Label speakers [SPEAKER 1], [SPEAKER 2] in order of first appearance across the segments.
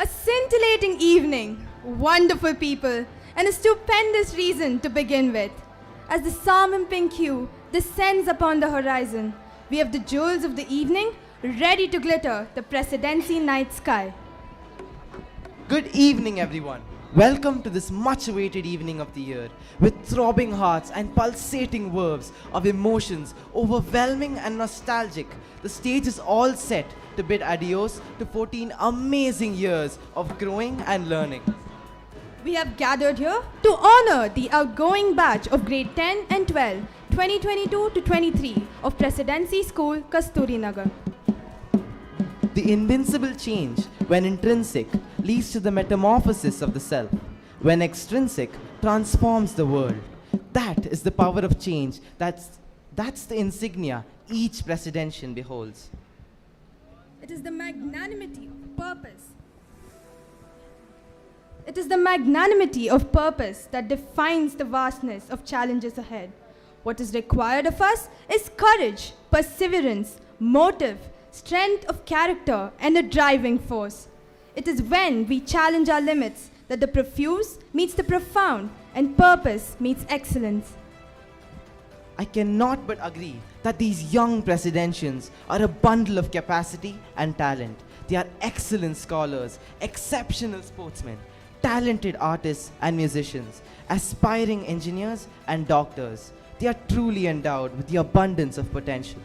[SPEAKER 1] A scintillating evening, wonderful people, and a stupendous reason to begin with. As the salmon pink hue descends upon the horizon, we have the jewels of the evening ready to glitter the Presidency night sky.
[SPEAKER 2] Good evening, everyone. Welcome to this much-awaited evening of the year, with throbbing hearts and pulsating verbs of emotions, overwhelming and nostalgic. The stage is all set to bid adios to 14 amazing years of growing and learning.
[SPEAKER 1] We have gathered here to honor the outgoing batch of grade 10 and 12, 2022 to 23 of Presidency School Kasturinagar.
[SPEAKER 2] The invincible change, when intrinsic, leads to the metamorphosis of the self, when extrinsic, transforms the world. That is the power of change. That's the insignia each presidential beholds.
[SPEAKER 1] It is the magnanimity of purpose. It is the magnanimity of purpose that defines the vastness of challenges ahead. What is required of us is courage, perseverance, motive, strength of character, and a driving force. It is when we challenge our limits that the profuse meets the profound and purpose meets excellence.
[SPEAKER 2] I cannot but agree that these young presidentians are a bundle of capacity and talent. They are excellent scholars, exceptional sportsmen, talented artists and musicians, aspiring engineers and doctors. They are truly endowed with the abundance of potential.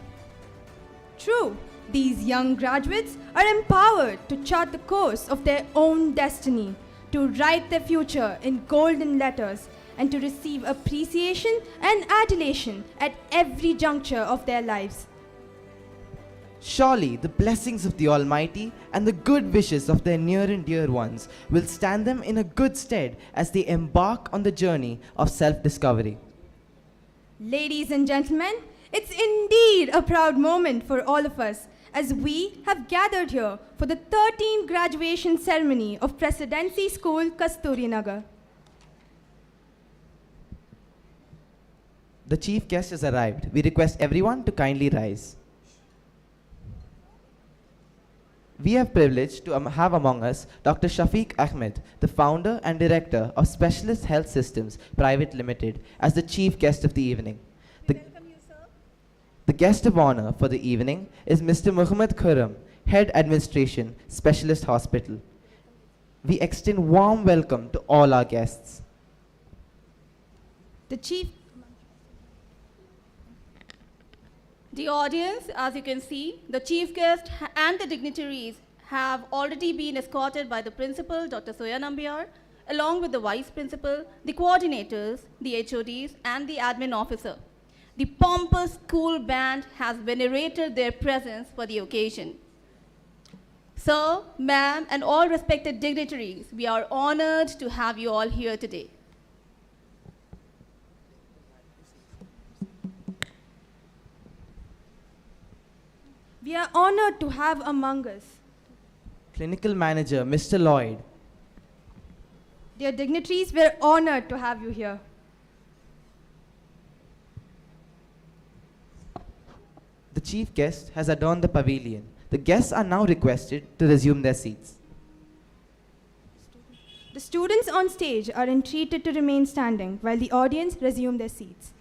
[SPEAKER 1] True, these young graduates are empowered to chart the course of their own destiny, to write their future in golden letters, and to receive appreciation and adulation at every juncture of their lives.
[SPEAKER 2] Surely the blessings of the Almighty and the good wishes of their near and dear ones will stand them in a good stead as they embark on the journey of self-discovery.
[SPEAKER 1] Ladies and gentlemen, it's indeed a proud moment for all of us as we have gathered here for the 13th graduation ceremony of Presidency School Kasturinagar.
[SPEAKER 2] The chief guest has arrived. We request everyone to kindly rise. We have privilege to have among us Dr. Shafiq Ahmed, the founder and director of Specialist Health Systems Private Limited, as the chief guest of the evening. The guest of honor for the evening is Mr. Muhammad Khurram, Head Administration, Specialist Hospital. We extend warm welcome to all our guests.
[SPEAKER 3] The audience, as you can see, the chief guest and the dignitaries have already been escorted by the principal, Dr. Soya Nambiar, along with the vice principal, the coordinators, the HODs, and the admin officer. The pompous school band has venerated their presence for the occasion. Sir, ma'am, and all respected dignitaries, we are honored to have you all here today.
[SPEAKER 1] We are honored to have among us
[SPEAKER 2] Clinical Manager, Mr. Lloyd.
[SPEAKER 1] dear dignitaries, we are honored to have you here.
[SPEAKER 2] The chief guest has adorned the pavilion. The guests are now requested to resume their seats.
[SPEAKER 1] The students on stage are entreated to remain standing while the audience resume their seats.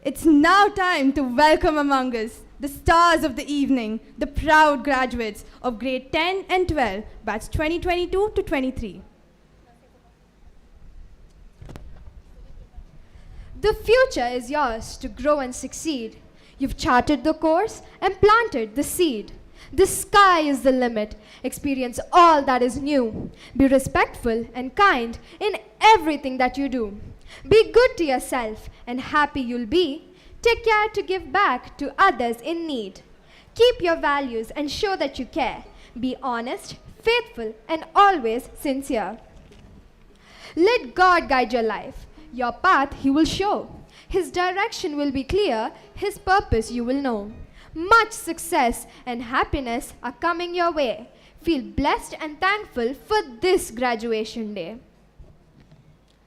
[SPEAKER 1] It's now time to welcome among us the stars of the evening, the proud graduates of grade 10 and 12, batch 2022 to 23.
[SPEAKER 4] The future is yours to grow and succeed. You've charted the course and planted the seed. The sky is the limit. Experience all that is new. Be respectful and kind in everything that you do. Be good to yourself and happy you'll be. Take care to give back to others in need. Keep your values and show that you care. Be honest, faithful, and always sincere. Let God guide your life. Your path He will show. His direction will be clear. His purpose you will know. Much success and happiness are coming your way. Feel blessed and thankful for this graduation day.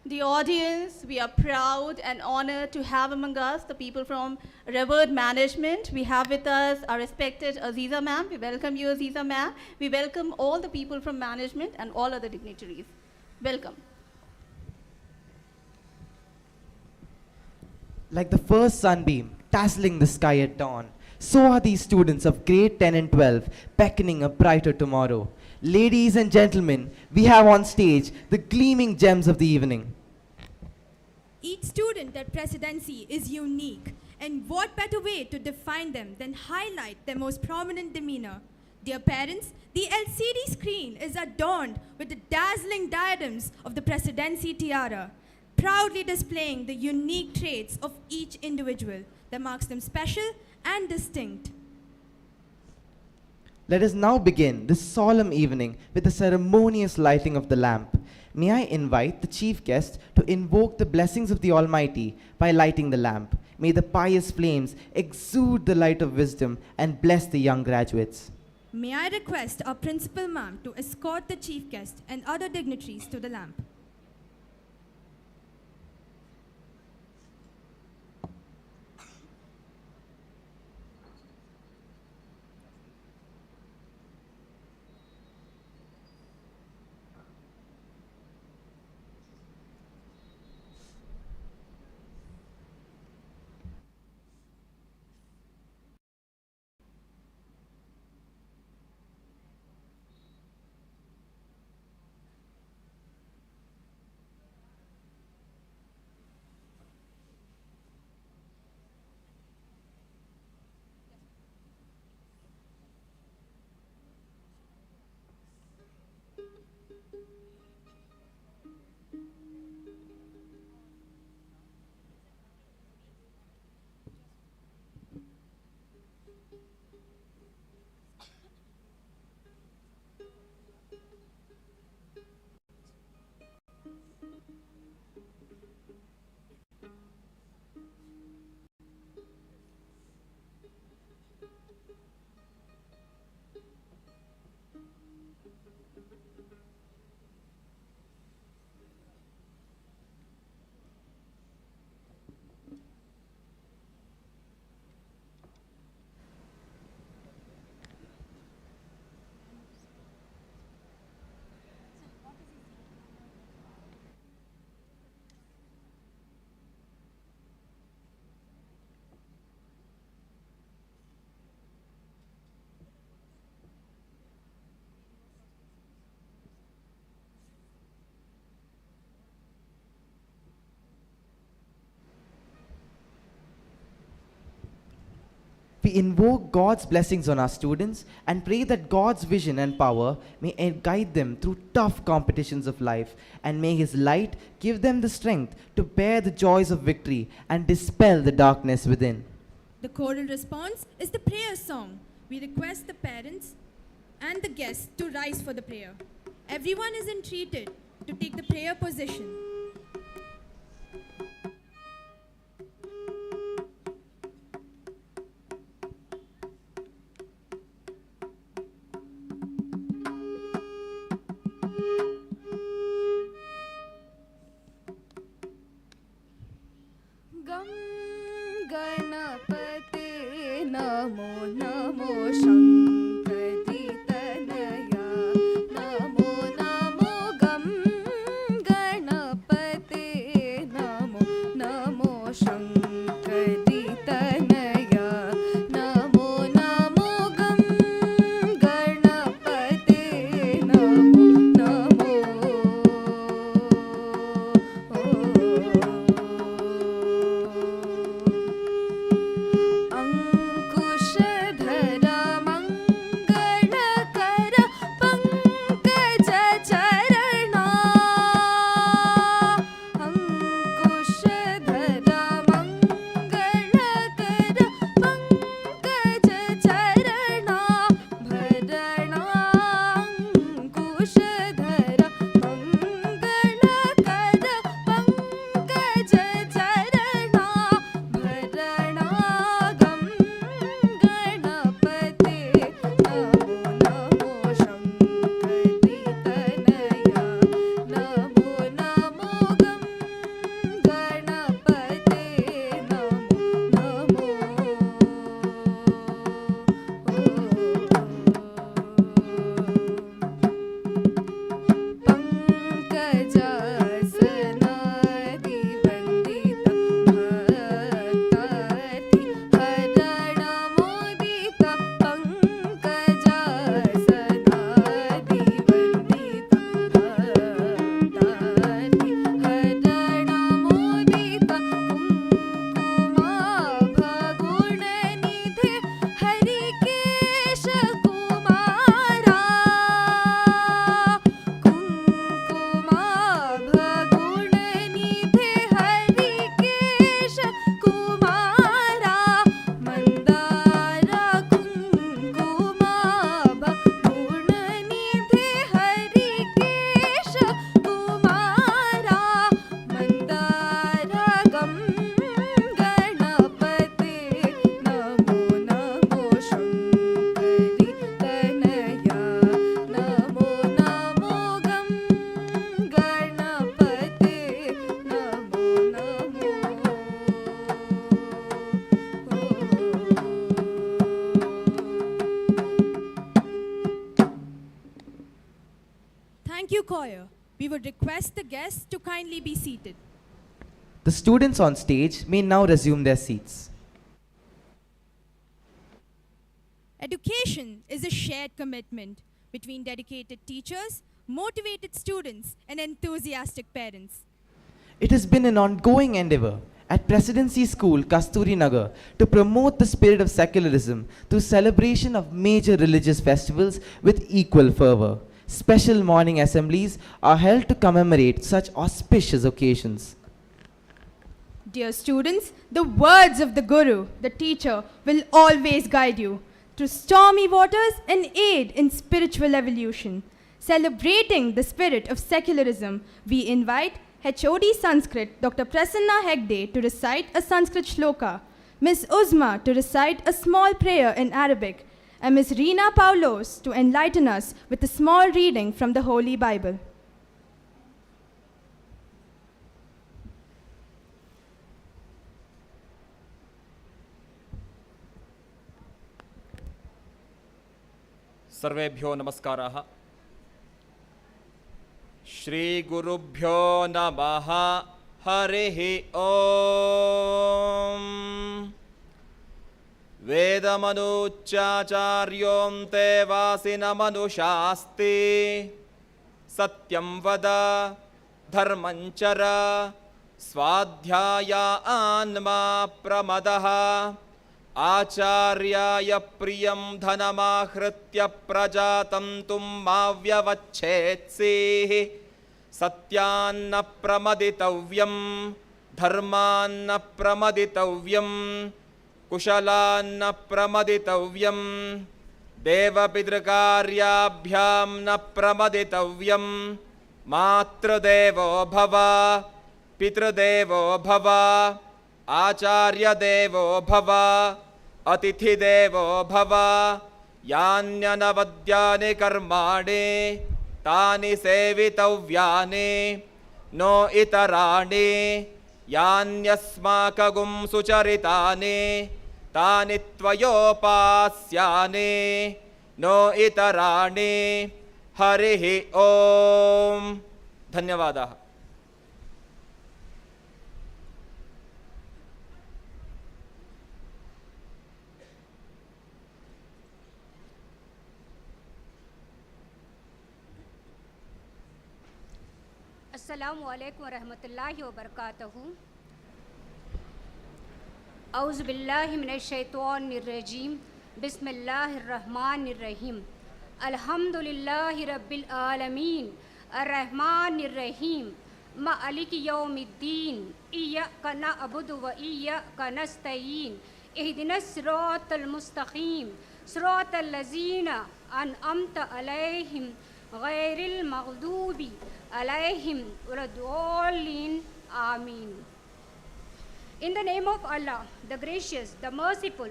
[SPEAKER 3] The audience, we are proud and honored to have among us the people from revered management. We have with us our respected Aziza ma'am. We welcome you, Aziza ma'am. We welcome all the people from management and all other dignitaries. Welcome.
[SPEAKER 2] Like the first sunbeam dazzling the sky at dawn, so are these students of grade 10 and 12 beckoning a brighter tomorrow. Ladies and gentlemen, we have on stage the gleaming gems of the evening.
[SPEAKER 1] Each student at Presidency is unique, and what better way to define them than highlight their most prominent demeanor? Dear parents, the LCD screen is adorned with the dazzling diadems of the Presidency tiara, proudly displaying the unique traits of each individual that marks them special and distinct.
[SPEAKER 2] Let us now begin this solemn evening with the ceremonious lighting of the lamp. May I invite the chief guest to invoke the blessings of the Almighty by lighting the lamp. May the pious flames exude the light of wisdom and bless the young graduates.
[SPEAKER 1] May I request our principal ma'am to escort the chief guest and other dignitaries to the lamp.
[SPEAKER 2] We invoke God's blessings on our students and pray that God's vision and power may guide them through tough competitions of life, and may His light give them the strength to bear the joys of victory and dispel the darkness within.
[SPEAKER 1] The choral response is the prayer song. We request the parents and the guests to rise for the prayer. Everyone is entreated to take the prayer position.
[SPEAKER 5] गं गणपते नमो नमो शङ्करी तनया नमो नमो गं गणपते
[SPEAKER 1] Thank you, choir. We would request the guests to kindly be seated.
[SPEAKER 2] The students on stage may now resume their seats.
[SPEAKER 1] Education is a shared commitment between dedicated teachers, motivated students, and enthusiastic parents.
[SPEAKER 2] It has been an ongoing endeavor at Presidency School Kasturinagar to promote the spirit of secularism through celebration of major religious festivals with equal fervor. Special morning assemblies are held to commemorate such auspicious occasions.
[SPEAKER 1] Dear students, the words of the Guru, the teacher, will always guide you through stormy waters and aid in spiritual evolution. Celebrating the spirit of secularism, we invite HOD Sanskrit Dr. Prasanna Hegde to recite a Sanskrit shloka, Ms. Uzma to recite a small prayer in Arabic, and Ms. Reena Paulos to enlighten us with a small reading from the Holy Bible.
[SPEAKER 6] सर्वेभ्यो नमस्काराः। श्रीगुरुभ्यो नमः। हरिः ॐ। वेदमनुच्चाचार्योऽन्ते वासिनमनुशास्ति। सत्यं वद धर्मं चर स्वाध्यायान्मा प्रमदः। आचार्याय प्रियं धनमाहृत्य प्रजातन्तुं मा व्यवच्छेत्सीः। सत्यान्न प्रमदितव्यं धर्मान्न प्रमदितव्यं कुशलान्न प्रमदितव्यं देवपितृकार्याभ्यां न प्रमदितव्यं। मातृदेवो भव पितृदेवो भव आचार्यदेवो भव अतिथिदेवो भव। यान्यनवद्यानि कर्माणि तानि सेवितव्यानि नो इतराणि। यान्यस्माकं सुचरितानि तानि त्वयोपास्यानि नो इतराणि। हरिः ॐ। धन्यवादाः।
[SPEAKER 5] अस्सलामु अलैकुम वरहमतुल्लाहि वबरकातुहू। औज़ु बिल्लाहि मिनश शैतानिर रजीम। बिस्मिल्लाहिर रहमानिर रहीम। अल्हम्दुलिल्लाहि रब्बिल आलमीन अर्रहमानिर रहीम मालिकि यौमिद्दीन इय्याका नअबुदु व इय्याका नस्तईन इहदिनस सिरातल मुस्तकीम सिरातल लज़ीना अनअमता अलैहिम गैरिल मग़दूबि अलैहिम वलद्दॉलीन। आमीन। In the name of Allah, the gracious, the merciful,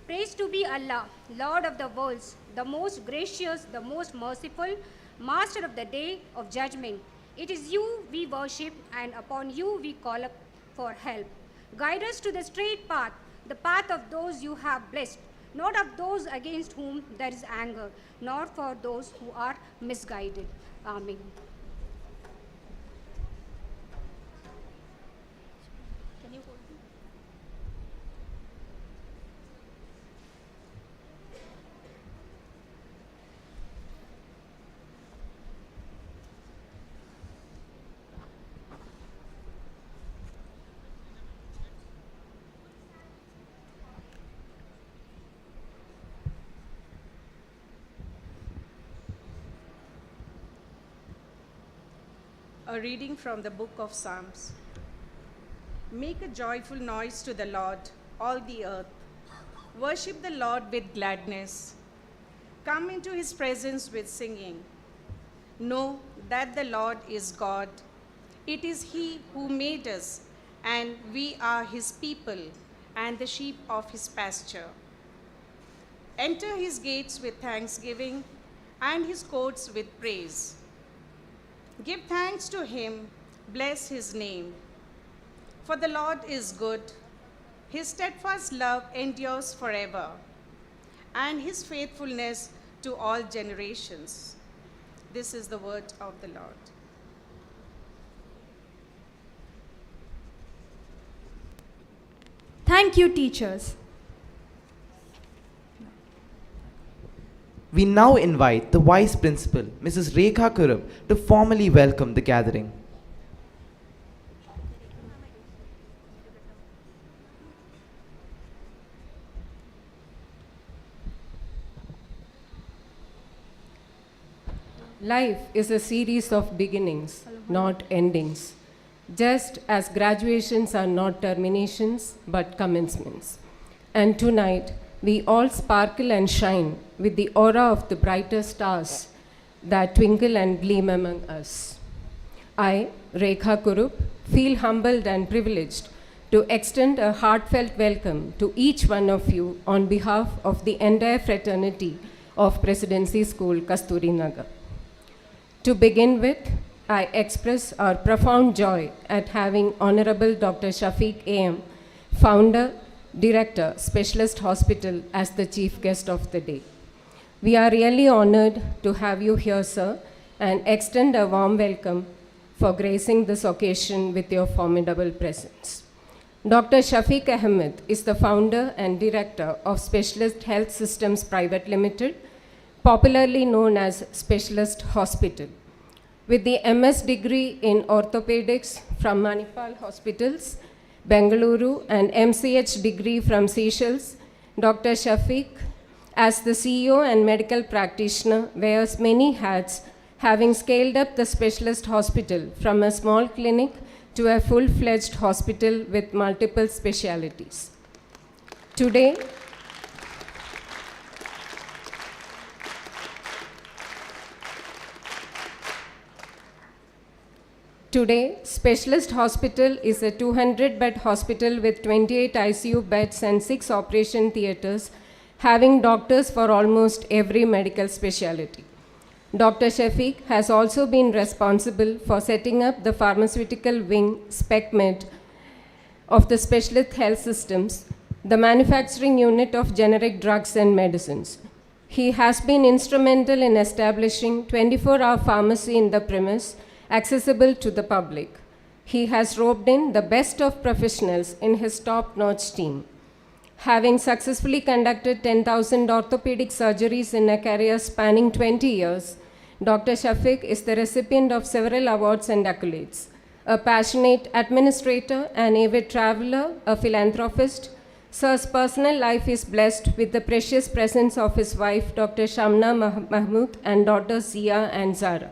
[SPEAKER 5] praise to be Allah, Lord of the worlds, the most gracious, the most merciful, Master of the day of judgment. It is you we worship, and upon you we call up for help. Guide us to the straight path, the path of those you have blessed, not of those against whom there is anger, nor for those who are misguided. Amen.
[SPEAKER 7] A reading from the book of Psalms. Make a joyful noise to the Lord, all the earth. Worship the Lord with gladness. Come into his presence with singing. Know that the Lord is God. It is he who made us, and we are his people and the sheep of his pasture. Enter his gates with thanksgiving and his courts with praise. Give thanks to him, bless his name. For the Lord is good, his steadfast love endures forever, and his faithfulness to all generations. This is the word of the Lord.
[SPEAKER 1] Thank you, teachers.
[SPEAKER 2] We now invite the Vice Principal, Mrs. Rekha Kurup, to formally welcome the gathering.
[SPEAKER 8] Life is a series of beginnings, not endings. Just as graduations are not terminations, but commencements. And tonight, we all sparkle and shine with the aura of the brighter stars that twinkle and gleam among us. I, Rekha Kurup, feel humbled and privileged to extend a heartfelt welcome to each one of you on behalf of the entire fraternity of Presidency School Kasturinagar. To begin with, I express our profound joy at having Honorable Dr. Shafiq A.M., Founder, Director, Specialist Hospital, as the chief guest of the day. We are really honored to have you here, sir, and extend a warm welcome for gracing this occasion with your formidable presence. Dr. Shafiq Ahmed is the founder and director of Specialist Health Systems Private Limited, popularly known as Specialist Hospital. With the MS degree in orthopedics from Manipal Hospitals, Bangalore, and MCH degree from Seychelles, Dr. Shafiq, as the CEO and medical practitioner, wears many hats, having scaled up the Specialist Hospital from a small clinic to a full-fledged hospital with multiple specialties. Today, Specialist Hospital is a 200-bed hospital with 28 ICU beds and 6 operation theaters, having doctors for almost every medical specialty. Dr. Shafiq has also been responsible for setting up the pharmaceutical wing, SpecMed, of the Specialist Health Systems, the manufacturing unit of generic drugs and medicines. He has been instrumental in establishing 24-hour pharmacy in the premise, accessible to the public. He has roped in the best of professionals in his top-notch team. Having successfully conducted 10,000 orthopedic surgeries in a career spanning 20 years, Dr. Shafiq is the recipient of several awards and accolades. A passionate administrator, an avid traveler, a philanthropist, Sir's personal life is blessed with the precious presence of his wife, Dr. Shamna Mahmood, and daughters Zia and Zara.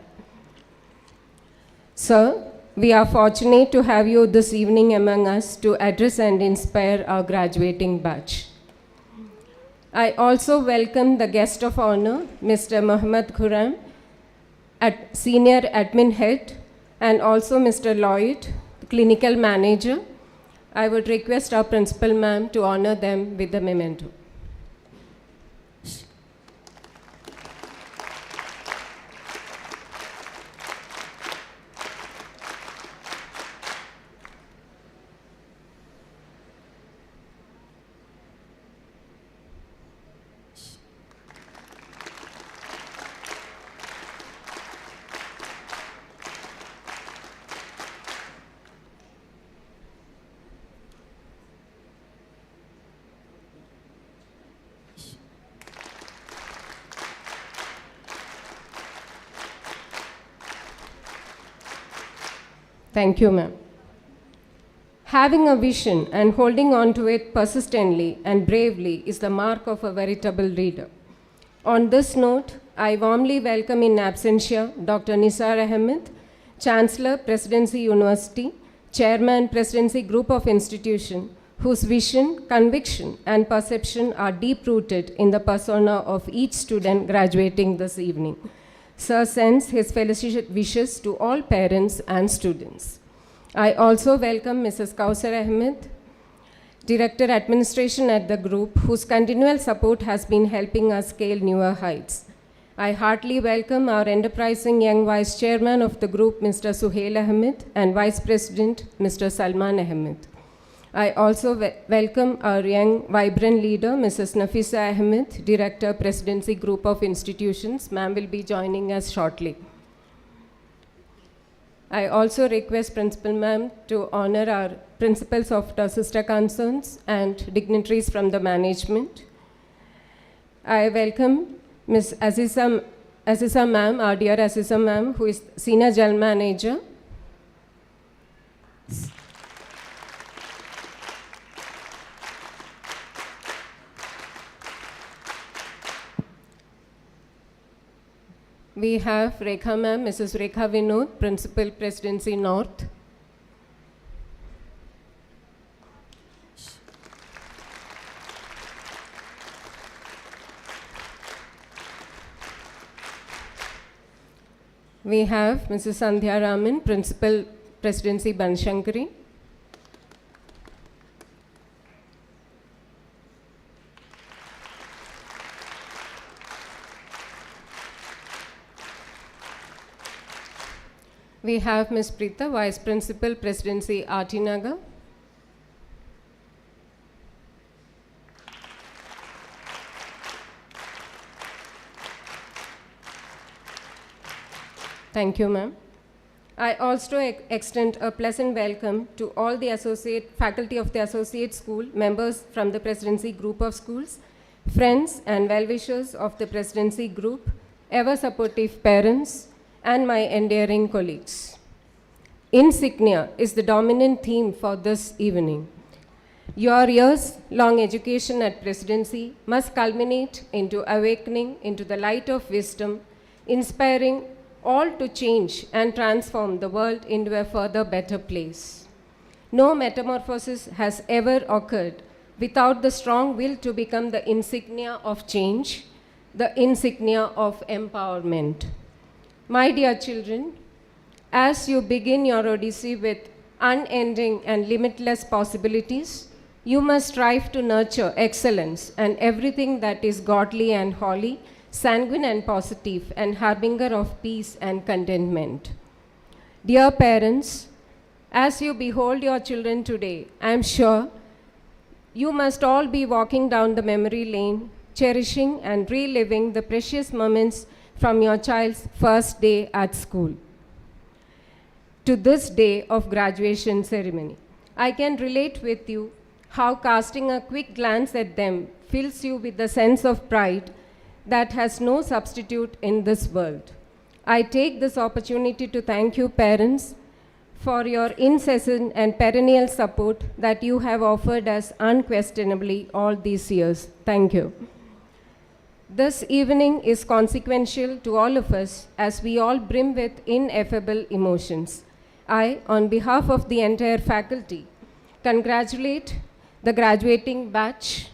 [SPEAKER 8] Sir, we are fortunate to have you this evening among us to address and inspire our graduating batch. I also welcome the guest of honor, Mr. Mohammad Khurram, Senior Admin Head, and also Mr. Lloyd, Clinical Manager. I would request our Principal Ma'am to honor them with the memento. Thank you, ma'am. Having a vision and holding on to it persistently and bravely is the mark of a veritable leader. On this note, I warmly welcome in absentia Dr. Nisar Ahmed, Chancellor, Presidency University, Chairman, Presidency Group of Institution, whose vision, conviction, and perception are deep-rooted in the persona of each student graduating this evening. Sir sends his fellowship wishes to all parents and students. I also welcome Mrs. Kausar Ahmed, Director Administration at the group, whose continual support has been helping us scale newer heights. I heartily welcome our enterprising young Vice Chairman of the group, Mr. Suhail Ahmed, and Vice President, Mr. Salman Ahmed. I also welcome our young, vibrant leader, Mrs. Nafisa Ahmed, Director, Presidency Group of Institutions. Ma'am will be joining us shortly. I also request Principal Ma'am to honor our principals of the sister concerns and dignitaries from the management. I welcome Ms. Aziza Ma'am, our dear Aziza Ma'am, who is Senior General Manager. We have Rekha Ma'am, Mrs. Rekha Vinod, Principal, Presidency North. We have Mrs. Sandhya Raman, Principal, Presidency Banshankari. We have Ms. Preeta, Vice Principal, Presidency Artinagar. Thank you, ma'am. I also extend a pleasant welcome to all the faculty of the Associate School, members from the Presidency Group of Schools, friends and well-wishers of the Presidency Group, ever-supportive parents, and my endearing colleagues. Insignia is the dominant theme for this evening. Your years-long education at Presidency must culminate into awakening into the light of wisdom, inspiring all to change and transform the world into a further better place. No metamorphosis has ever occurred without the strong will to become the insignia of change, the insignia of empowerment. My dear children, as you begin your odyssey with unending and limitless possibilities, you must strive to nurture excellence and everything that is godly and holy, sanguine and positive, and harbinger of peace and contentment. Dear parents, as you behold your children today, I am sure you must all be walking down the memory lane, cherishing and reliving the precious moments from your child's first day at school to this day of graduation ceremony. I can relate with you how casting a quick glance at them fills you with the sense of pride that has no substitute in this world. I take this opportunity to thank you, parents, for your incessant and perennial support that you have offered us unquestionably all these years. Thank you. This evening is consequential to all of us as we all brim with ineffable emotions. I, on behalf of the entire faculty, congratulate the graduating batch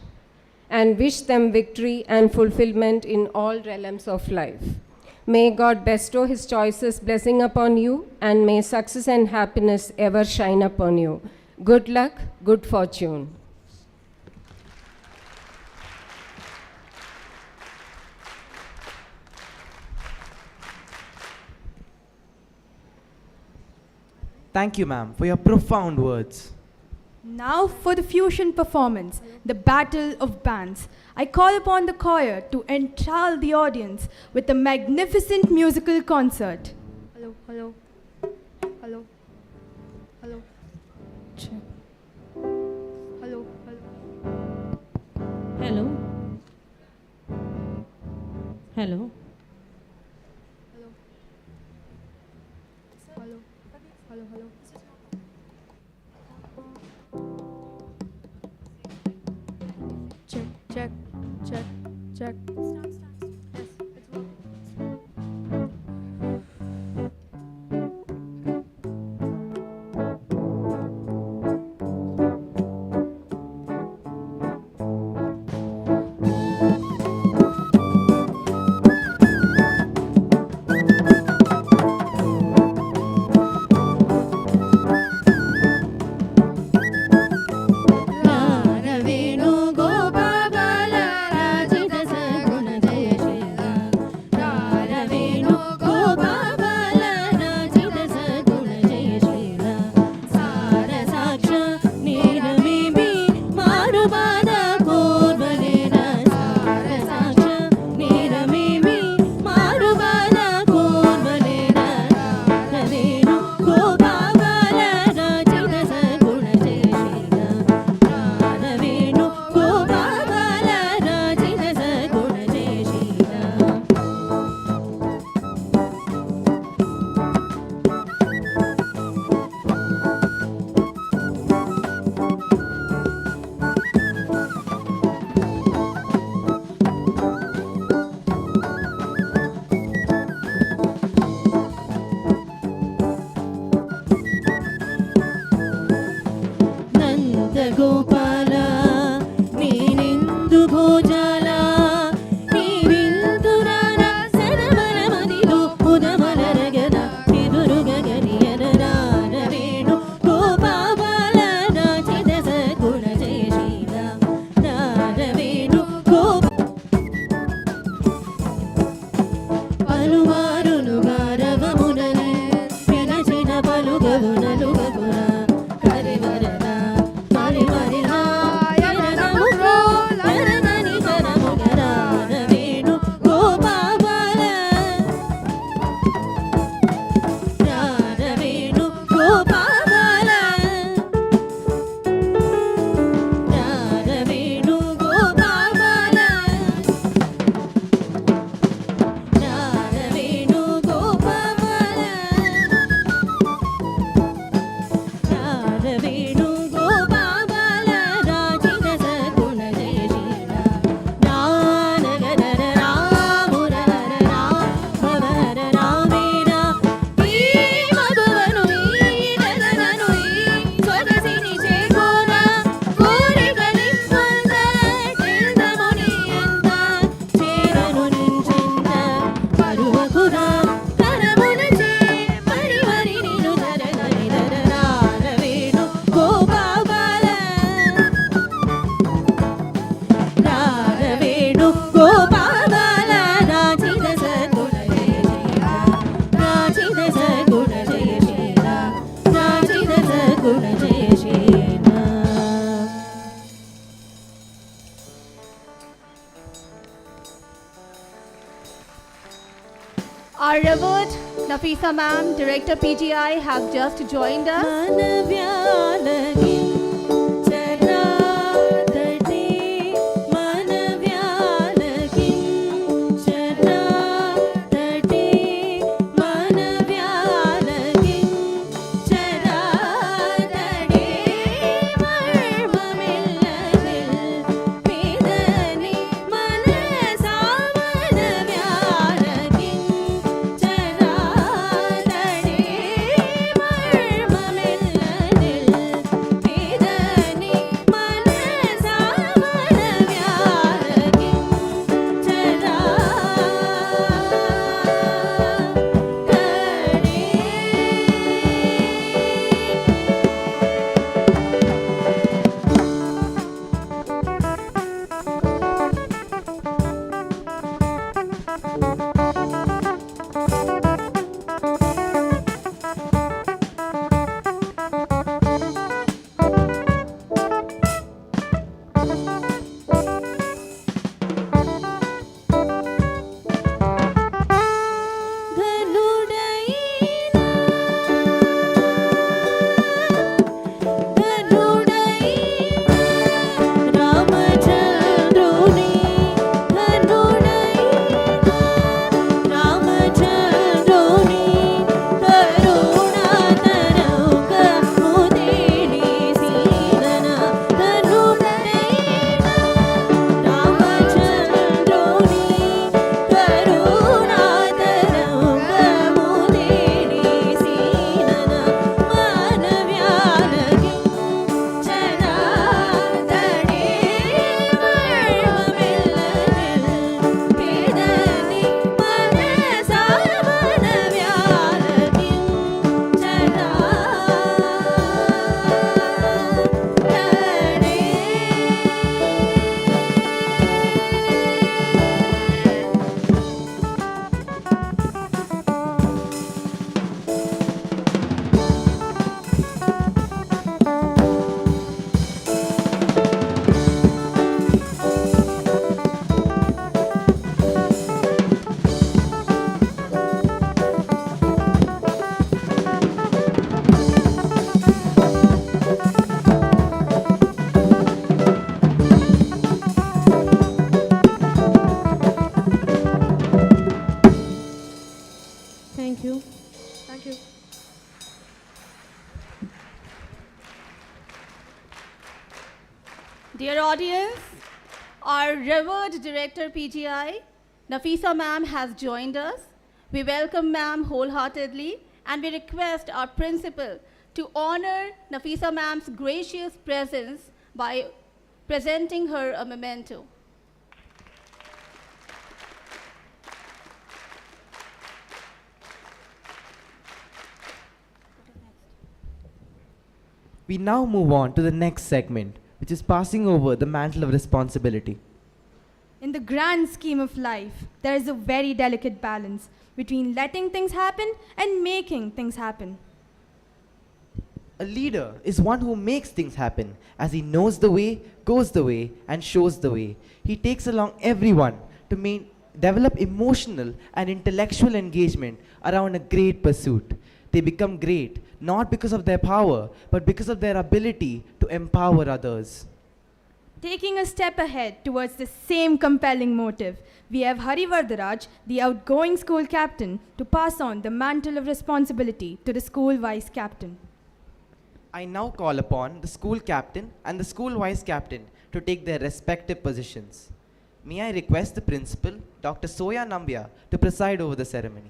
[SPEAKER 8] and wish them victory and fulfillment in all realms of life. May God bestow His choicest blessing upon you, and may success and happiness ever shine upon you. Good luck, good fortune.
[SPEAKER 2] Thank you, ma'am, for your profound words.
[SPEAKER 1] Now for the fusion performance, the Battle of Bands. I call upon the choir to enthral the audience with a magnificent musical concert.
[SPEAKER 4] Hello, hello, hello, hello. Check. Hello, hello.
[SPEAKER 9] Hello. Hello.
[SPEAKER 4] Hello. Hello. Hello, hello. Check, check, check, check. Yes, it's working.
[SPEAKER 3] revered Nafisa ma'am, Director PGI, has just joined us.
[SPEAKER 9] Thank you.
[SPEAKER 1] Thank you.
[SPEAKER 3] Dear audience, our revered Director PGI, Nafisa ma'am, has joined us. We welcome ma'am wholeheartedly, and we request our principal to honor Nafisa ma'am's gracious presence by presenting her a memento.
[SPEAKER 2] We now move on to the next segment, which is passing over the mantle of responsibility.
[SPEAKER 1] In the grand scheme of life, there is a very delicate balance between letting things happen and making things happen.
[SPEAKER 2] A leader is one who makes things happen, as he knows the way, goes the way, and shows the way. He takes along everyone to develop emotional and intellectual engagement around a great pursuit. They become great not because of their power, but because of their ability to empower others.
[SPEAKER 1] Taking a step ahead towards the same compelling motive, we have Hari Vardharaj, the outgoing school captain, to pass on the mantle of responsibility to the school vice captain.
[SPEAKER 2] I now call upon the school captain and the school vice captain to take their respective positions. May I request the principal, Dr. Soya Nambia, to preside over the ceremony.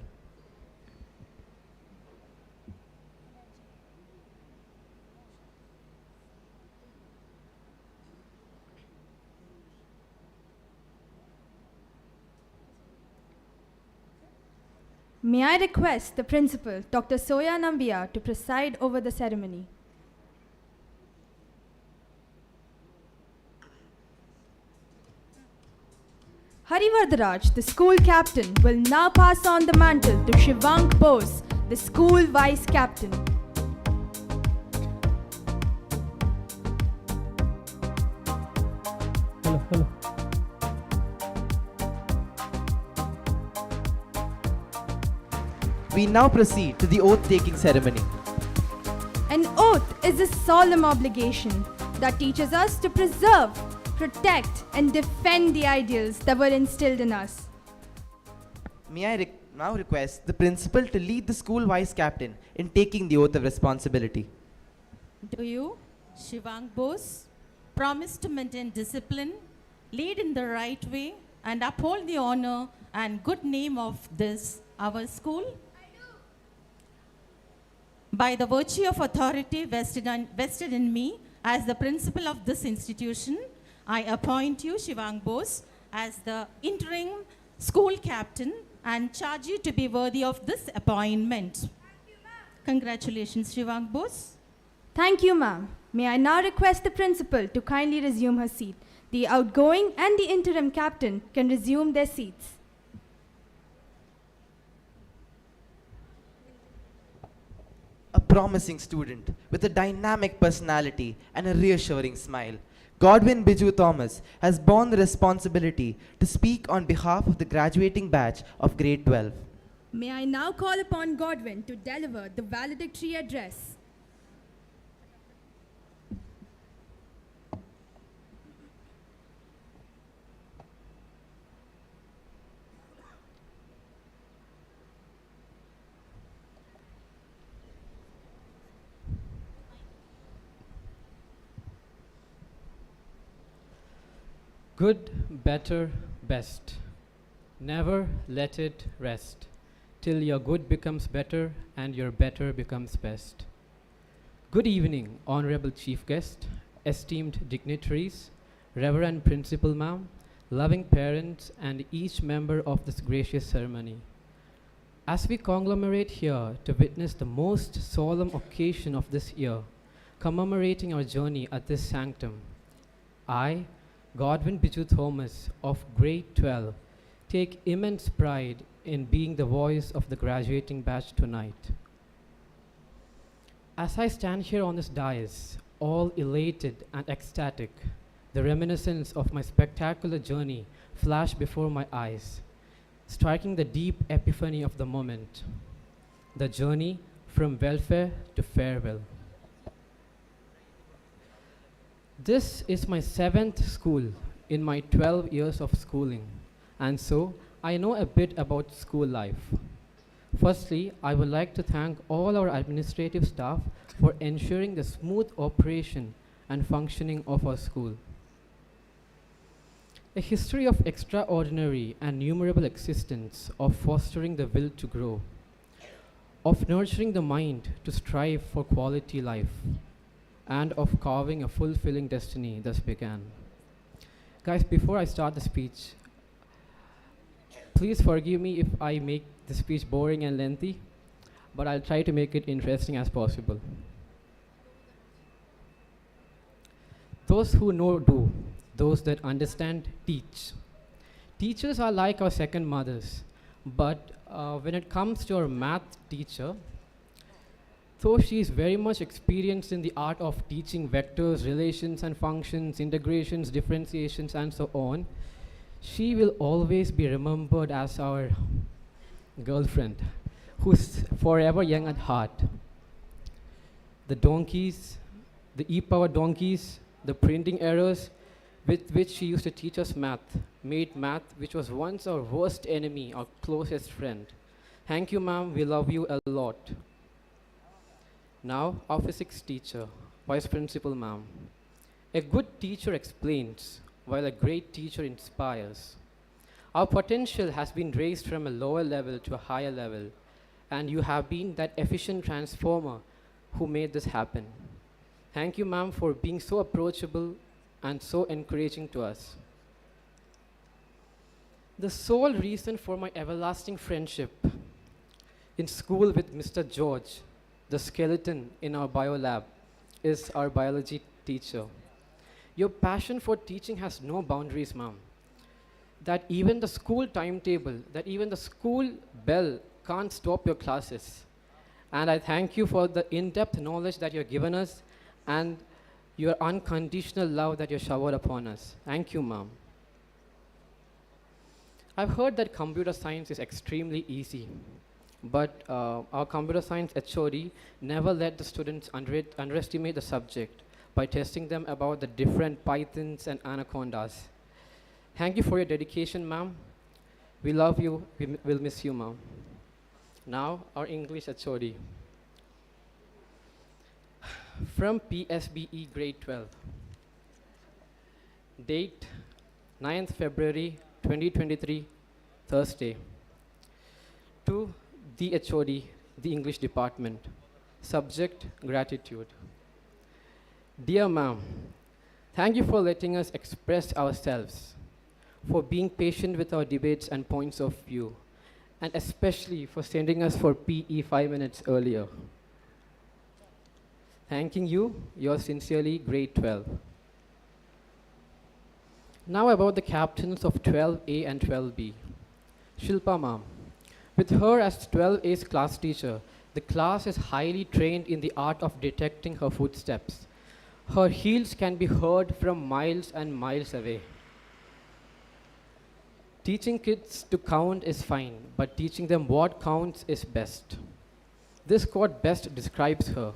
[SPEAKER 1] May I request the principal, Dr. Soya Nambia, to preside over the ceremony. Hari Vardharaj, the school captain, will now pass on the mantle to Shivank Bose, the school vice captain.
[SPEAKER 10] Hello.
[SPEAKER 2] we now proceed to the oath-taking ceremony.
[SPEAKER 1] An oath is a solemn obligation that teaches us to preserve, protect, and defend the ideals that were instilled in us.
[SPEAKER 2] May I now request the principal to lead the school vice captain in taking the oath of responsibility.
[SPEAKER 10] Do you, Shivang Bose, promise to maintain discipline, lead in the right way, and uphold the honor and good name of this, our school? I do. By the virtue of authority vested in me as the principal of this institution, I appoint you, Shivang Bose, as the interim school captain and charge you to be worthy of this appointment. Congratulations, Shivang Bose.
[SPEAKER 1] Thank you, ma'am. May I now request the principal to kindly resume her seat. The outgoing and the interim captain can resume their seats.
[SPEAKER 2] A promising student with a dynamic personality and a reassuring smile, Godwin Biju Thomas has borne the responsibility to speak on behalf of the graduating batch of grade 12.
[SPEAKER 1] May I now call upon Godwin to deliver the valedictory address.
[SPEAKER 11] Good, better, best. Never let it rest till your good becomes better and your better becomes best. Good evening, Honorable Chief Guest, esteemed dignitaries, Reverend Principal Ma'am, loving parents, and each member of this gracious ceremony. As we conglomerate here to witness the most solemn occasion of this year, commemorating our journey at this sanctum, I, Godwin Biju Thomas of grade 12, take immense pride in being the voice of the graduating batch tonight. As I stand here on this dais, all elated and ecstatic, the reminiscence of my spectacular journey flash before my eyes, striking the deep epiphany of the moment, the journey from welfare to farewell. This is my 7th school in my 12 years of schooling, and so I know a bit about school life. Firstly, I would like to thank all our administrative staff for ensuring the smooth operation and functioning of our school. A history of extraordinary and numerable existence, of fostering the will to grow, of nurturing the mind to strive for quality life, and of carving a fulfilling destiny thus began. Guys, before I start the speech, please forgive me if I make the speech boring and lengthy, but I'll try to make it interesting as possible. Those who know do, those that understand teach. Teachers are like our second mothers, but when it comes to our math teacher, though she is very much experienced in the art of teaching vectors, relations and functions, integrations, differentiations, and so on, she will always be remembered as our girlfriend, who's forever young at heart. The donkeys, the e-power donkeys, the printing errors with which she used to teach us math, made math, which was once our worst enemy, our closest friend. Thank you, ma'am. We love you a lot. Now, our physics teacher, Vice Principal Ma'am. A good teacher explains, while a great teacher inspires. Our potential has been raised from a lower level to a higher level, and you have been that efficient transformer who made this happen. Thank you, ma'am, for being so approachable and so encouraging to us. The sole reason for my everlasting friendship in school with Mr. George, the skeleton in our bio lab, is our biology teacher. Your passion for teaching has no boundaries, ma'am. That even the school timetable, that even the school bell can't stop your classes. And I thank you for the in-depth knowledge that you've given us and your unconditional love that you showered upon us. Thank you, ma'am. I've heard that computer science is extremely easy. But our computer science HOD never let the students underestimate the subject by testing them about the different pythons and anacondas. Thank you for your dedication, ma'am. We love you. We'll miss you, ma'am. Now, our English HOD. From PSBE grade 12. Date 9th February 2023, Thursday. To the HOD, the English department. Subject, gratitude. Dear ma'am, thank you for letting us express ourselves, for being patient with our debates and points of view, and especially for sending us for PE 5 minutes earlier. Thanking you, yours sincerely, grade 12. Now about the captains of 12A and 12B. Shilpa ma'am. With her as 12A's class teacher, the class is highly trained in the art of detecting her footsteps. Her heels can be heard from miles and miles away. Teaching kids to count is fine, but teaching them what counts is best. This quote best describes her.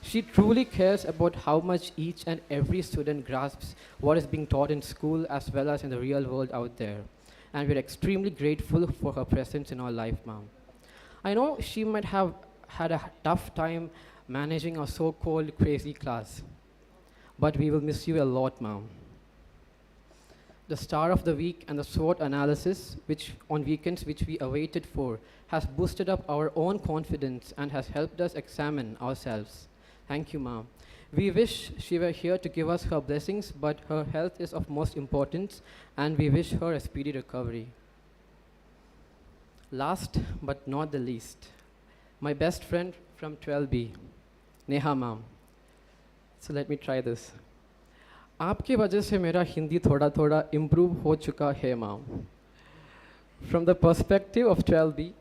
[SPEAKER 11] She truly cares about how much each and every student grasps what is being taught in school as well as in the real world out there. And we're extremely grateful for her presence in our life, ma'am. I know she might have had a tough time managing our so-called crazy class, but we will miss you a lot, ma'am. The star of the week and the SWOT analysis, which on weekends which we awaited for, has boosted up our own confidence and has helped us examine ourselves. Thank you, ma'am. We wish she were here to give us her blessings, but her health is of most importance, and we wish her a speedy recovery. Last but not the least, my best friend from 12B, Neha ma'am. So let me try this. आपके वजह से मेरा हिंदी थोड़ा थोड़ा improve हो चुका है, ma'am. From the perspective of 12B,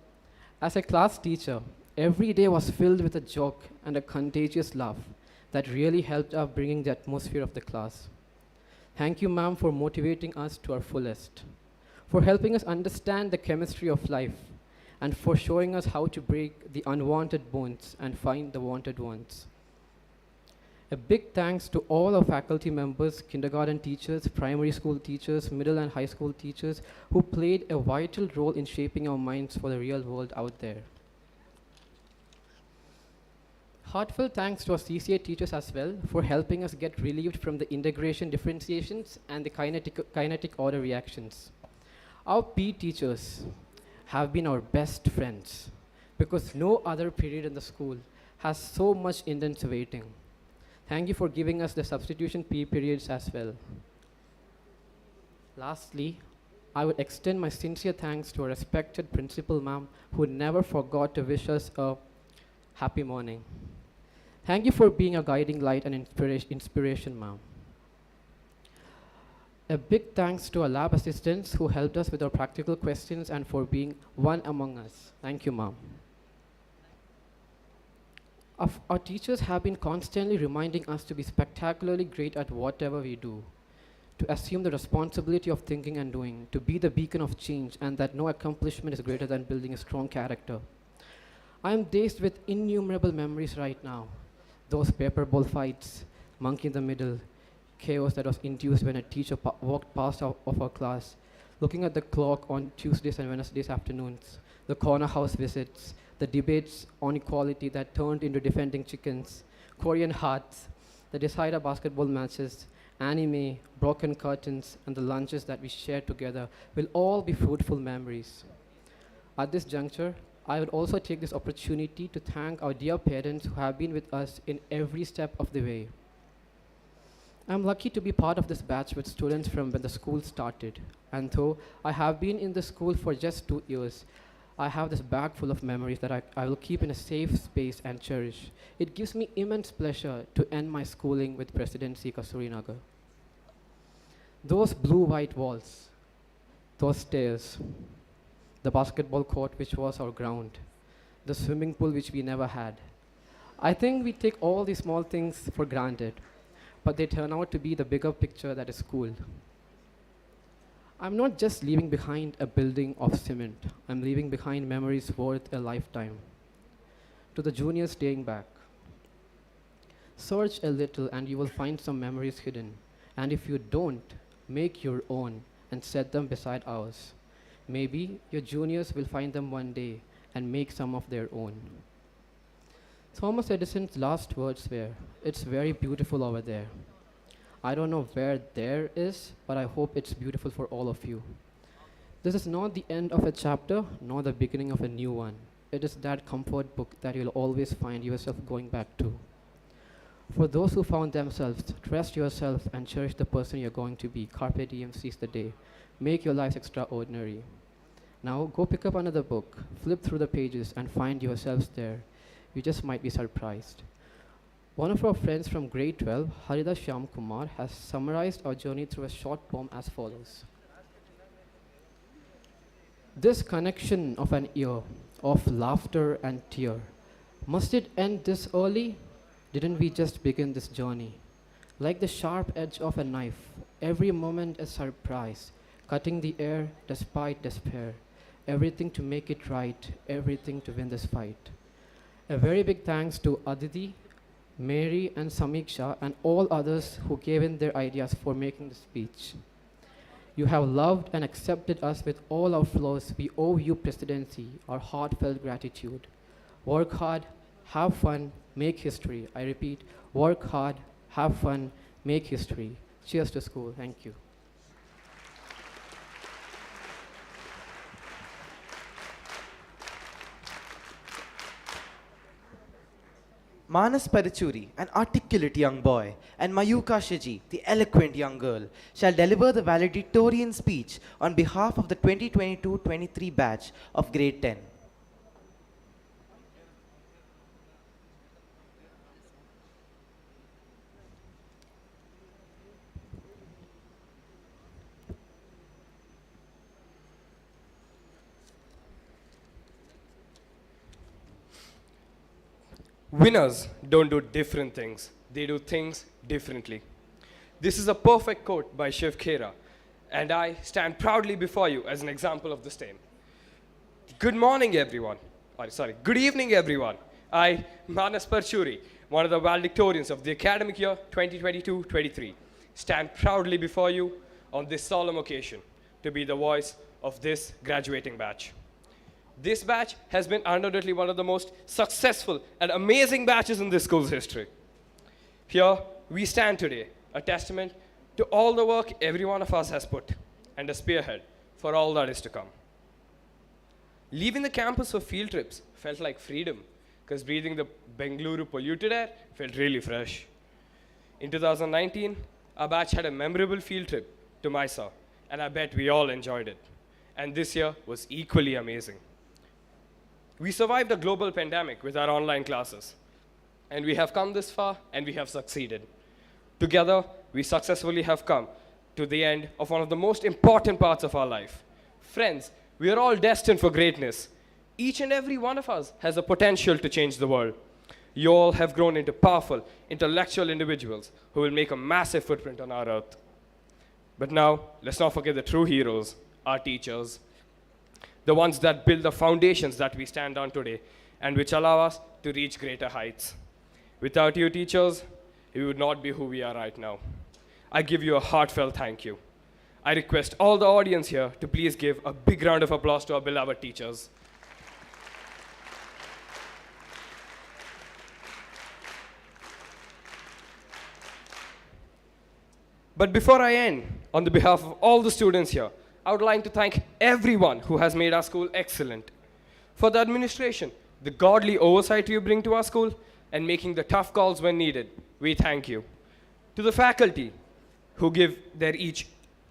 [SPEAKER 11] as a class teacher, every day was filled with a joke and a contagious laugh that really helped us bringing the atmosphere of the class. Thank you, ma'am, for motivating us to our fullest, for helping us understand the chemistry of life, and for showing us how to break the unwanted bonds and find the wanted ones. A big thanks to all our faculty members, kindergarten teachers, primary school teachers, middle and high school teachers who played a vital role in shaping our minds for the real world out there. Heartfelt thanks to our CCA teachers as well for helping us get relieved from the integration differentiations and the kinetic order reactions. Our PE teachers have been our best friends because no other period in the school has so much intense waiting. Thank you for giving us the substitution PE periods as well. Lastly, I would extend my sincere thanks to our respected principal ma'am who never forgot to wish us a happy morning. Thank you for being a guiding light and inspiration, ma'am. A big thanks to our lab assistants who helped us with our practical questions and for being one among us. Thank you, ma'am. Our teachers have been constantly reminding us to be spectacularly great at whatever we do, to assume the responsibility of thinking and doing, to be the beacon of change, and that no accomplishment is greater than building a strong character. I am dazed with innumerable memories right now. Those paper ball fights, monkey in the middle, chaos that was induced when a teacher walked past of our class, looking at the clock on Tuesdays and Wednesdays afternoons, the corner house visits, the debates on equality that turned into defending chickens, Korean hearts, the decider basketball matches, anime, broken curtains, and the lunches that we shared together will all be fruitful memories. At this juncture, I would also take this opportunity to thank our dear parents who have been with us in every step of the way. I'm lucky to be part of this batch with students from when the school started. And though I have been in the school for just 2 years, I have this bag full of memories that I will keep in a safe space and cherish. It gives me immense pleasure to end my schooling with Presidency Kasturinagar. Those blue-white walls, those stairs, the basketball court which was our ground, the swimming pool which we never had. I think we take all these small things for granted, but they turn out to be the bigger picture that is school. I'm not just leaving behind a building of cement, I'm leaving behind memories worth a lifetime. To the juniors staying back, search a little and you will find some memories hidden. And if you don't, make your own and set them beside ours. Maybe your juniors will find them one day and make some of their own. Thomas Edison's last words were, "It's very beautiful over there." I don't know where there is, but I hope it's beautiful for all of you. This is not the end of a chapter, nor the beginning of a new one. It is that comfort book that you'll always find yourself going back to. For those who found themselves, trust yourself and cherish the person you're going to be. Carpe diem, seize the day. Make your lives extraordinary. Now go pick up another book, flip through the pages and find yourselves there. You just might be surprised. One of our friends from grade 12, Harida Shyam Kumar, has summarized our journey through a short poem as follows. This connection of an ear, of laughter and tear, must it end this early? Didn't we just begin this journey? Like the sharp edge of a knife, every moment a surprise, cutting the air despite despair. Everything to make it right, everything to win this fight. A very big thanks to Aditi, Mary and Samiksha and all others who gave in their ideas for making the speech. You have loved and accepted us with all our flaws. We owe you Presidency, our heartfelt gratitude. Work hard, have fun, make history. I repeat, work hard, have fun, make history. Cheers to school. Thank you.
[SPEAKER 2] Manas Parachuri, an articulate young boy, and Mayuka Shiji, the eloquent young girl, shall deliver the valedictorian speech on behalf of the 2022-23 batch of grade 10.
[SPEAKER 12] Winners don't do different things, they do things differently. This is a perfect quote by Shiv Khera, and I stand proudly before you as an example of the same. Good morning, everyone. Good evening, everyone. I, Manas Parchuri, one of the valedictorians of the academic year 2022-23, stand proudly before you on this solemn occasion to be the voice of this graduating batch. This batch has been undoubtedly one of the most successful and amazing batches in this school's history. Here we stand today, a testament to all the work every one of us has put and a spearhead for all that is to come. Leaving the campus for field trips felt like freedom because breathing the Bangalore polluted air felt really fresh. In 2019, our batch had a memorable field trip to Mysore, and I bet we all enjoyed it. And this year was equally amazing. We survived a global pandemic with our online classes, and we have come this far, and we have succeeded. Together, we successfully have come to the end of one of the most important parts of our life. Friends, we are all destined for greatness. Each and every one of us has a potential to change the world. You all have grown into powerful, intellectual individuals who will make a massive footprint on our earth. But now, let's not forget the true heroes, our teachers. The ones that build the foundations that we stand on today and which allow us to reach greater heights. Without you, teachers, we would not be who we are right now. I give you a heartfelt thank you. I request all the audience here to please give a big round of applause to our beloved teachers. But before I end, on the behalf of all the students here, I would like to thank everyone who has made our school excellent. For the administration, the godly oversight you bring to our school, and making the tough calls when needed, we thank you. To the faculty who give their each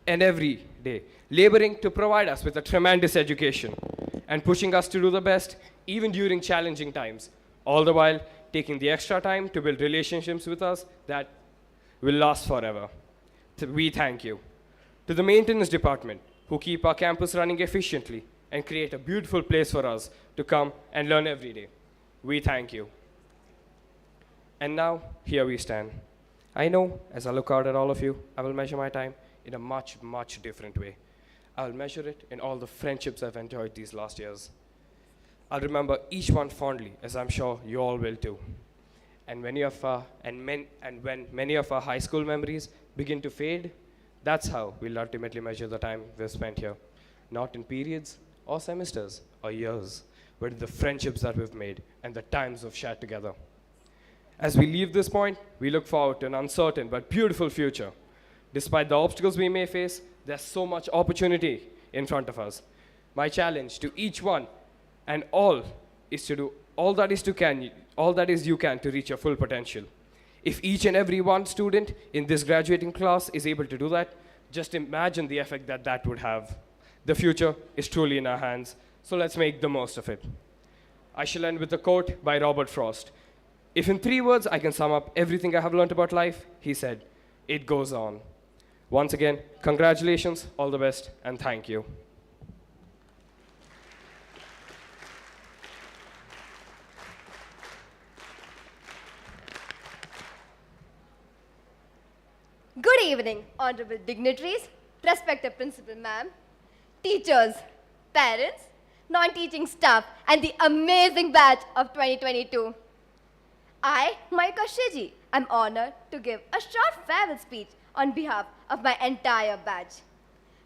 [SPEAKER 12] and every day, laboring to provide us with a tremendous education and pushing us to do the best even during challenging times, all the while taking the extra time to build relationships with us that will last forever. We thank you. To the maintenance department, who keep our campus running efficiently and create a beautiful place for us to come and learn every day. We thank you. And now, here we stand. I know, as I look out at all of you, I will measure my time in a much, much different way. I'll measure it in all the friendships I've enjoyed these last years. I'll remember each one fondly, as I'm sure you all will too. And when many of our high school memories begin to fade, that's how we'll ultimately measure the time we've spent here. Not in periods or semesters or years, but in the friendships that we've made and the times we've shared together. As we leave this point, we look forward to an uncertain but beautiful future. Despite the obstacles we may face, there's so much opportunity in front of us. My challenge to each one and all is to do all that is you can to reach your full potential. If each and every one student in this graduating class is able to do that, just imagine the effect that that would have. The future is truly in our hands, so let's make the most of it. I shall end with a quote by Robert Frost. If in 3 words I can sum up everything I have learned about life, he said, it goes on. Once again, congratulations, all the best, and thank you.
[SPEAKER 13] Good evening, honorable dignitaries, respected principal ma'am, teachers, parents, non-teaching staff, and the amazing batch of 2022. I, Maika Shiji, am honored to give a short farewell speech on behalf of my entire batch.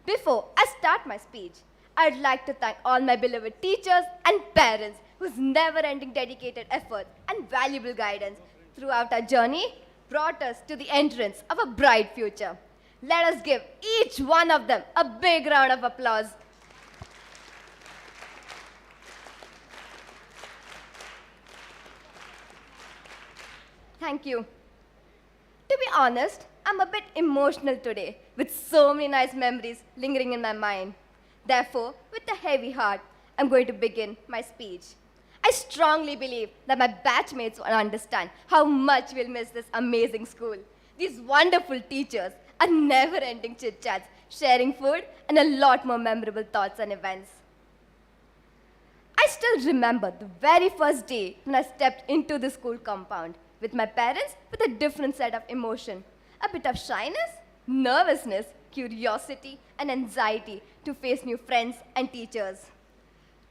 [SPEAKER 13] Before I start my speech, I'd like to thank all my beloved teachers and parents whose never-ending dedicated efforts and valuable guidance throughout our journey brought us to the entrance of a bright future. Let us give each one of them a big round of applause. Thank you. To be honest, I'm a bit emotional today with so many nice memories lingering in my mind. Therefore, with a heavy heart, I'm going to begin my speech. I strongly believe that my batchmates will understand how much we'll miss this amazing school. These wonderful teachers, a never-ending chit-chats, sharing food, and a lot more memorable thoughts and events. I still remember the very first day when I stepped into the school compound with my parents with a different set of emotion. A bit of shyness, nervousness, curiosity, and anxiety to face new friends and teachers.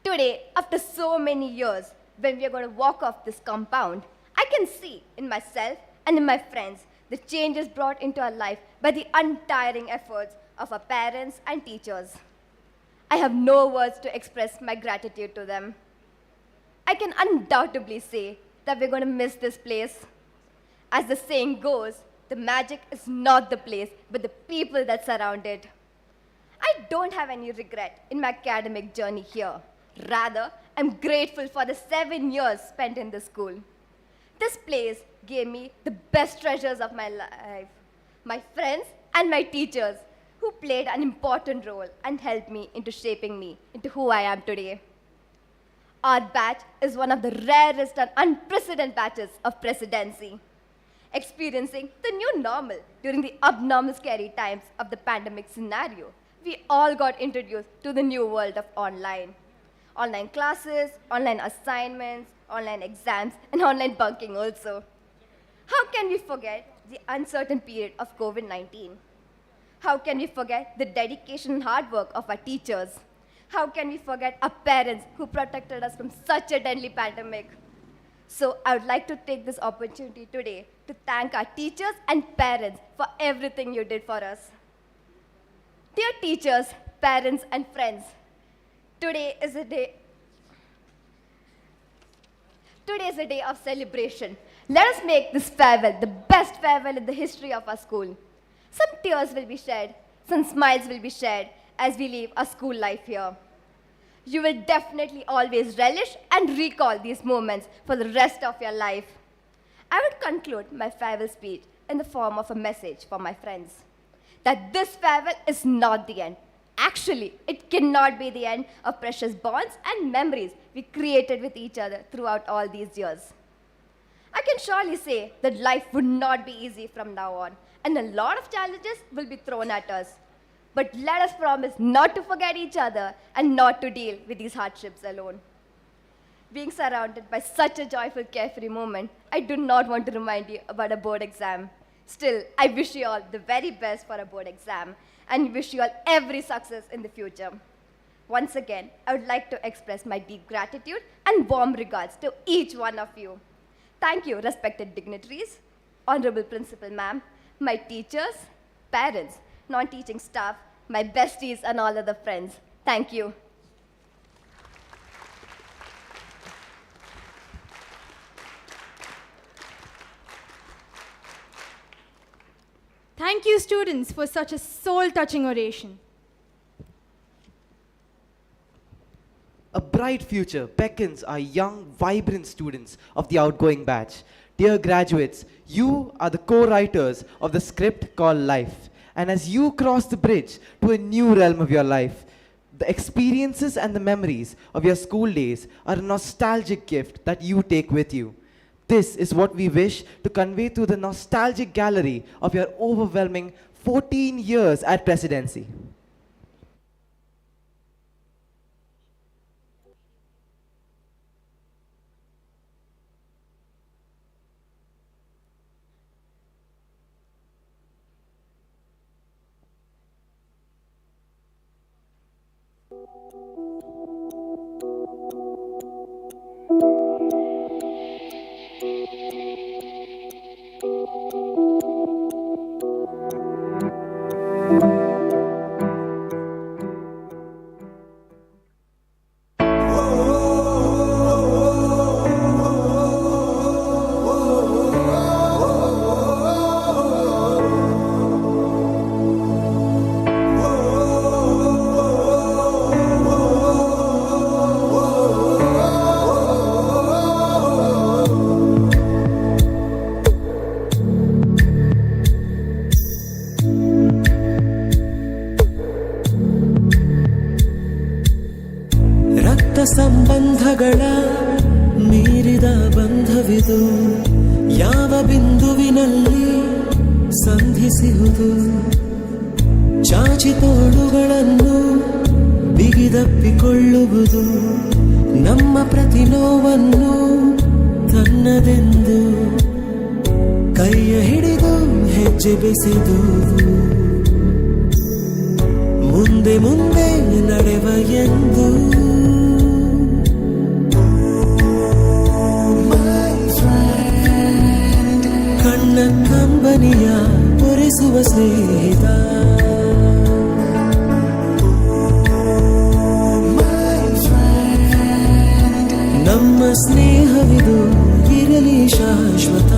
[SPEAKER 13] Today, after so many years, when we are going to walk off this compound, I can see in myself and in my friends the changes brought into our life by the untiring efforts of our parents and teachers. I have no words to express my gratitude to them. I can undoubtedly say that we're going to miss this place. As the saying goes, the magic is not the place, but the people that surround it. I don't have any regret in my academic journey here. Rather, I'm grateful for the 7 years spent in this school. This place gave me the best treasures of my life, my friends and my teachers, who played an important role and helped me into shaping me into who I am today. Our batch is one of the rarest and unprecedented batches of presidency. Experiencing the new normal during the abnormal scary times of the pandemic scenario, we all got introduced to the new world of online. Online classes, online assignments, online exams, and online bunking also. How can we forget the uncertain period of COVID-19? How can we forget the dedication and hard work of our teachers? How can we forget our parents who protected us from such a deadly pandemic? So I would like to take this opportunity today to thank our teachers and parents for everything you did for us. Dear teachers, parents, and friends, Today is a day of celebration. Let us make this farewell the best farewell in the history of our school. Some tears will be shed, some smiles will be shared as we leave our school life here. You will definitely always relish and recall these moments for the rest of your life. I would conclude my farewell speech in the form of a message for my friends, that this farewell is not the end. Actually, it cannot be the end of precious bonds and memories we created with each other throughout all these years. I can surely say that life would not be easy from now on, and a lot of challenges will be thrown at us. But let us promise not to forget each other and not to deal with these hardships alone. Being surrounded by such a joyful, carefree moment, I do not want to remind you about a board exam. Still, I wish you all the very best for a board exam. and wish you all every success in the future. Once again, I would like to express my deep gratitude and warm regards to each one of you. Thank you, respected dignitaries, Honorable Principal Ma'am, my teachers, parents, non-teaching staff, my besties and all other friends. Thank you.
[SPEAKER 1] Thank you, students, for such a soul-touching oration.
[SPEAKER 2] A bright future beckons our young, vibrant students of the outgoing batch. Dear graduates, you are the co-writers of the script called life. And as you cross the bridge to a new realm of your life, the experiences and the memories of your school days are a nostalgic gift that you take with you. This is what we wish to convey through the nostalgic gallery of your overwhelming 14 years at Presidency.
[SPEAKER 14] ಸಂಬಂಧಗಳ ಮೀರಿದ ಬಂಧವಿದು ಯಾವ ಬಿಂದುವಿನಲ್ಲಿ ಸಂಧಿಸುವುದು ಚಾಚಿ ತೋಳುಗಳನ್ನು ಬಿಗಿದಪ್ಪಿಕೊಳ್ಳುವುದು ನಮ್ಮ ಪ್ರತಿ ನೋವನ್ನು ತನ್ನದೆಂದು ಕೈಯ ಹಿಡಿದು ಹೆಜ್ಜೆ ಬೆಸೆದು ಮುಂದೆ ಮುಂದೆ ನಡೆವ ಎಂದು ಕಣ್ಣ ಕಂಬನಿಯ ಒರೆಸುವ ಸ್ನೇಹಿತ ನಮ್ಮ ಸ್ನೇಹವಿದು ಇರಲಿ ಶಾಶ್ವತ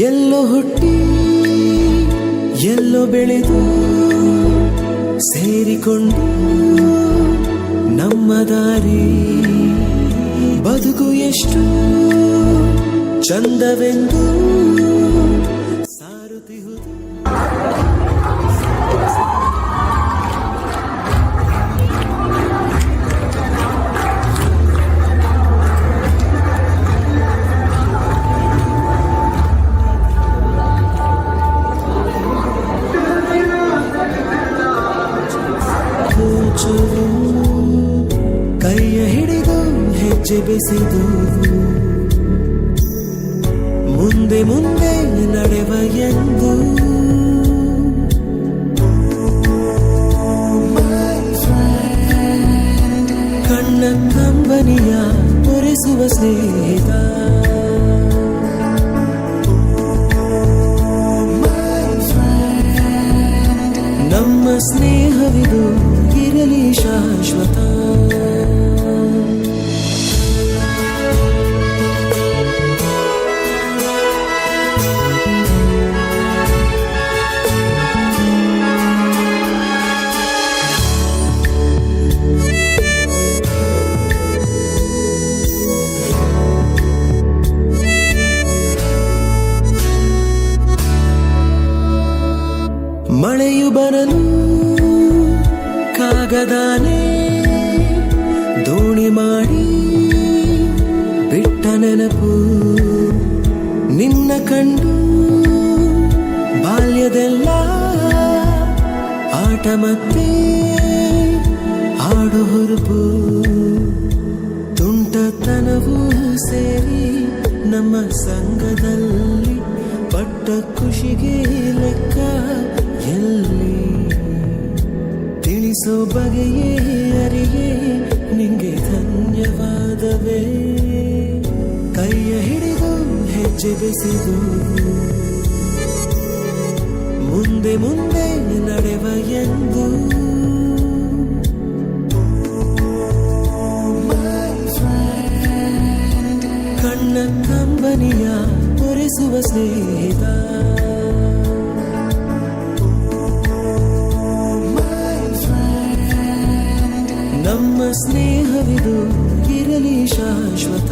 [SPEAKER 14] ಎಲ್ಲೋ ಹುಟ್ಟಿ ಎಲ್ಲೋ ಬೆಳೆದು ಸೇರಿಕೊಂಡು ನಮ್ಮ ದಾರಿ ಬದುಕು ಎಷ್ಟು ಚಂದವೆಂದು ಸಾರುತ್ತಿಹುದು ಕೈಯ ಹಿಡಿದು ಹೆಜ್ಜೆ ಬೆಸೆದು ಮುಂದೆ ಮುಂದೆ ನಡೆವ ಎಂದು ಕಣ್ಣ ಕಂಬನಿಯ ಒರೆಸುವ ಸ್ನೇಹಿತ ನಮ್ಮ ಸ್ನೇಹವಿದು ಇರಲಿ ಶಾಶ್ವತ ಮಳೆಯು ಬರಲು ಕಾಗದಾನೆ ನೆನಪು ನಿನ್ನ ಕಂಡು ಬಾಲ್ಯದೆಲ್ಲ ಆಟ ಮತ್ತೆ ಆಡು ಹುರುಪು ತುಂಟತನವೂ ಸೇರಿ ನಮ್ಮ ಸಂಘದಲ್ಲಿ ಪಟ್ಟ ಖುಷಿಗೆ ಲೆಕ್ಕ ಎಲ್ಲಿ ತಿಳಿಸೋ ಬಗೆಯೇ ಅರಿಯೇ ನಿಂಗೆ ಧನ್ಯವಾದವೇ ಕೈಯ ಹಿಡಿದು ಹೆಜ್ಜೆ ಬೆಸೆದು ಮುಂದೆ ಮುಂದೆ ನಡೆವ ಎಂದು ಕಣ್ಣ ಕಂಬನಿಯ ಒರೆಸುವ ಸ್ನೇಹಿತ ನಮ್ಮ ಸ್ನೇಹವಿದು ಇರಲಿ ಶಾಶ್ವತ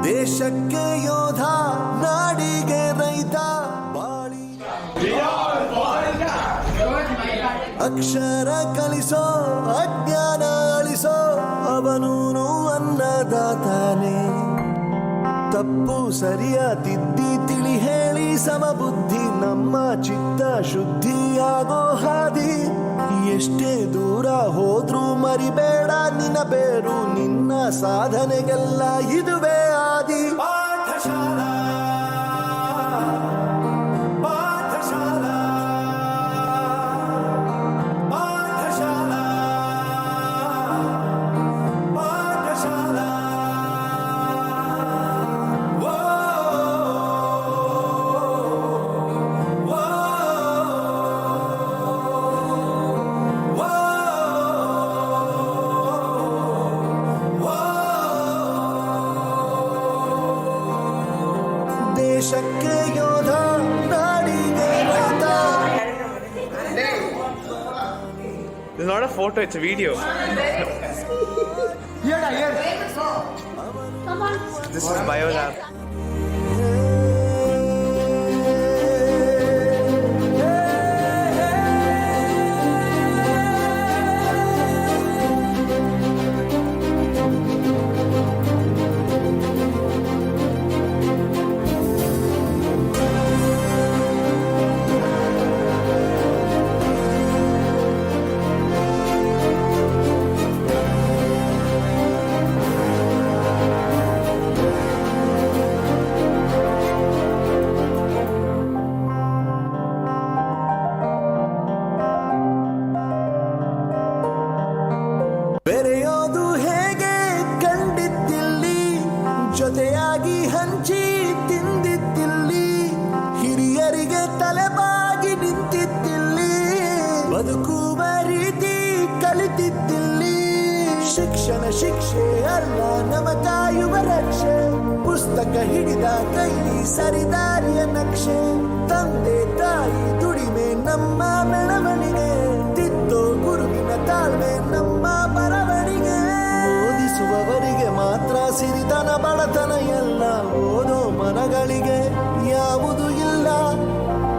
[SPEAKER 14] ದೇಶಕ್ಕೆ ಯೋಧ ನಾಡಿಗೆ ರೈತ ಬಾಳಿ ಅಕ್ಷರ ಕಲಿಸೋ ಅಜ್ಞಾನ ಅಳಿಸೋ ಅವನೂನು ಅನ್ನದಾತಾನೆ ತಪ್ಪು ಸರಿಯ ತಿದ್ದಿ ತಿಳಿ ಹೇಳಿ ಸಮಬುದ್ಧಿ ನಮ್ಮ ಚಿತ್ತ ಶುದ್ಧಿಯಾಗೋ ಹಾದಿ ಎಷ್ಟೇ ದೂರ ಹೋದ್ರೂ ಮರಿಬೇಡ ನಿನ್ನ ಬೇರು ನಿನ್ನ ಸಾಧನೆಗೆಲ್ಲ ಇದುವೇ ಆದಿ ಪಾಠಶಾಲಾ ಪಾಠಶಾಲಾ ಪಾಠಶಾಲಾ ಪಾಠಶಾಲಾ ದೇಶಕ್ಕೆ ಯೋಧ ನಾಡಿಗೆ ರೈತ.
[SPEAKER 15] It's not a photo, it's a video. This is BioLab.
[SPEAKER 14] ಬೆರೆಯೋದು ಹೇಗೆ ಕಂಡಿದ್ದಿಲ್ಲಿ ಜೊತೆಯಾಗಿ ಹಂಚಿ ತಿಂದಿದ್ದಿಲ್ಲಿ ಹಿರಿಯರಿಗೆ ತಲೆಬಾಗಿ ನಿಂತಿದ್ದಿಲ್ಲಿ ಬದುಕುವ ರೀತಿ ಕಲಿತಿದ್ದಿಲ್ಲಿ ಶಿಕ್ಷಣ ಶಿಕ್ಷೆ ಅಲ್ಲ ನಮ ಕಾಯುವ ರಕ್ಷೆ ಪುಸ್ತಕ ಹಿಡಿದ ಕೈ ಸರಿದಾರಿಯ ನಕ್ಷೆ ತಂದೆ ತಾಯಿ ದುಡಿಮೆ ನಮ್ಮ ಬೆಳವಣಿಗೆ ತಿದ್ದೋ ಗುರುವಿನ ತಾಳ್ಮೆ ನಮ್ಮ ಬರವಣಿಗೆ ಓದಿಸುವವರಿಗೆ ಮಾತ್ರ ಸಿರಿತನ ಬಡತನ ಎಲ್ಲ ಓದೋ ಮನಗಳಿಗೆ ಯಾವುದು ಇಲ್ಲ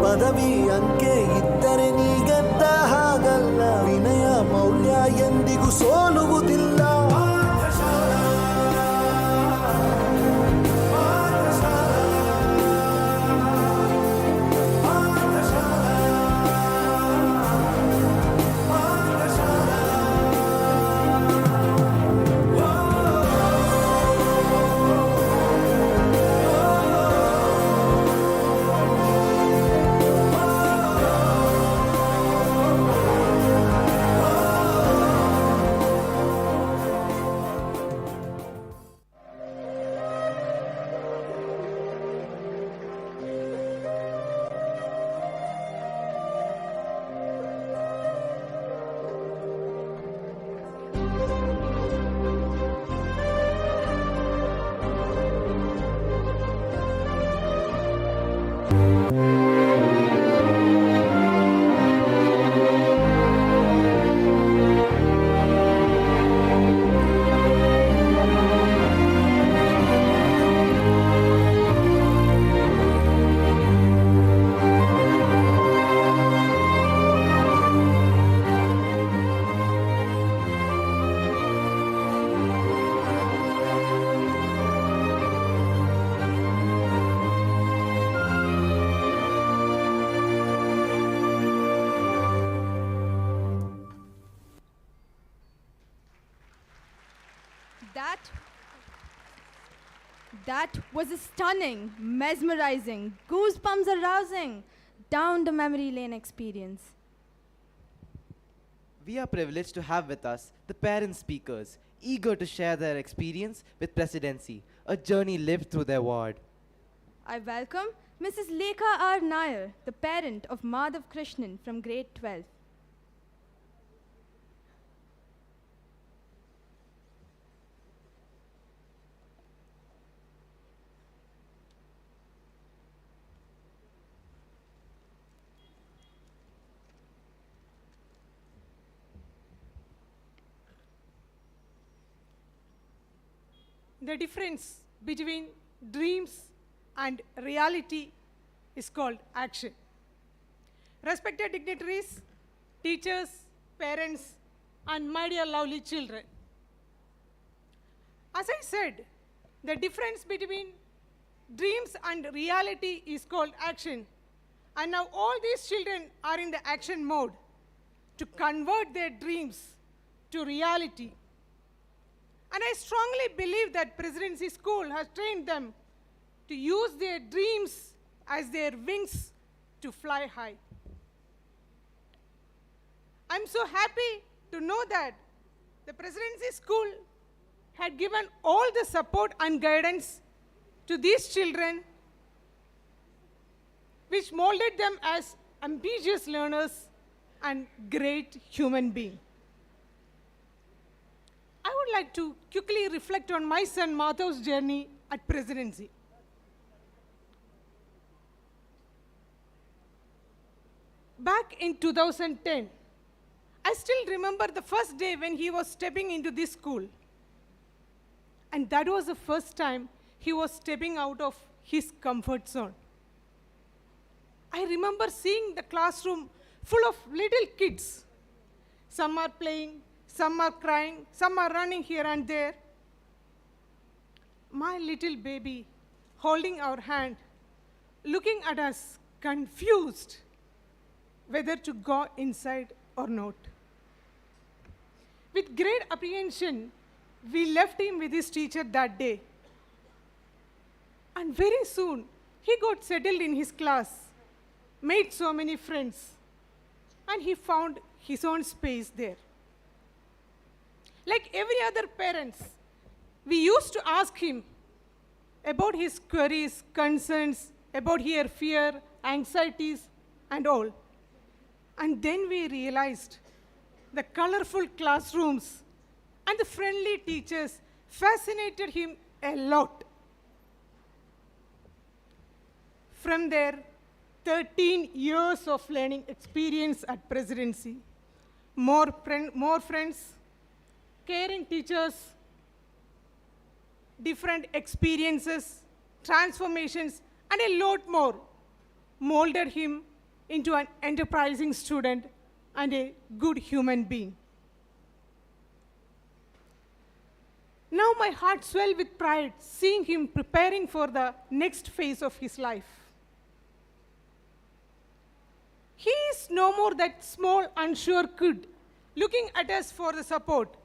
[SPEAKER 14] ಪದವಿ ಅಂಕೆ ಇದ್ದರೆ ನೀ ಗೆದ್ದ ಹಾಗಲ್ಲ ವಿನಯ ಮೌಲ್ಯ ಎಂದಿಗೂ ಸೋಲುವುದಿಲ್ಲ
[SPEAKER 1] That was a stunning, mesmerizing, goosebumps arousing, down the memory lane experience.
[SPEAKER 2] We are privileged to have with us the parent speakers, eager to share their experience with Presidency, a journey lived through their ward.
[SPEAKER 1] I welcome Mrs. Lekha R. Nair, the parent of Madhav Krishnan from grade 12.
[SPEAKER 16] The difference between dreams and reality is called action. Respected dignitaries, teachers, parents, and my dear lovely children. As I said, the difference between dreams and reality is called action. And now all these children are in the action mode to convert their dreams to reality. And I strongly believe that Presidency School has trained them to use their dreams as their wings to fly high. I'm so happy to know that the Presidency School had given all the support and guidance to these children, which molded them as ambitious learners and great human beings. I would like to quickly reflect on my son Madhav's journey at Presidency. Back in 2010, I still remember the first day when he was stepping into this school. And that was the first time he was stepping out of his comfort zone. I remember seeing the classroom full of little kids. Some are playing, some are crying, some are running here and there. My little baby holding our hand, looking at us, confused whether to go inside or not. With great apprehension, we left him with his teacher that day. And very soon, he got settled in his class, made so many friends, and he found his own space there. Like every other parents, we used to ask him about his queries, concerns, about his fear, anxieties, and all. And then we realized the colorful classrooms and the friendly teachers fascinated him a lot. From there, 13 years of learning experience at Presidency, more friends, caring teachers, different experiences, transformations, and a lot more molded him into an enterprising student and a good human being. Now my heart swells with pride seeing him preparing for the next phase of his life. He is no more that small, unsure kid looking at us for the support.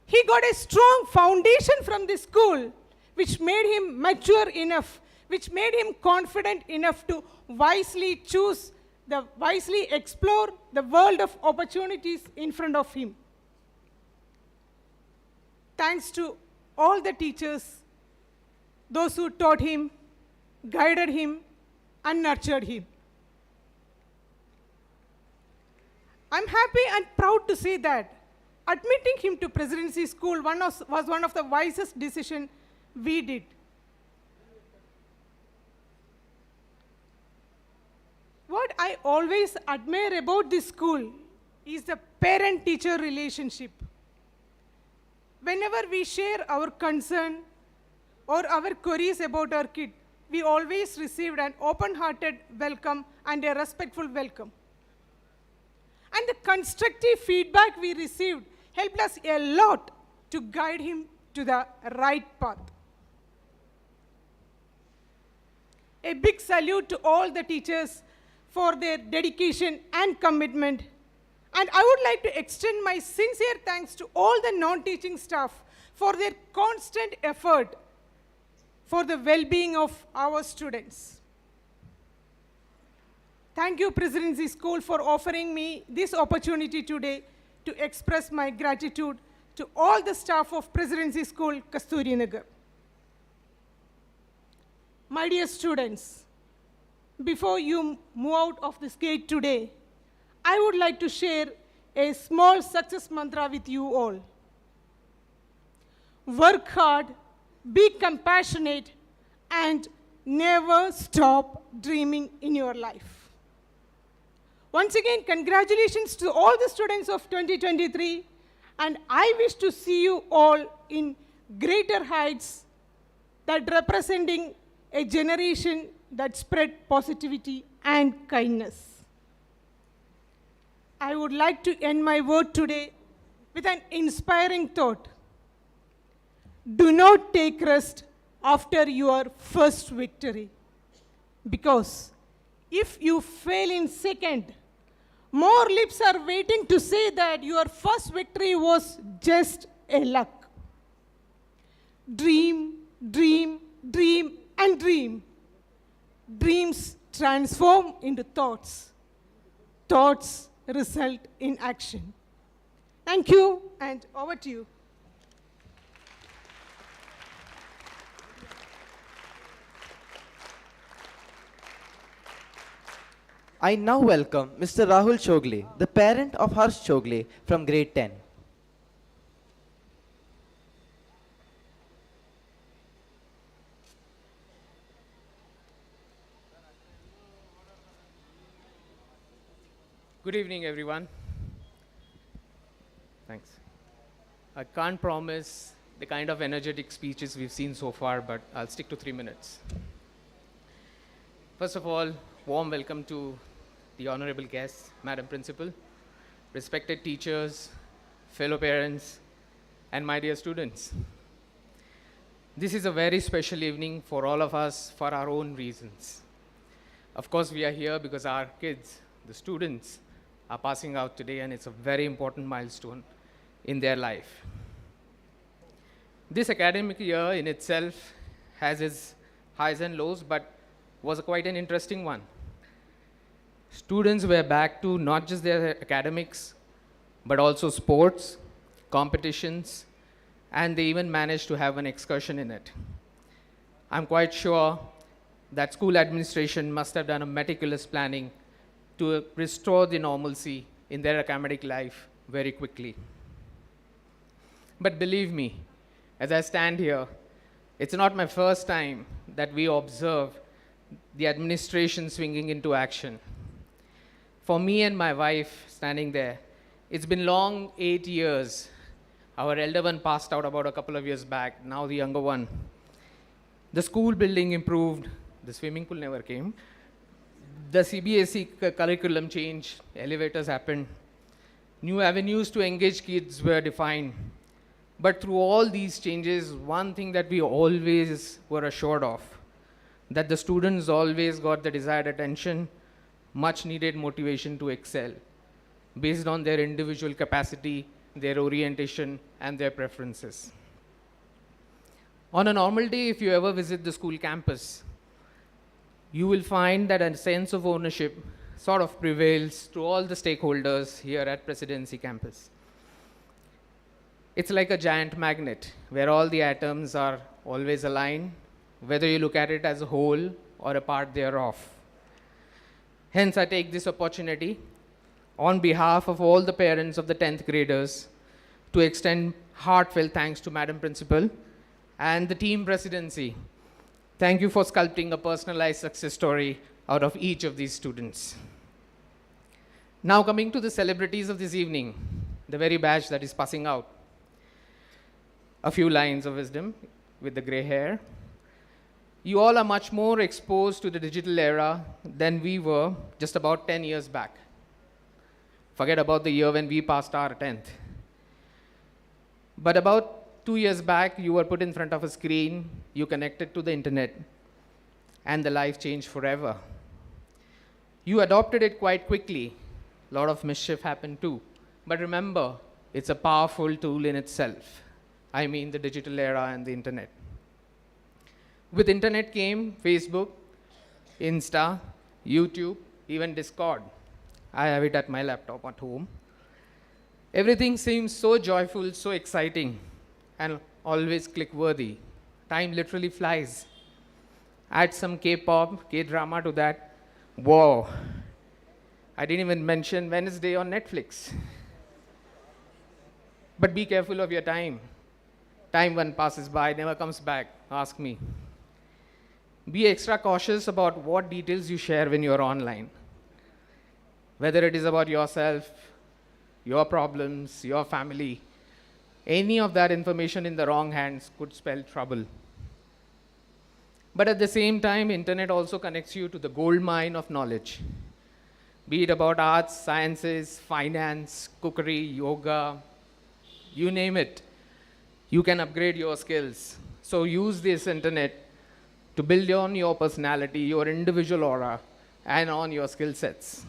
[SPEAKER 16] He got a strong foundation from the school, which made him mature enough, which made him confident enough to wisely explore the world of opportunities in front of him. Thanks to all the teachers, those who taught him, guided him, and nurtured him. I'm happy and proud to say that admitting him to Presidency School was one of the wisest decisions we did. What I always admire about this school is the parent-teacher relationship. Whenever we share our concern or our queries about our kid, we always received an open-hearted welcome and a respectful welcome. And the constructive feedback we received helped us a lot to guide him to the right path. A big salute to all the teachers for their dedication and commitment. And I would like to extend my sincere thanks to all the non-teaching staff for their constant effort for the well-being of our students. Thank you, Presidency School, for offering me this opportunity today to express my gratitude to all the staff of Presidency School Kasturinagar. My dear students, before you move out of this gate today, I would like to share a small success mantra with you all. Work hard, be compassionate, and never stop dreaming in your life. Once again, congratulations to all the students of 2023, and I wish to see you all in greater heights that representing a generation that spread positivity and kindness. I would like to end my word today with an inspiring thought. Do not take rest after your first victory, because if you fail in second, more lips are waiting to say that your first victory was just a luck. Dream, dream, dream, and dream. Dreams transform into thoughts. Thoughts result in action. Thank you, and over to you.
[SPEAKER 2] I now welcome Mr. Rahul Chogle, the parent of Harsh Chogle from grade 10.
[SPEAKER 17] Good evening, everyone. Thanks. I can't promise the kind of energetic speeches we've seen so far, but I'll stick to 3 minutes. First of all, warm welcome to the honorable guests, Madam Principal, respected teachers, fellow parents, and my dear students. This is a very special evening for all of us for our own reasons. Of course, we are here because our kids, the students, are passing out today, and it's a very important milestone in their life. This academic year in itself has its highs and lows, but was quite an interesting one. Students were back to not just their academics, but also sports, competitions, and they even managed to have an excursion in it. I'm quite sure that school administration must have done a meticulous planning to restore the normalcy in their academic life very quickly. But believe me, as I stand here, it's not my first time that we observe the administration swinging into action. For me and my wife standing there, it's been long 8 years. Our elder one passed out about a couple of years back, now the younger one. The school building improved, the swimming pool never came. The CBSE curriculum changed, elevators happened. New avenues to engage kids were defined. But through all these changes, one thing that we always were assured of, that the students always got the desired attention, much needed motivation to excel, based on their individual capacity, their orientation, and their preferences. On a normal day, if you ever visit the school campus, you will find that a sense of ownership sort of prevails to all the stakeholders here at Presidency campus. It's like a giant magnet where all the atoms are always aligned, whether you look at it as a whole or a part thereof. Hence, I take this opportunity on behalf of all the parents of the 10th graders to extend heartfelt thanks to Madam Principal and the team Presidency. Thank you for sculpting a personalized success story out of each of these students. Now coming to the celebrities of this evening, the very batch that is passing out. A few lines of wisdom with the gray hair. You all are much more exposed to the digital era than we were just about 10 years back. Forget about the year when we passed our 10th. But about 2 years back, you were put in front of a screen, you connected to the internet, and the life changed forever. You adopted it quite quickly. A lot of mischief happened too. But remember, it's a powerful tool in itself. I mean the digital era and the internet. With internet came Facebook, Insta, YouTube, even Discord. I have it at my laptop at home. Everything seems so joyful, so exciting, and always click-worthy. Time literally flies. Add some K-pop, K-drama to that. Whoa. I didn't even mention Wednesday on Netflix. But be careful of your time. Time one passes by, never comes back. Ask me. Be extra cautious about what details you share when you're online. Whether it is about yourself, your problems, your family, any of that information in the wrong hands could spell trouble. But at the same time, internet also connects you to the gold mine of knowledge. Be it about arts, sciences, finance, cookery, yoga, you name it. You can upgrade your skills. So use this internet to build on your personality, your individual aura, and on your skill sets.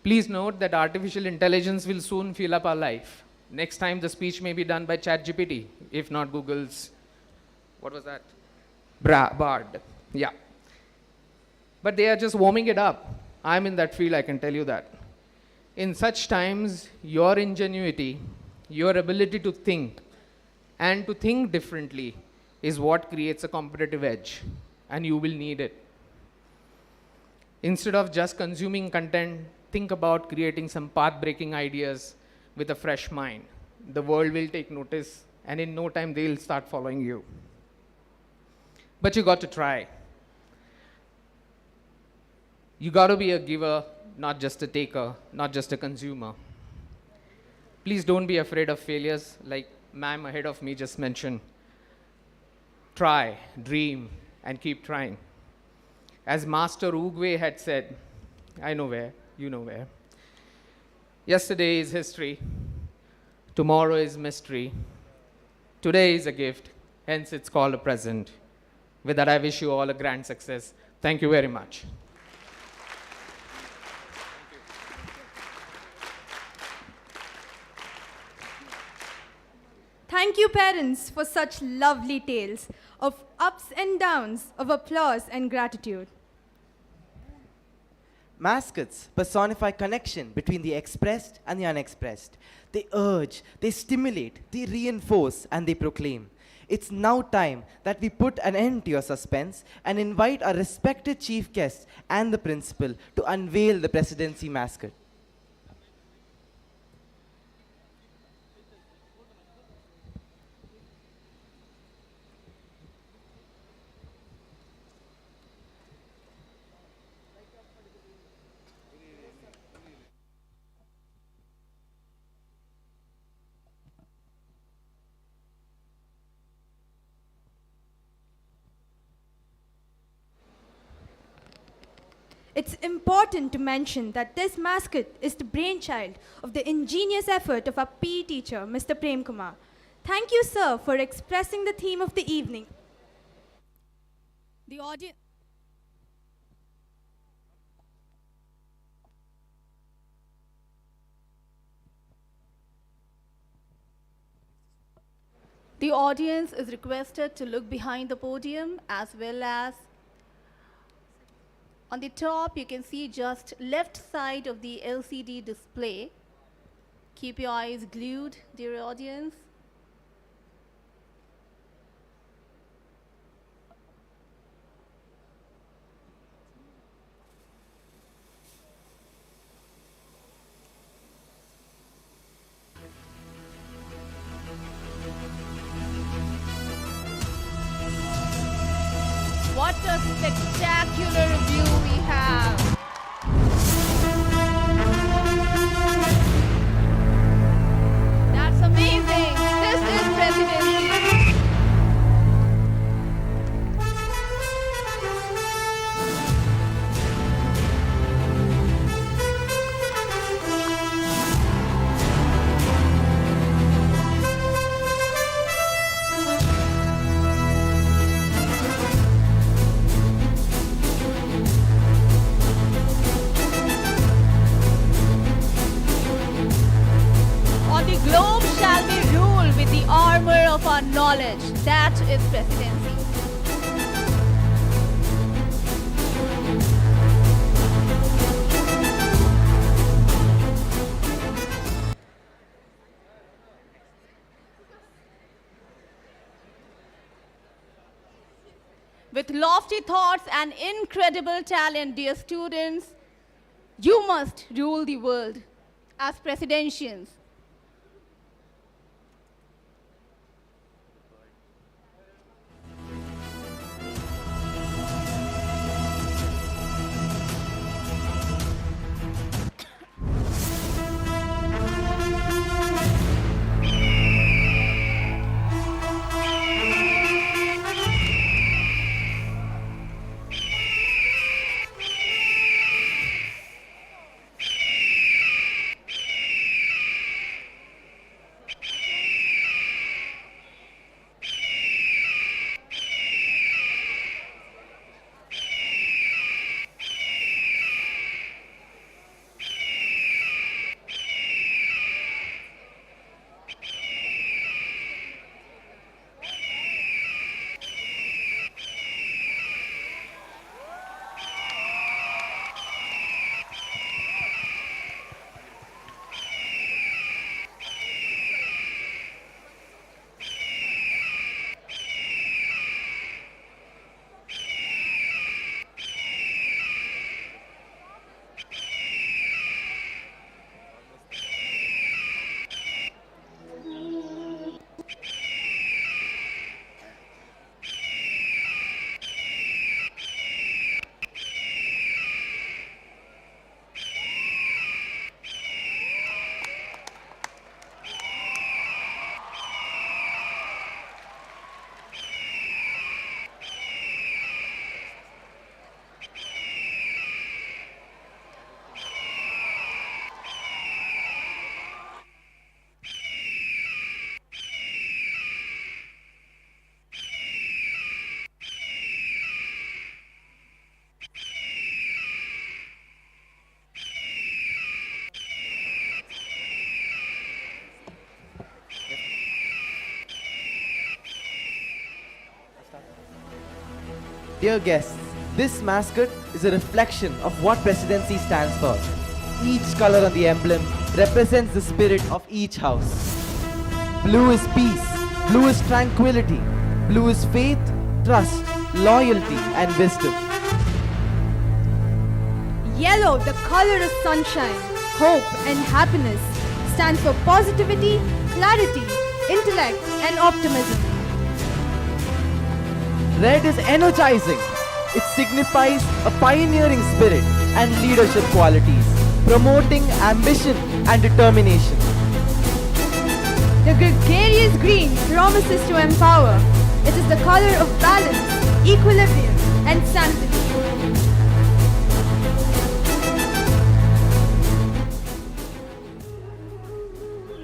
[SPEAKER 17] Please note that artificial intelligence will soon fill up our life. Next time the speech may be done by ChatGPT, if not Google's, what was that? Bard. Yeah. But they are just warming it up. I'm in that field, I can tell you that. In such times, your ingenuity, your ability to think, and to think differently is what creates a competitive edge, and you will need it. Instead of just consuming content, think about creating some path-breaking ideas with a fresh mind. The world will take notice, and in no time, they'll start following you. But you got to try. You got to be a giver, not just a taker, not just a consumer. Please don't be afraid of failures, like ma'am ahead of me just mentioned. Try, dream, and keep trying. As Master Oogway had said, I know where, you know where. Yesterday is history. Tomorrow is mystery. Today is a gift, hence it's called a present. With that, I wish you all a grand success. Thank you very much.
[SPEAKER 1] Thank you, parents, for such lovely tales of ups and downs, of applause and gratitude.
[SPEAKER 2] Mascots personify connection between the expressed and the unexpressed. They urge, they stimulate, they reinforce, and they proclaim. It's now time that we put an end to your suspense and invite our respected chief guest and the principal to unveil the presidency mascot.
[SPEAKER 1] It's important to mention that this mascot is the brainchild of the ingenious effort of our PE teacher, Mr. Prem Kumar. Thank you, sir, for expressing the theme of the evening.
[SPEAKER 3] The audience. The audience is requested to look behind the podium, as well as on the top you can see just left side of the LCD display. Keep your eyes glued, dear audience. What a spectacular view we have. That's amazing. armor of our knowledge. That is presidency. With lofty thoughts and incredible talent, dear students, you must rule the world as presidentians.
[SPEAKER 2] Dear guests, this mascot is a reflection of what presidency stands for. Each color on the emblem represents the spirit of each house. Blue is peace, blue is tranquility, blue is faith, trust, loyalty and wisdom.
[SPEAKER 1] Yellow, the color of sunshine, hope and happiness, stands for positivity, clarity, intellect and optimism.
[SPEAKER 2] Red is energizing. It signifies a pioneering spirit and leadership qualities, promoting ambition and determination.
[SPEAKER 1] The gregarious green promises to empower. It is the color of balance, equilibrium and sanctity.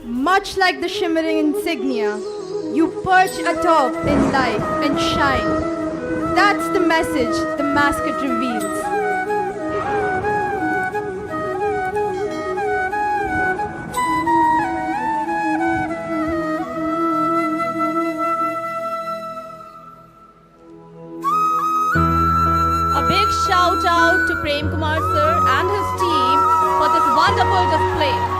[SPEAKER 1] Much like the shimmering insignia, you perch atop in life and shine. That's the message the mascot reveals.
[SPEAKER 3] A big shout out to Prem Kumar sir and his team for this wonderful display.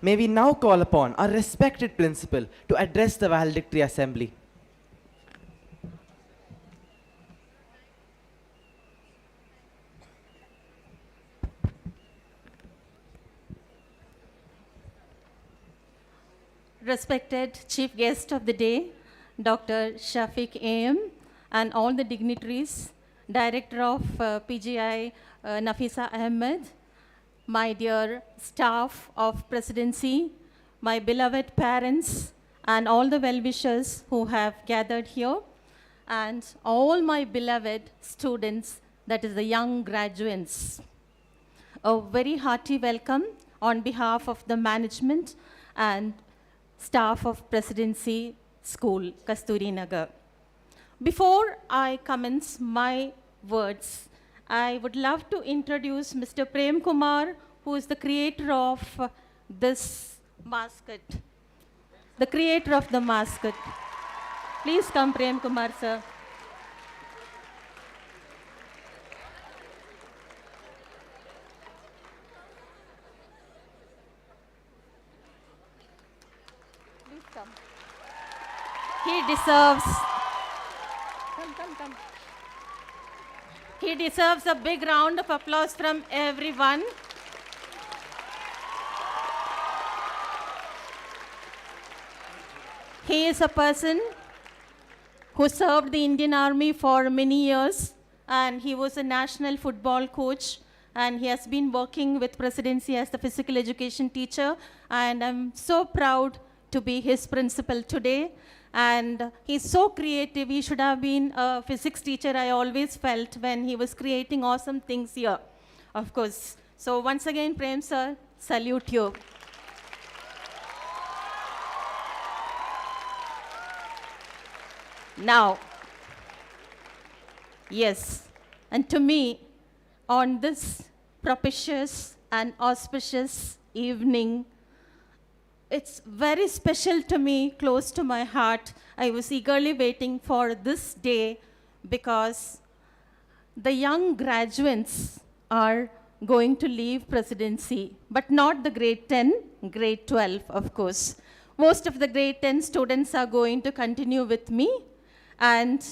[SPEAKER 2] May we now call upon our respected principal to address the valedictory assembly.
[SPEAKER 3] Respected Chief Guest of the Day, Dr. Shafiq A.M., and all the dignitaries, Director of PGI Nafisa Ahmed, my dear staff of Presidency, my beloved parents, and all the well-wishers who have gathered here, and all my beloved students, that is the young graduates. A very hearty welcome on behalf of the management and staff of Presidency School Kasturinagar. Before I commence my words, I would love to introduce Mr. Prem Kumar, who is the creator of this mascot. The creator of the mascot. Please come, Prem Kumar, sir. Please come. He deserves. Come. He deserves a big round of applause from everyone. He is a person who served the Indian Army for many years, and he was a national football coach, and he has been working with Presidency as the physical education teacher, and I'm so proud to be his principal today. And he's so creative. He should have been a physics teacher, I always felt, when he was creating awesome things here, of course. So once again, Prem sir, salute you. Now, yes, and to me, on this propitious and auspicious evening, it's very special to me, close to my heart. I was eagerly waiting for this day because the young graduates are going to leave Presidency, but not the grade 10, grade 12, of course. Most of the grade 10 students are going to continue with me, and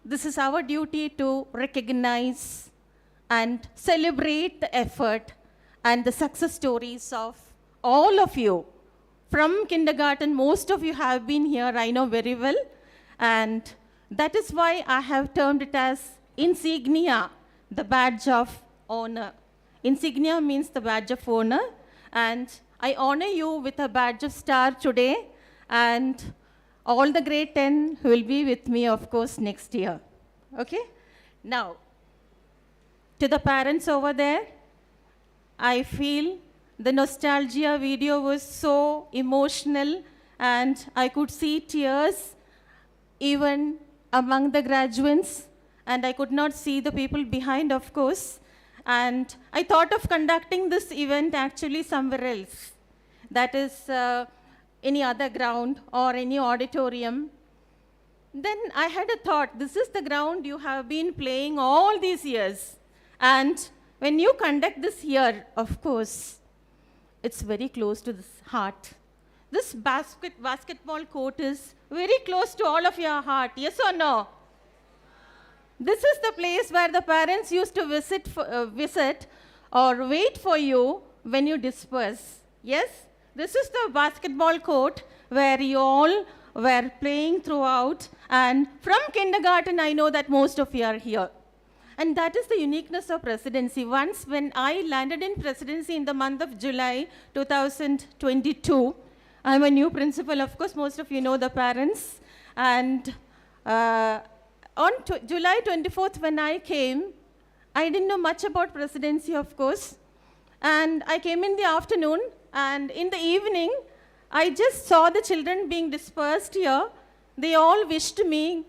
[SPEAKER 3] this is our duty to recognize and celebrate the effort and the success stories of all of you. From kindergarten, most of you have been here, I know very well, and that is why I have termed it as INSIGNIA, the badge of honor. INSIGNIA means the badge of honor, and I honor you with a badge of star today, and all the grade 10 will be with me, of course, next year. Okay? Now, to the parents over there, I feel the nostalgia video was so emotional, and I could see tears even among the graduates, and I could not see the people behind, of course. And I thought of conducting this event actually somewhere else. That is any other ground or any auditorium. Then I had a thought, this is the ground you have been playing all these years. And when you conduct this here, of course, it's very close to this heart. This basketball court is very close to all of your heart, yes or no? This is the place where the parents used to visit or wait for you when you disperse, yes? This is the basketball court where you all were playing throughout, and from kindergarten, I know that most of you are here. And that is the uniqueness of Presidency. Once when I landed in Presidency in the month of July 2022, I'm a new principal, of course, most of you know the parents. And on July 24th when I came, I didn't know much about Presidency, of course. And I came in the afternoon, and in the evening, I just saw the children being dispersed here. They all wished me,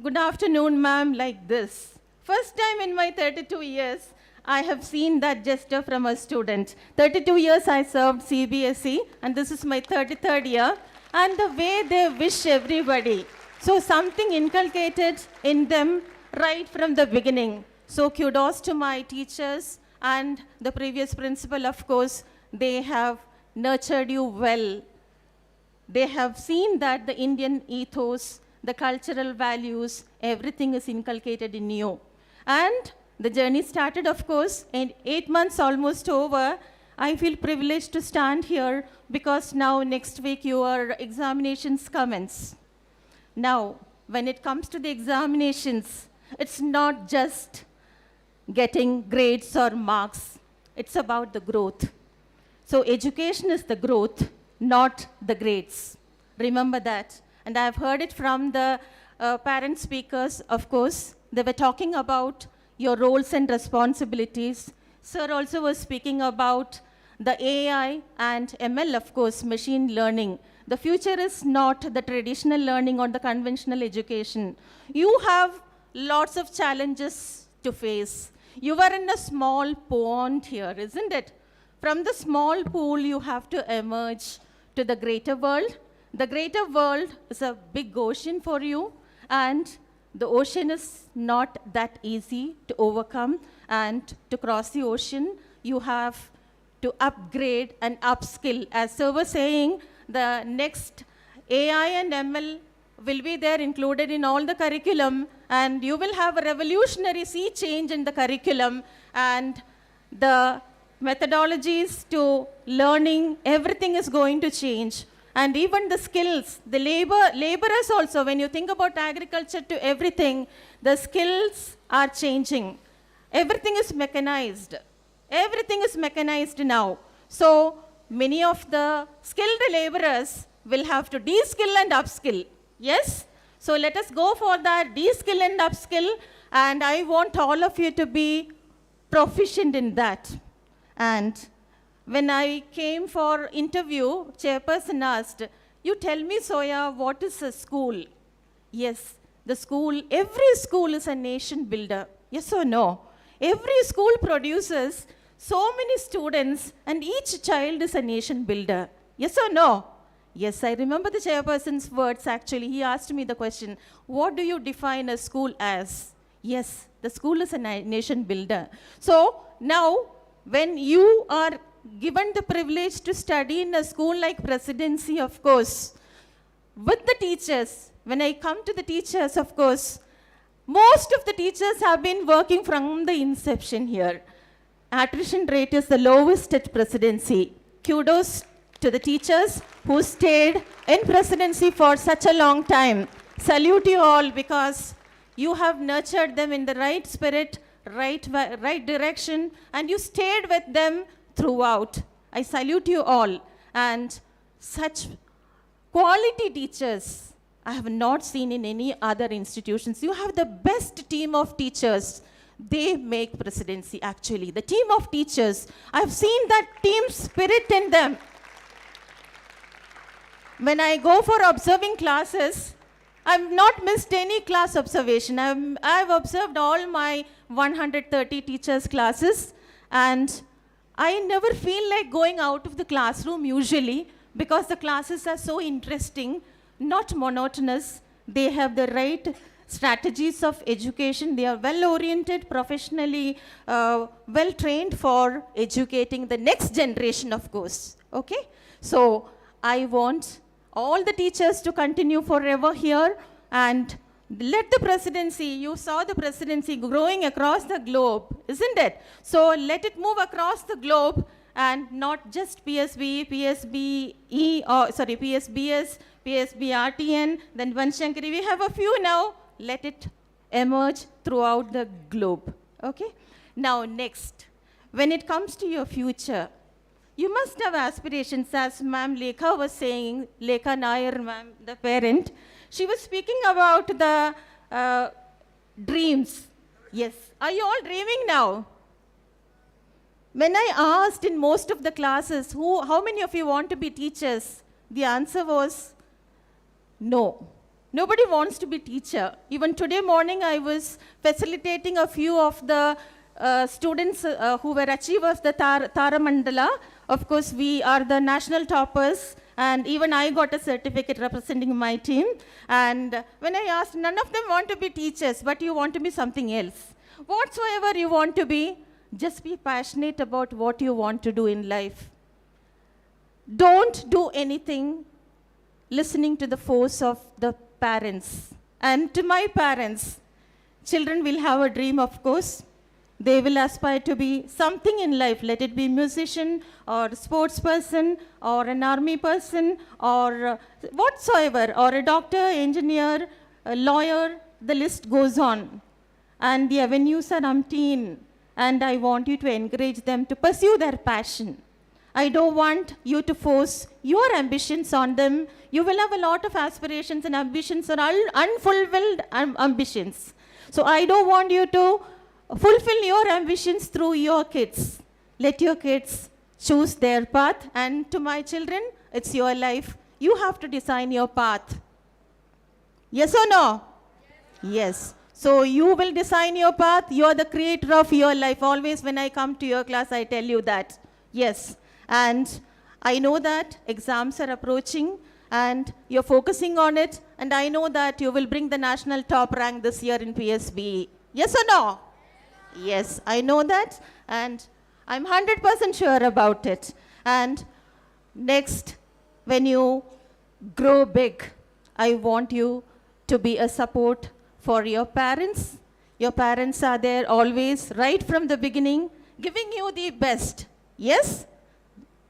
[SPEAKER 3] good afternoon, ma'am, like this. First time in my 32 years, I have seen that gesture from a student. 32 years I served CBSE, and this is my 33rd year. And the way they wish everybody. So something inculcated in them right from the beginning. So kudos to my teachers and the previous principal, of course. They have nurtured you well. They have seen that the Indian ethos, the cultural values, everything is inculcated in you. And the journey started, of course, and 8 months almost over. I feel privileged to stand here because now next week your examinations commence. Now, when it comes to the examinations, it's not just getting grades or marks. It's about the growth. So education is the growth, not the grades. Remember that. And I've heard it from the parent speakers, of course. They were talking about your roles and responsibilities. Sir also was speaking about the AI and ML, of course, machine learning. The future is not the traditional learning or the conventional education. You have lots of challenges to face. You are in a small pond here, isn't it? From the small pool, you have to emerge to the greater world. The greater world is a big ocean for you, and the ocean is not that easy to overcome. And to cross the ocean, you have to upgrade and upskill. As Sir was saying, the next AI and ML will be there included in all the curriculum, and you will have a revolutionary sea change in the curriculum, and the methodologies to learning, everything is going to change. And even the skills, the laborers also, when you think about agriculture to everything, the skills are changing. Everything is mechanized. Everything is mechanized now. So many of the skilled laborers will have to de-skill and upskill. Yes? So let us go for that de-skill and upskill, and I want all of you to be proficient in that. And when I came for interview, chairperson asked, "You tell me, Soya, what is a school?" Yes, the school, every school is a nation builder. Yes or no? Every school produces so many students, and each child is a nation builder. Yes or no? Yes, I remember the chairperson's words actually. He asked me the question, what do you define a school as? Yes, the school is a nation builder. So now, when you are given the privilege to study in a school like Presidency, of course, with the teachers, when I come to the teachers, of course, most of the teachers have been working from the inception here. Attrition rate is the lowest at Presidency. Kudos to the teachers who stayed in Presidency for such a long time. Salute you all, because you have nurtured them in the right spirit, right direction, and you stayed with them throughout. I salute you all. And such quality teachers I have not seen in any other institutions. You have the best team of teachers. They make Presidency, actually. The team of teachers, I've seen that team spirit in them. When I go for observing classes, I've not missed any class observation. I've observed all my 130 teachers' classes, and I never feel like going out of the classroom usually, because the classes are so interesting, not monotonous. They have the right strategies of education. They are well-oriented, professionally, well-trained for educating the next generation, of course. Okay? So I want all the teachers to continue forever here, and let the Presidency, you saw the Presidency growing across the globe, isn't it? So let it move across the globe, and not just PSB, PSBS, PSBRTN, then Vanshankari. We have a few now. Let it emerge throughout the globe. Okay? Now next, when it comes to your future, you must have aspirations, as Ma'am Lekha was saying, Lekha Nair, ma'am, the parent. She was speaking about the dreams. Yes. Are you all dreaming now? When I asked in most of the classes, how many of you want to be teachers? The answer was no. Nobody wants to be teacher. Even today morning, I was facilitating a few of the students who were achievers, the Tara Mandala. Of course, we are the national toppers, and even I got a certificate representing my team. And when I asked, none of them want to be teachers, but you want to be something else. Whatsoever you want to be, just be passionate about what you want to do in life. don't do anything listening to the force of the parents. And to my parents, children will have a dream, of course. They will aspire to be something in life, let it be musician or sports person or an army person or whatsoever, or a doctor, engineer, a lawyer, the list goes on. And the avenues are umpteen, and I want you to encourage them to pursue their passion. I don't want you to force your ambitions on them. You will have a lot of aspirations and ambitions or unfulfilled ambitions. So I don't want you to fulfill your ambitions through your kids. Let your kids choose their path. And to my children, it's your life. You have to design your path. Yes or no? Yes. So you will design your path. You are the creator of your life. Always when I come to your class, I tell you that. Yes. And I know that exams are approaching and you're focusing on it. And I know that you will bring the national top rank this year in PSB. Yes or no? Yes, I know that. And I'm 100% sure about it. And next, when you grow big, I want you to be a support for your parents. Your parents are there always, right from the beginning, giving you the best. Yes?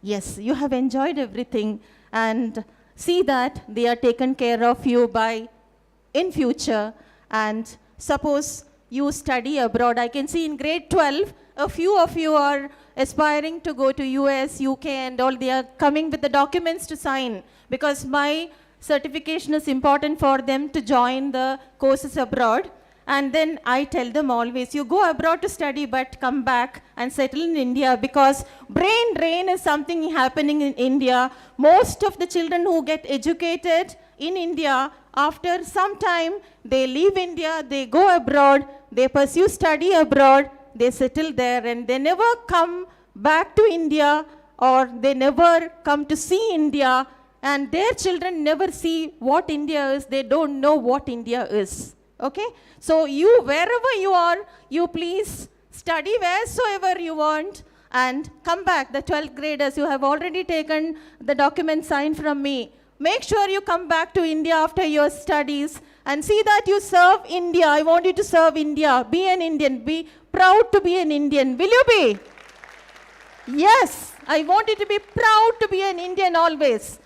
[SPEAKER 3] Yes, you have enjoyed everything. And see that they are taken care of you by in future. And suppose you study abroad. I can see in grade 12, a few of you are aspiring to go to US, UK and all. They are coming with the documents to sign because my certification is important for them to join the courses abroad. And then I tell them always, you go abroad to study but come back and settle in India because brain drain is something happening in India. Most of the children who get educated in India, after some time, they leave India, they go abroad, they pursue study abroad, they settle there and they never come back to India or they never come to see India and their children never see what India is. They don't know what India is. Okay? So you, wherever you are, you please study wheresoever you want and come back. The 12th graders, you have already taken the document signed from me. Make sure you come back to India after your studies and see that you serve India. I want you to serve India. Be an Indian. Be proud to be an Indian. Will you be? Yes. I want you to be proud to be an Indian always.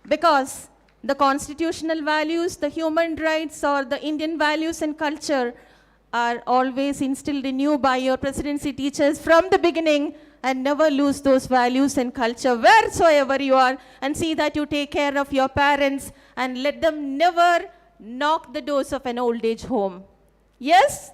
[SPEAKER 3] Because the constitutional values, the human rights or the Indian values and culture are always instilled in you by your presidency teachers from the beginning. And never lose those values and culture wheresoever you are. And see that you take care of your parents and let them never knock the doors of an old age home. Yes?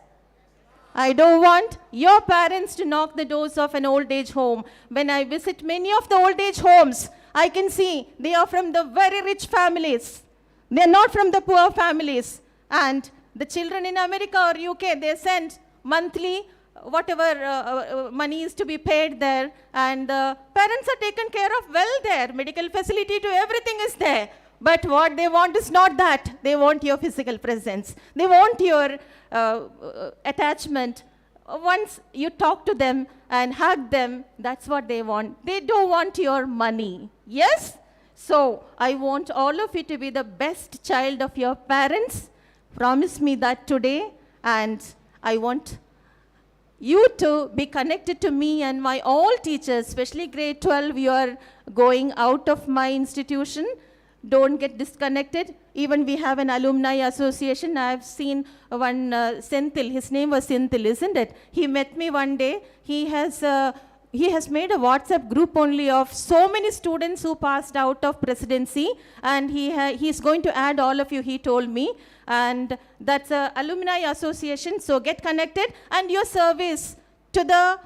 [SPEAKER 3] I don't want your parents to knock the doors of an old age home. When I visit many of the old age homes, I can see they are from the very rich families. They are not from the poor families. And the children in America or UK, they send monthly whatever money is to be paid there, and the parents are taken care of well there. Medical facility to everything is there. But what they want is not that. They want your physical presence. They want your attachment. Once you talk to them and hug them, that's what they want. They don't want your money. Yes? So I want all of you to be the best child of your parents. Promise me that today. And I want you to be connected to me and my all teachers, especially grade 12. You are going out of my institution. Don't get disconnected. Even we have an alumni association. I have seen one Senthil. His name was Senthil, isn't it? He met me one day. He has made a WhatsApp group only of so many students who passed out of presidency, and he's going to add all of you, he told me. And that's an alumni association, so get connected. And your service to the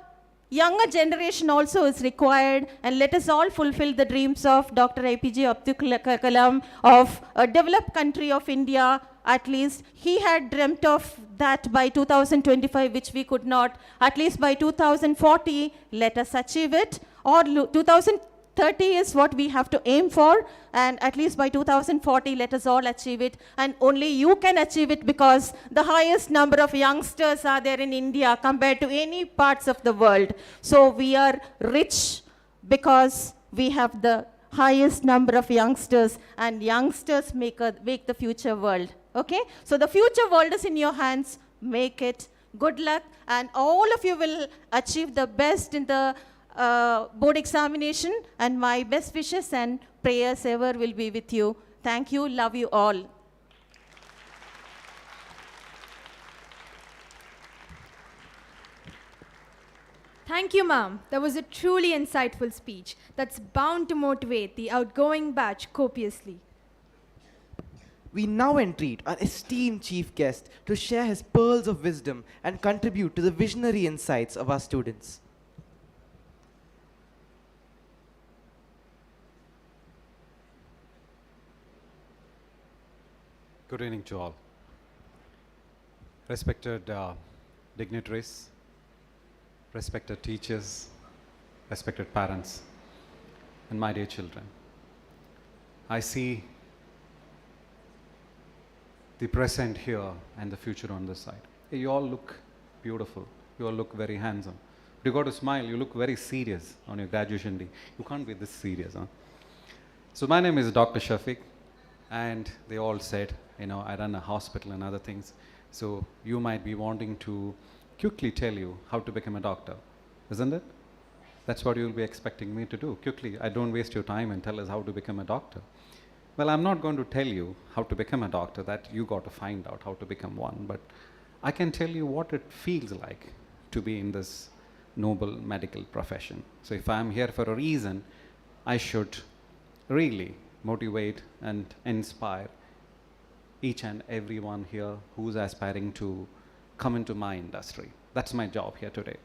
[SPEAKER 3] younger generation also is required, and let us all fulfill the dreams of Dr. APJ Abdul Kalam of a developed country of India. At least he had dreamt of that by 2025, which we could not. At least by 2040, let us achieve it. Or 2030 is what we have to aim for, and at least by 2040, let us all achieve it. And only you can achieve it because the highest number of youngsters are there in India compared to any parts of the world. So we are rich because we have the
[SPEAKER 10] highest number of youngsters, and youngsters make the future world. Okay? So the future world is in your hands. Make it. Good luck, and all of you will achieve the best in the board examination, and my best wishes and prayers ever will be with you. Thank you. Love you all.
[SPEAKER 1] Thank you, ma'am. That was a truly insightful speech that's bound to motivate the outgoing batch copiously.
[SPEAKER 2] We now entreat our esteemed chief guest to share his pearls of wisdom and contribute to the visionary insights of our students.
[SPEAKER 18] Good evening to all. Respected dignitaries, respected teachers, respected parents, and my dear children. I see the present here and the future on this side. You all look beautiful. You all look very handsome. But you got to smile. You look very serious on your graduation day. You can't be this serious, huh? So my name is Dr. Shafiq, and they all said, I run a hospital and other things. So you might be wanting to quickly tell you how to become a doctor, isn't it? That's what you'll be expecting me to do. Quickly, I don't waste your time and tell us how to become a doctor. Well, I'm not going to tell you how to become a doctor. That you got to find out how to become one. But I can tell you what it feels like to be in this noble medical profession. So if I'm here for a reason, I should really motivate and inspire each and everyone here who's aspiring to come into my industry. That's my job here today.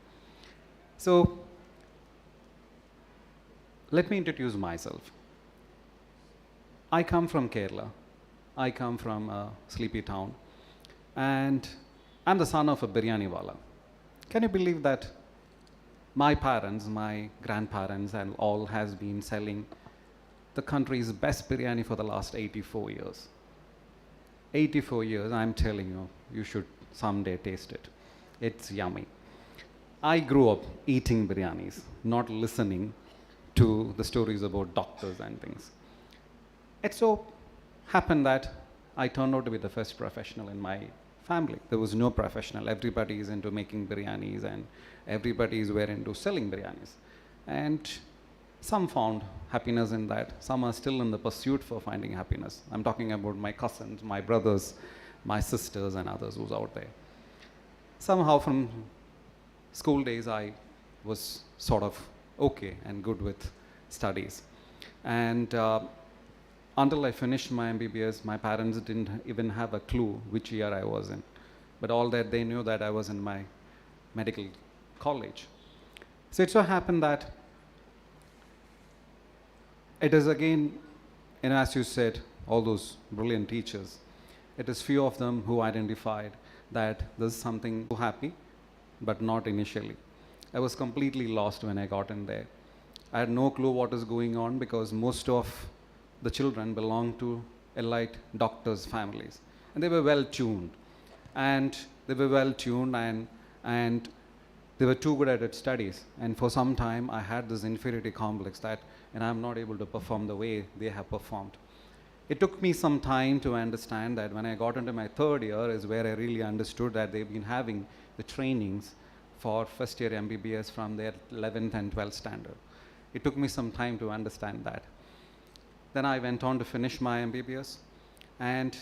[SPEAKER 18] So let me introduce myself. I come from Kerala. I come from a sleepy town. And I'm the son of a biryani wala. Can you believe that my parents, my grandparents and all has been selling the country's best biryani for the last 84 years. 84 years, I'm telling you, you should someday taste it. It's yummy. I grew up eating biryanis, not listening to the stories about doctors and things. It so happened that I turned out to be the first professional in my family. There was no professional. Everybody is into making biryanis and everybody is into selling biryanis. And some found happiness in that. Some are still in the pursuit for finding happiness. I'm talking about my cousins, my brothers, my sisters and others who's out there. Somehow from school days, I was sort of okay and good with studies. And until I finished my MBBS, my parents didn't even have a clue which year I was in. But all that they knew that I was in my medical college. So it so happened that it is again, as you said, all those brilliant teachers, it is few of them who identified that this is something so happy, but not initially. I was completely lost when I got in there. I had no clue what is going on because most of the children belong to elite doctors' families. And they were well tuned. And they were too good at studies. And for some time, I had this inferiority complex that, I'm not able to perform the way they have performed. It took me some time to understand that when I got into my third year is where I really understood that they've been having the trainings for first year MBBS from their 11th and 12th standard. It took me some time to understand that. Then I went on to finish my MBBS. And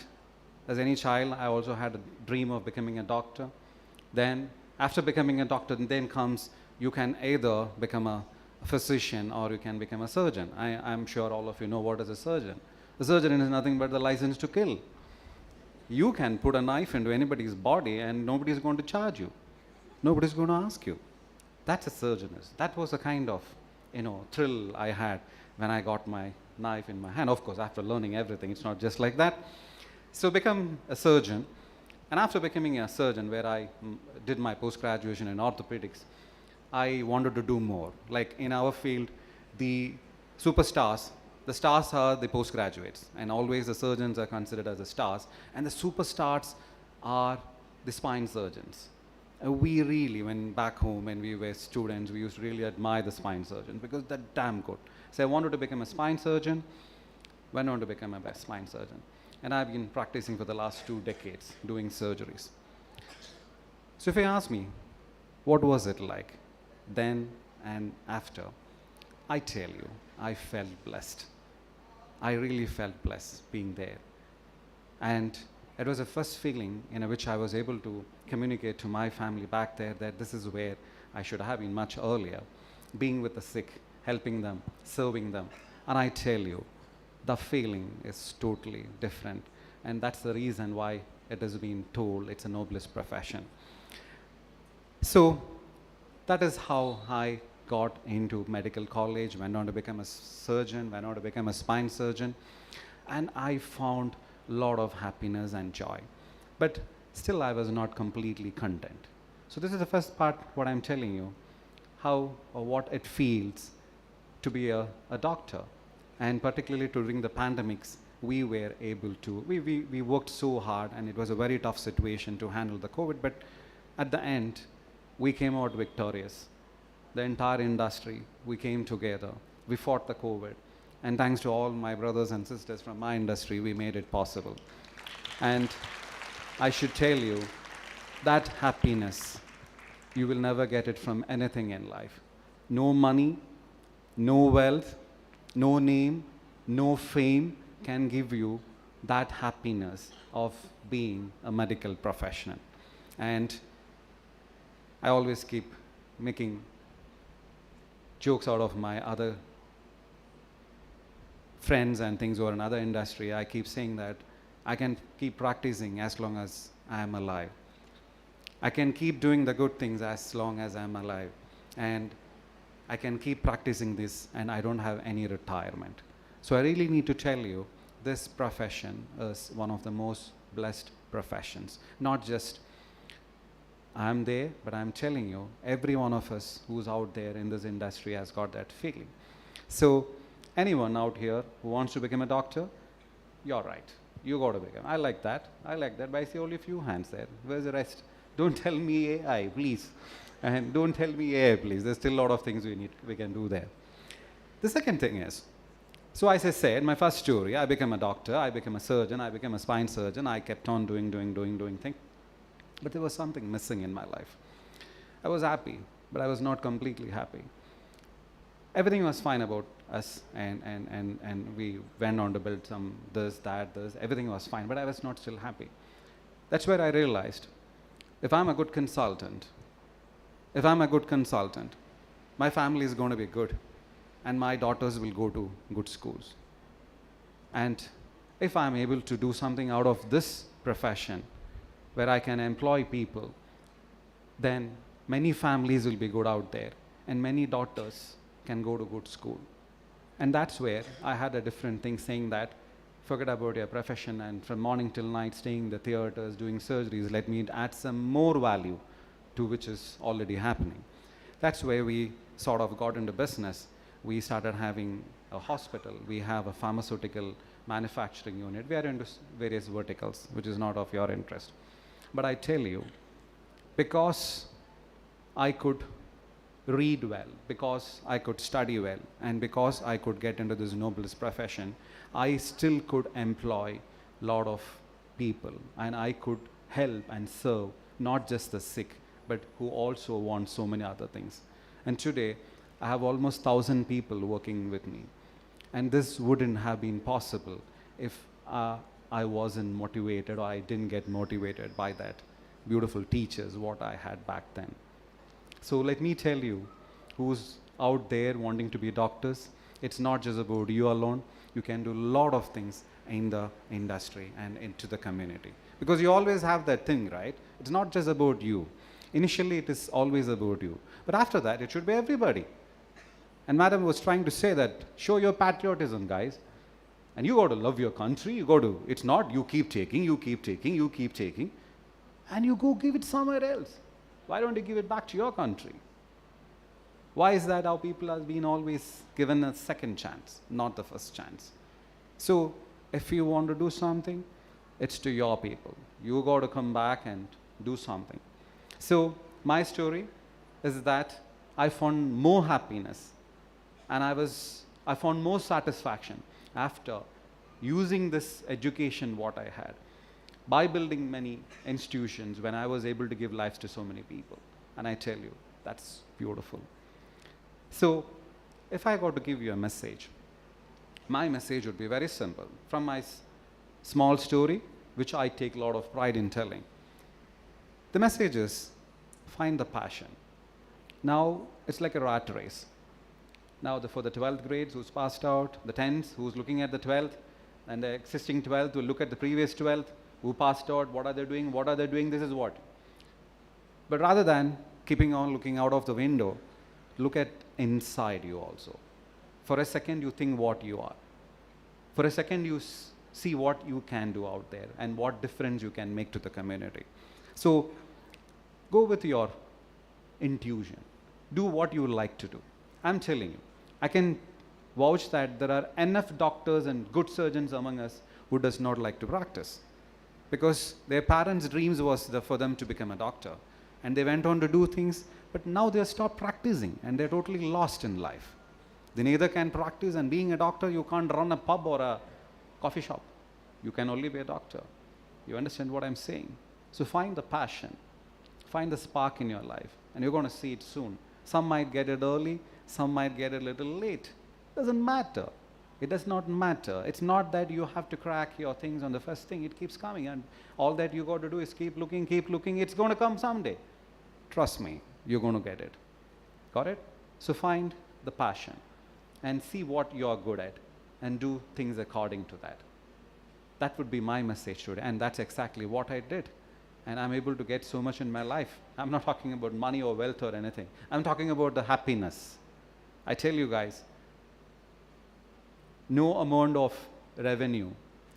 [SPEAKER 18] as any child, I also had a dream of becoming a doctor. Then after becoming a doctor, then comes you can either become a physician or you can become a surgeon. I'm sure all of you know what is a surgeon. A surgeon is nothing but the license to kill. You can put a knife into anybody's body and nobody's going to charge you. Nobody's going to ask you. That's a surgeon. That was the kind of thrill I had when I got my knife in my hand. Of course, after learning everything, it's not just like that. So become a surgeon. And after becoming a surgeon, where I did my post-graduation in orthopedics, I wanted to do more. Like in our field, the superstars, the stars are the postgraduates, and always the surgeons are considered as the stars, and the superstars are the spine surgeons. We really, when back home, when we were students, we used to really admire the spine surgeon because they're damn good. So I wanted to become a spine surgeon, went on to become a spine surgeon. And I've been practicing for the last 2 decades, doing surgeries. So if you ask me, what was it like then and after? I tell you, I felt blessed. I really felt blessed being there. And it was the first feeling in which I was able to communicate to my family back there that this is where I should have been much earlier, being with the sick, helping them, serving them. And I tell you, the feeling is totally different. And that's the reason why it has been told it's a noblest profession. So that is how I got into medical college, went on to become a surgeon, went on to become a spine surgeon. And I found a lot of happiness and joy. But still I was not completely content. So this is the first part, what I'm telling you, how or what it feels to be a doctor. And particularly during the pandemics, we were able to, we worked so hard, and it was a very tough situation to handle the COVID, but at the end, we came out victorious. The entire industry, we came together, we fought the COVID, and thanks to all my brothers and sisters from my industry, we made it possible. And I should tell you, that happiness, you will never get it from anything in life. No money, no wealth, no name, no fame can give you that happiness of being a medical professional. And I always keep making jokes out of my other friends and things who are in other industry. I keep saying that I can keep practicing as long as I am alive. I can keep doing the good things as long as I'm alive. And I can keep practicing this, and I don't have any retirement. So I really need to tell you, this profession is one of the most blessed professions. Not just I'm there, but I'm telling you, every one of us who's out there in this industry has got that feeling. So anyone out here who wants to become a doctor, you're right. You got to become. I like that. But I see only a few hands there. Where's the rest? Don't tell me AI, please. And don't tell me AI, please. There's still a lot of things we can do there. The second thing is, so as I said, my first story, I became a doctor, I became a surgeon, I became a spine surgeon. I kept on doing things. But there was something missing in my life. I was happy, but I was not completely happy. Everything was fine about us, and we went on to build some this. Everything was fine, but I was not still happy. That's where I realized, if I'm a good consultant, my family is going to be good, and my daughters will go to good schools. And if I'm able to do something out of this profession, where I can employ people, then many families will be good out there, and many daughters can go to good school. And that's where I had a different thing, saying that forget about your profession, and from morning till night staying in the theaters, doing surgeries, let me add some more value to which is already happening. That's where we sort of got into business. We started having a hospital, we have a pharmaceutical manufacturing unit, we are into various verticals, which is not of your interest. But I tell you, because I could read well, because I could study well, and because I could get into this noblest profession, I still could employ a lot of people, and I could help and serve not just the sick, but who also want so many other things. And today, I have almost 1,000 people working with me. And this wouldn't have been possible if I wasn't motivated, or I didn't get motivated by that beautiful teachers, what I had back then. So let me tell you, who's out there wanting to be doctors, it's not just about you alone. You can do a lot of things in the industry and into the community. Because you always have that thing, right? It's not just about you. Initially, it is always about you. But after that, it should be everybody. And Madam was trying to say that, show your patriotism, guys. And you got to love your country. You got to, it's not you keep taking, and you go give it somewhere else. Why don't you give it back to your country? Why is that how people have been always given a second chance, not the first chance? So if you want to do something, it's to your people. You got to come back and do something. So my story is that I found more happiness and I found more satisfaction after using this education what I had by building many institutions when I was able to give lives to so many people. And I tell you, that's beautiful. So, if I got to give you a message, my message would be very simple. From my small story, which I take a lot of pride in telling, the message is, find the passion. Now, it's like a rat race. Now, for the 12th grades who's passed out, the 10th who's looking at the 12th, and the existing 12th will look at the previous 12th who passed out, what are they doing, this is what. But rather than keeping on looking out of the window, look at inside you also. For a second, you think what you are. For a second, you see what you can do out there and what difference you can make to the community. So, go with your intuition. Do what you like to do. I'm telling you, I can vouch that there are enough doctors and good surgeons among us who does not like to practice, because their parents' dreams was for them to become a doctor, and they went on to do things, but now they have stopped practicing and they're totally lost in life. They neither can practice, and being a doctor, you can't run a pub or a coffee shop. You can only be a doctor. You understand what I'm saying? So find the passion, find the spark in your life, and you're going to see it soon. Some might get it early, some might get it a little late. Doesn't matter. It does not matter. It's not that you have to crack your things on the first thing. It keeps coming, and all that you got to do is keep looking, keep looking. It's going to come someday. Trust me, you're going to get it. Got it? So find the passion and see what you're good at and do things according to that. That would be my message today, and that's exactly what I did. And I'm able to get so much in my life. I'm not talking about money or wealth or anything. I'm talking about the happiness. I tell you guys, no amount of revenue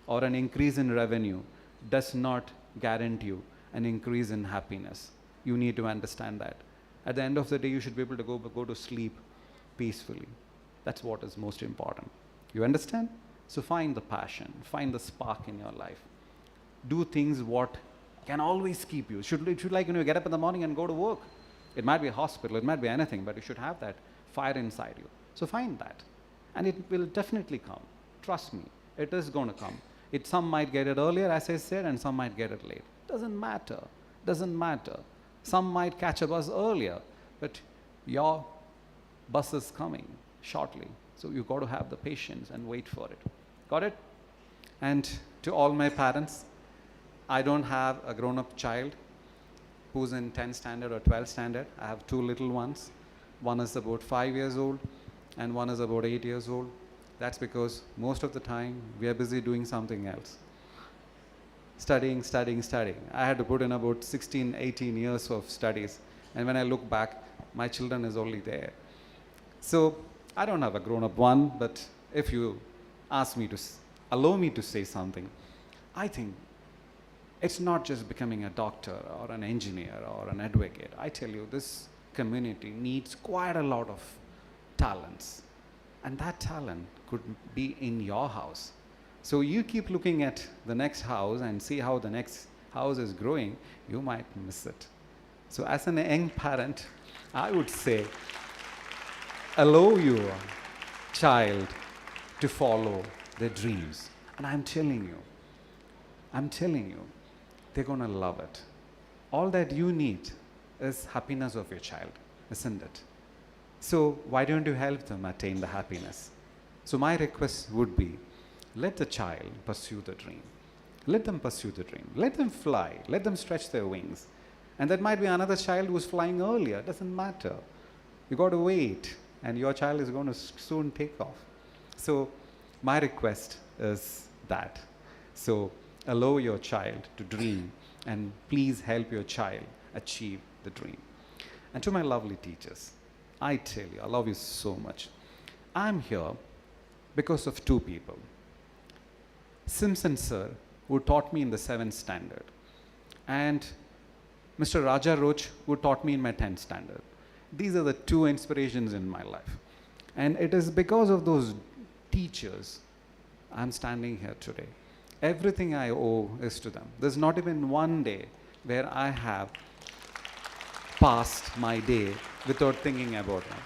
[SPEAKER 18] or an increase in revenue does not guarantee you an increase in happiness. You need to understand that. At the end of the day, you should be able to go to sleep peacefully. That's what is most important. You understand? So find the passion, find the spark in your life. Do things what can always keep you. It should like, you get up in the morning and go to work. It might be a hospital, it might be anything, but you should have that fire inside you. So find that. And it will definitely come. Trust me, it is going to come. Some might get it earlier, as I said, and some might get it late. Doesn't matter. Doesn't matter. Some might catch a bus earlier, but your bus is coming shortly. So you got to have the patience and wait for it. Got it? And to all my parents, I don't have a grown-up child who's in 10th standard or 12th standard. I have two little ones. One is about 5 years old and one is about 8 years old. That's because most of the time we are busy doing something else. Studying. I had to put in about 16, 18 years of studies. And when I look back, my children is only there. So I don't have a grown-up one, but if you ask me to, allow me to say something, I think it's not just becoming a doctor or an engineer or an advocate. I tell you, this community needs quite a lot of talents. And that talent could be in your house. So you keep looking at the next house and see how the next house is growing, you might miss it. So as a young parent, I would say, allow your child to follow their dreams. And I'm telling you, they're going to love it. All that you need is happiness of your child, isn't it? So why don't you help them attain the happiness? So my request would be, let the child pursue the dream. Let them pursue the dream. Let them fly. Let them stretch their wings. And that might be another child who's flying earlier. It doesn't matter. You got to wait, and your child is going to soon take off. So my request is that. So allow your child to dream, and please help your child achieve the dream. And to my lovely teachers, I tell you, I love you so much. I'm here because of two people. Simpson sir, who taught me in the 7th standard, and Mr. Raja Roach, who taught me in my 10th standard. These are the two inspirations in my life. And it is because of those teachers I'm standing here today. Everything I owe is to them. There's not even one day where I have past my day without thinking about them.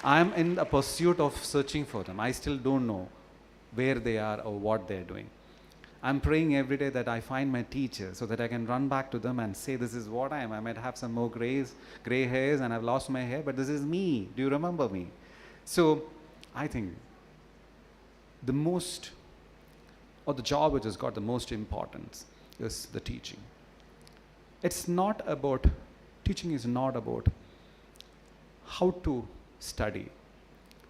[SPEAKER 18] I'm in the pursuit of searching for them. I still don't know where they are or what they're doing. I'm praying every day that I find my teacher so that I can run back to them and say, this is what I am. I might have some more gray hairs and I've lost my hair, but this is me. Do you remember me? So I think the job which has got the most importance is the teaching. Teaching is not about how to study.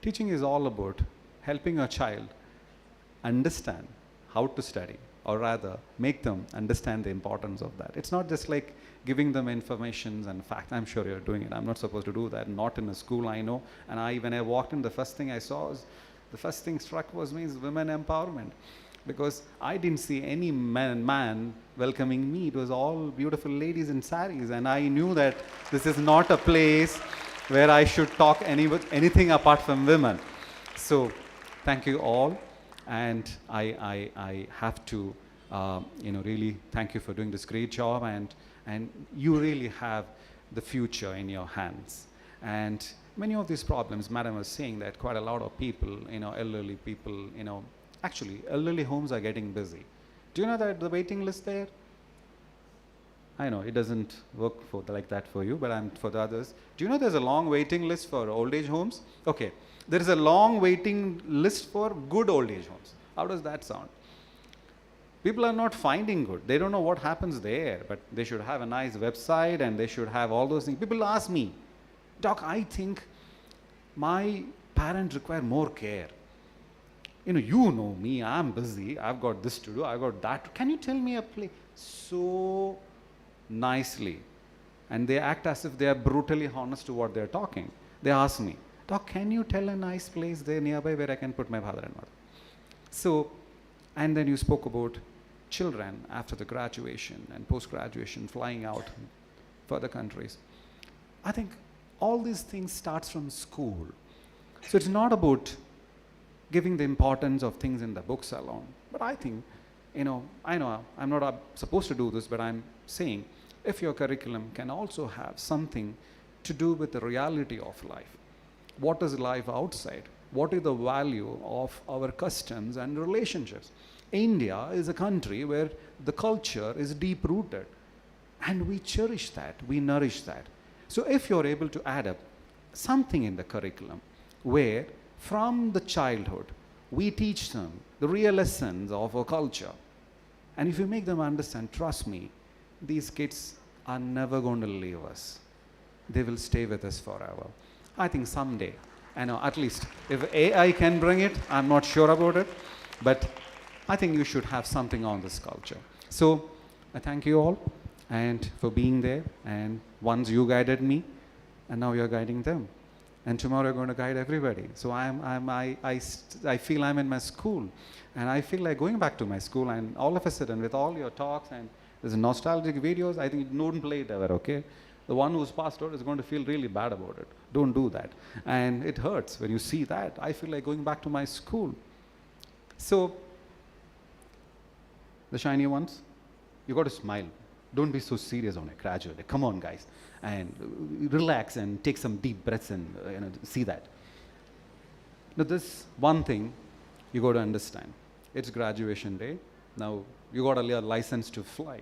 [SPEAKER 18] Teaching is all about helping a child understand how to study, or rather make them understand the importance of that. It's not just like giving them information and facts. I'm sure you're doing it. I'm not supposed to do that, not in a school, I know. And when I walked in, the first thing I saw was, the first thing struck was me is women empowerment. Because I didn't see any man welcoming me. It was all beautiful ladies in saris. And I knew that this is not a place where I should talk anything apart from women. So thank you all. And I have to really thank you for doing this great job. And you really have the future in your hands. And many of these problems, Madam was saying that quite a lot of people, elderly people, actually, elderly homes are getting busy. Do you know that the waiting list there? I know it doesn't work like that for you, but for the others. Do you know there's a long waiting list for old age homes? Okay, there is a long waiting list for good old age homes. How does that sound? People are not finding good. They don't know what happens there, but they should have a nice website and they should have all those things. People ask me, Doc, I think my parents require more care. You know me, I'm busy, I've got this to do, I've got that. Can you tell me a place? So nicely. And they act as if they are brutally honest to what they're talking. They ask me, Doc, can you tell a nice place there nearby where I can put my father and mother? So, and then you spoke about children after the graduation and post-graduation flying out for other countries. I think all these things starts from school. So it's not about giving the importance of things in the books alone. But I think, I know I'm not supposed to do this, but I'm saying if your curriculum can also have something to do with the reality of life. What is life outside? What is the value of our customs and relationships? India is a country where the culture is deep-rooted. And we cherish that, we nourish that. So if you're able to add up something in the curriculum where from the childhood, we teach them the real essence of our culture. And if you make them understand, trust me, these kids are never going to leave us. They will stay with us forever. I think someday, at least if AI can bring it, I'm not sure about it, but I think you should have something on this culture. So I thank you all and for being there. And once you guided me, and now you're guiding them. And tomorrow you're going to guide everybody. So I feel I'm in my school. And I feel like going back to my school, and all of a sudden with all your talks and there's nostalgic videos, I think don't play it ever, okay? The one who's passed out is going to feel really bad about it. Don't do that. And it hurts when you see that. I feel like going back to my school. So, the shiny ones, you got to smile. Don't be so serious on it gradually. Come on, guys. And relax and take some deep breaths and see that. Now, this one thing you got to understand. It's graduation day. Now, you got a license to fly.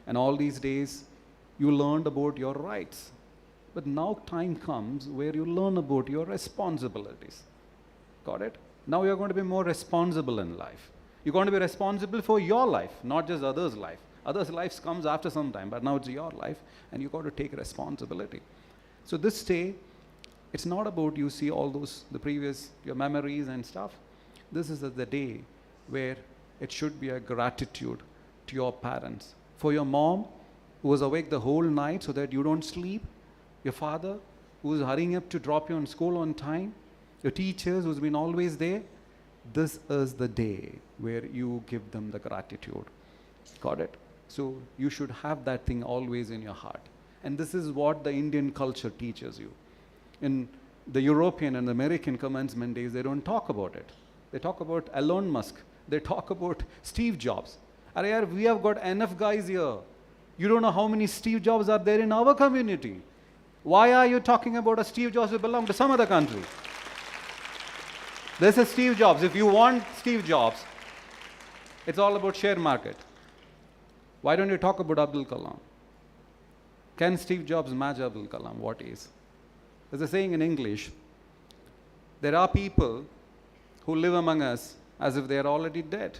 [SPEAKER 18] And all these days, you learned about your rights. But now time comes where you learn about your responsibilities. Got it? Now you're going to be more responsible in life. You're going to be responsible for your life, not just others' life. Others' lives comes after some time, but now it's your life, and you got to take responsibility. So this day, it's not about you see all those, your memories and stuff. This is the day where it should be a gratitude to your parents. For your mom, who was awake the whole night so that you don't sleep. Your father, who is hurrying up to drop you on school on time. Your teachers, who's been always there. This is the day where you give them the gratitude. Got it? So you should have that thing always in your heart. And this is what the Indian culture teaches you. In the European and American commencement days, they don't talk about it. They talk about Elon Musk. They talk about Steve Jobs. We have got enough guys here You don't know how many Steve Jobs are there in our community. Why are you talking about a Steve Jobs who belong to some other country? This is Steve Jobs. If you want Steve Jobs, it's all about share market. Why don't you talk about Abdul Kalam? Can Steve Jobs match Abdul Kalam? What is? There's a saying in English, there are people who live among us as if they are already dead.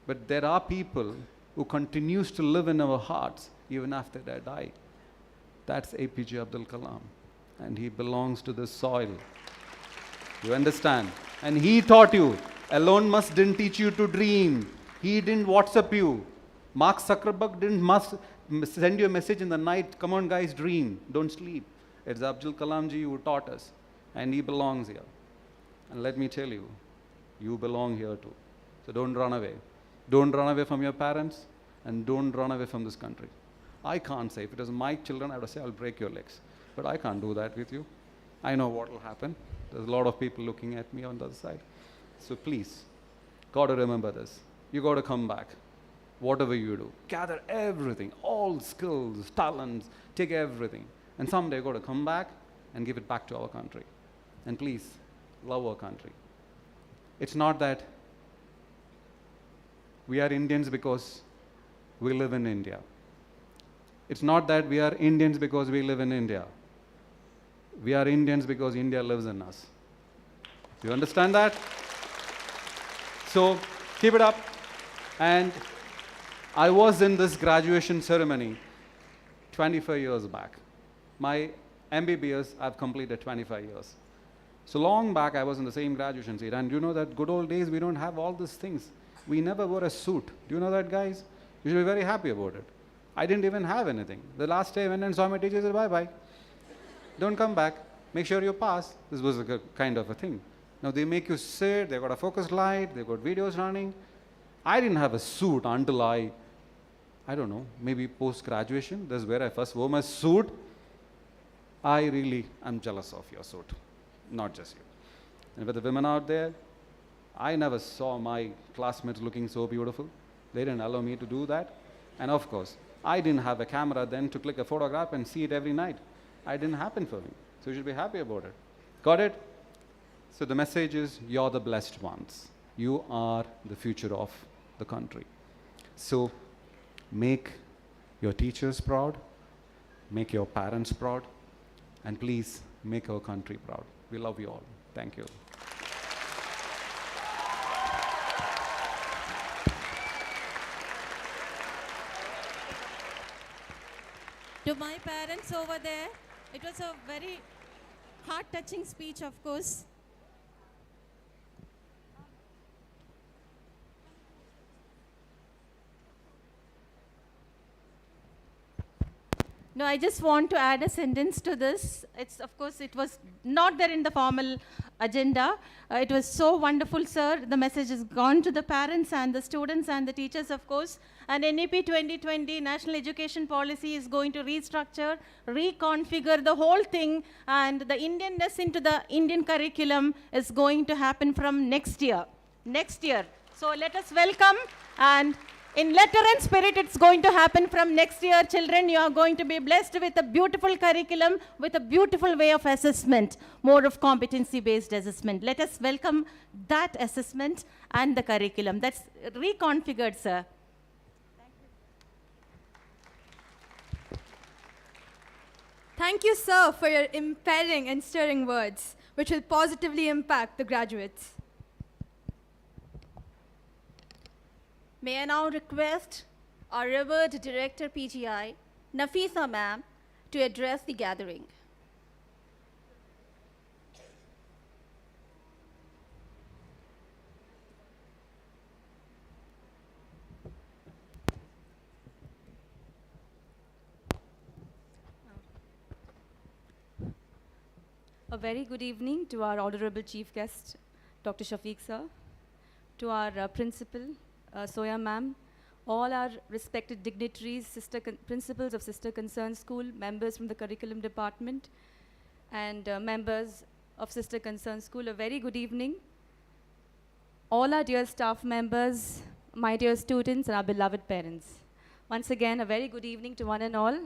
[SPEAKER 18] But there are people who continues to live in our hearts even after they die. That's APJ Abdul Kalam. And he belongs to this soil. You understand? And he taught you. Elon Musk didn't teach you to dream. He didn't WhatsApp you. Mark Zuckerberg didn't send you a message in the night, come on guys, dream, don't sleep. It's Abdul Kalam ji who taught us. And he belongs here. And let me tell you, you belong here too. So don't run away. Don't run away from your parents, and don't run away from this country. I can't say, if it was my children, I would say, I'll break your legs. But I can't do that with you. I know what will happen. There's a lot of people looking at me on the other side. So please, got to remember this. You got to come back. Whatever you do, gather everything, all skills, talents, take everything. And someday you got to come back and give it back to our country. And please, love our country. It's not that we are Indians because we live in India. It's not that we are Indians because we live in India. We are Indians because India lives in us. Do you understand that? So keep it up. And I was in this graduation ceremony 25 years back. My MBBS I've completed 25 years. So long back I was in the same graduation seat, and you know that good old days we don't have all these things. We never wore a suit. Do you know that, guys? You should be very happy about it. I didn't even have anything. The last day I went and saw my teacher, said bye-bye. Don't come back. Make sure you pass. This was a kind of a thing. Now they make you sit, they've got a focus light, they've got videos running. I didn't have a suit until I don't know, maybe post-graduation. This is where I first wore my suit. I really am jealous of your suit, not just you. And for the women out there, I never saw my classmates looking so beautiful. They didn't allow me to do that. And of course, I didn't have a camera then to click a photograph and see it every night. It didn't happen for me. So you should be happy about it. Got it? So the message is, you're the blessed ones. You are the future of the country. So make your teachers proud, make your parents proud, and please make our country proud. We love you all. Thank you.
[SPEAKER 10] To my parents over there, it was a very heart-touching speech, of course. No, I just want to add a sentence to this. It's, of course, it was not there in the formal agenda. It was so wonderful, sir. The message has gone to the parents and the students and the teachers, of course. And NEP 2020, National Education Policy, is going to restructure, reconfigure the whole thing, and the Indianness into the Indian curriculum is going to happen from next year. Next year. So let us welcome, and in letter and spirit, it's going to happen from next year. Children, you are going to be blessed with a beautiful curriculum, with a beautiful way of assessment, more of competency-based assessment. Let us welcome that assessment and the curriculum. That's reconfigured, sir.
[SPEAKER 1] Thank you, sir, for your impelling and stirring words, which will positively impact the graduates.
[SPEAKER 3] May I now request our revered Director PGI, Nafisa ma'am, to address the gathering.
[SPEAKER 19] A very good evening to our Honorable Chief Guest, Dr. Shafiq sir, to our Principal, Soya ma'am, all our respected dignitaries, principals of Sister Concerned School, members from the Curriculum Department, and members of Sister Concerned School, a very good evening. All our dear staff members, my dear students, and our beloved parents. Once again, a very good evening to one and all.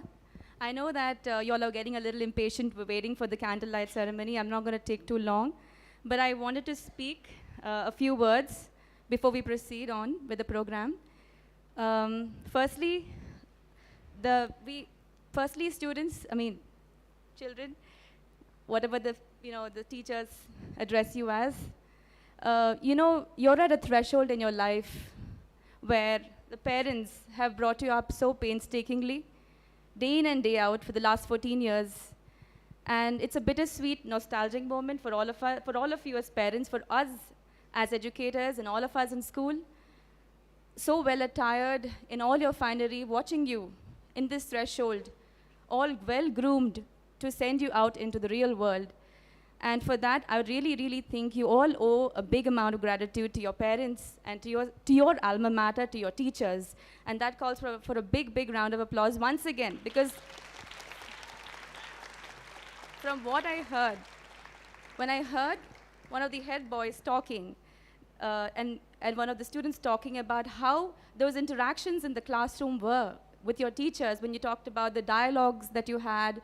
[SPEAKER 19] I know that you all are getting a little impatient. We're waiting for the candlelight ceremony. I'm not going to take too long, but I wanted to speak a few words before we proceed on with the program. Firstly, students, children, whatever the teachers address you as, you're at a threshold in your life where the parents have brought you up so painstakingly, day in and day out for the last 14 years. And it's a bittersweet, nostalgic moment for all of you as parents, for us as educators, and all of us in school. So well attired in all your finery, watching you in this threshold, all well groomed to send you out into the real world. And for that, I really, really think you all owe a big amount of gratitude to your parents and to your alma mater, to your teachers. And that calls for a big, big round of applause once again, because from what I heard, when I heard one of the head boys talking, and one of the students talking about how those interactions in the classroom were with your teachers, when you talked about the dialogues that you had,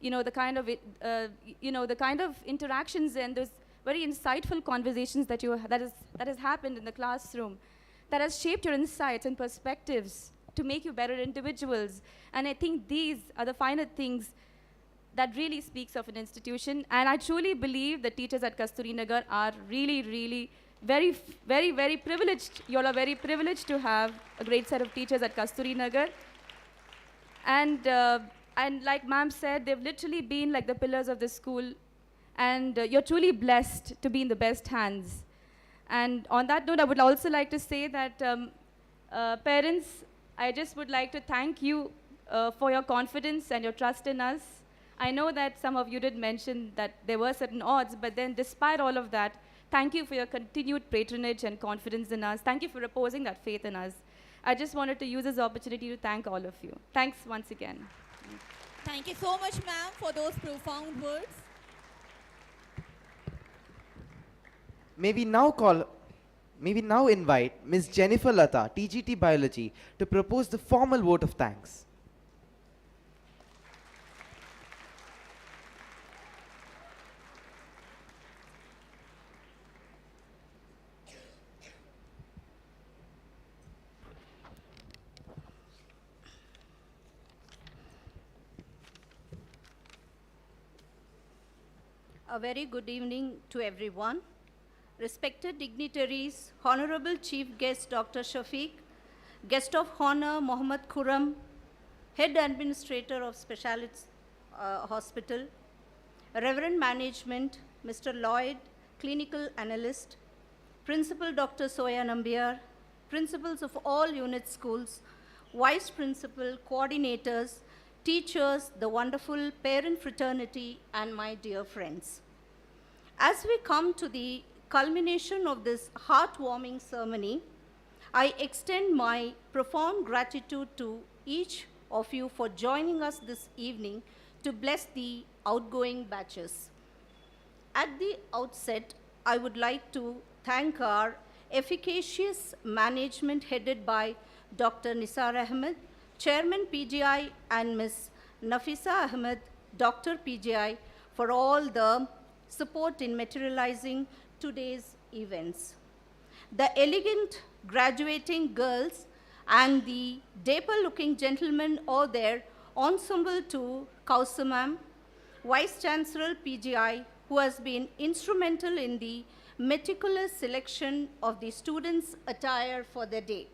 [SPEAKER 19] the kind of interactions and those very insightful conversations that has happened in the classroom, that has shaped your insights and perspectives to make you better individuals. And I think these are the finer things that really speaks of an institution. And I truly believe the teachers at Kasturinagar are really, really very, very, very privileged. You all are very privileged to have a great set of teachers at Kasturinagar. And like ma'am said, they've literally been like the pillars of the school. And you're truly blessed to be in the best hands. And on that note, I would also like to say that parents, I just would like to thank you for your confidence and your trust in us. I know that some of you did mention that there were certain odds, but then despite all of that, thank you for your continued patronage and confidence in us. Thank you for reposing that faith in us. I just wanted to use this opportunity to thank all of you. Thanks once again.
[SPEAKER 3] Thank you so much, ma'am, for those profound words.
[SPEAKER 2] May we now invite Ms. Jennifer Lata, TGT Biology, to propose the formal vote of thanks.
[SPEAKER 20] A very good evening to everyone. Respected dignitaries, Honorable Chief Guest Dr. Shafiq, Guest of Honor Mohammad Khurram, Head Administrator of Specialist Hospital, Reverend Management, Mr. Lloyd, Clinical Analyst, Principal Dr. Soya Nambiar, Principals of all unit schools, Vice Principal, Coordinators, teachers, the wonderful parent fraternity, and my dear friends. As we come to the culmination of this heartwarming ceremony, I extend my profound gratitude to each of you for joining us this evening to bless the outgoing batches. At the outset, I would like to thank our efficacious management headed by Dr. Nisar Ahmed, Chairman PGI, and Ms. Nafisa Ahmed, Dr. PGI, for all the support in materializing today's events. The elegant graduating girls and the dapper-looking gentlemen owe their ensemble to Kausar ma'am, Vice Chancellor PGI, who has been instrumental in the meticulous selection of the students' attire for the day.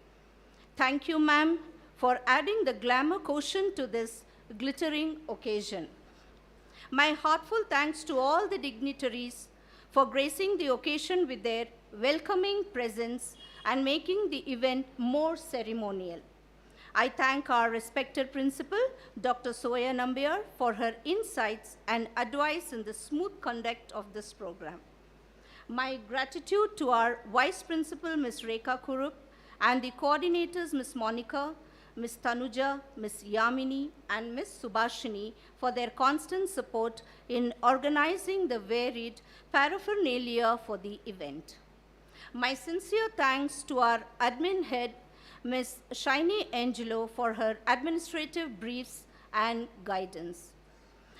[SPEAKER 20] Thank you, ma'am, for adding the glamour quotient to this glittering occasion. My heartfelt thanks to all the dignitaries for gracing the occasion with their welcoming presence and making the event more ceremonial. I thank our respected principal, Dr. Soya Nambiar, for her insights and advice in the smooth conduct of this program. My gratitude to our Vice Principal, Ms. Rekha Kurup, and the coordinators, Ms. Monica, Ms. Tanuja, Ms. Yamini, and Ms. Subhashini for their constant support in organizing the varied paraphernalia for the event. My sincere thanks to our admin head, Ms. Shiny Angelo for her administrative briefs and guidance.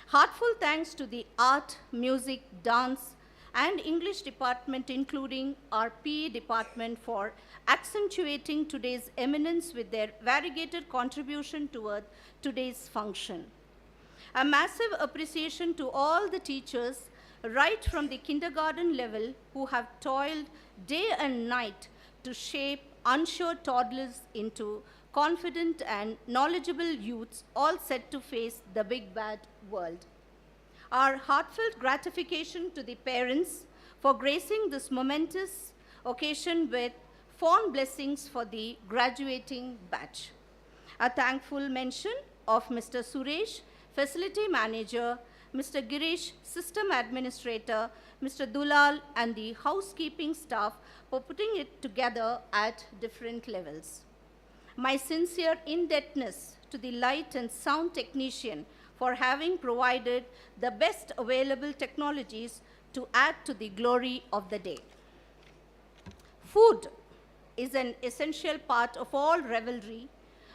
[SPEAKER 20] Heartfelt thanks to the art, music, dance, and English department, including our PE department, for accentuating today's eminence with their variegated contribution toward today's function. A massive appreciation to all the teachers, right from the kindergarten level, who have toiled day and night to shape unsure toddlers into confident and knowledgeable youths, all set to face the big bad world. Our heartfelt gratification to the parents for gracing this momentous occasion with fond blessings for the graduating batch. A thankful mention of Mr. Suresh, Facility Manager, Mr. Girish, System Administrator, Mr. Dulal, and the housekeeping staff for putting it together at different levels. My sincere indebtedness to the light and sound technician for having provided the best available technologies to add to the glory of the day. Food is an essential part of all revelry,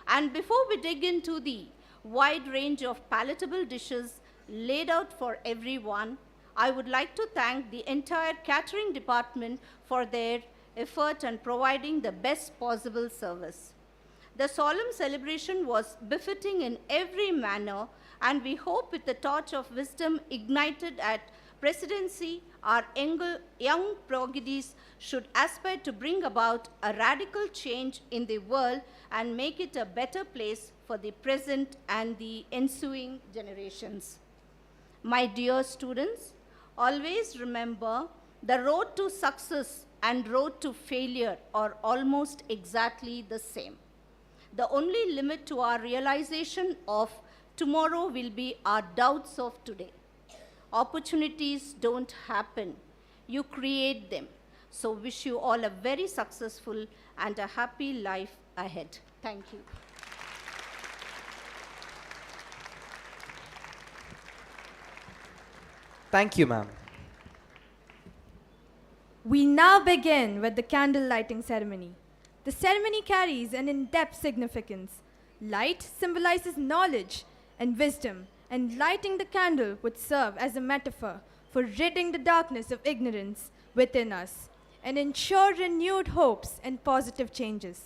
[SPEAKER 20] and before we dig into the wide range of palatable dishes laid out for everyone, I would like to thank the entire catering department for their effort and providing the best possible service. The solemn celebration was befitting in every manner, and we hope with the torch of wisdom ignited at Presidency, our young prodigies should aspire to bring about a radical change in the world and make it a better place for the present and the ensuing generations. My dear students, always remember the road to success and road to failure are almost exactly the same. The only limit to our realization of tomorrow will be our doubts of today. Opportunities don't happen, you create them. So wish you all a very successful and a happy life ahead. Thank you.
[SPEAKER 2] Thank you, ma'am.
[SPEAKER 1] We now begin with the candle lighting ceremony. The ceremony carries an in-depth significance. Light symbolizes knowledge and wisdom, and lighting the candle would serve as a metaphor for ridding the darkness of ignorance within us and ensure renewed hopes and positive changes.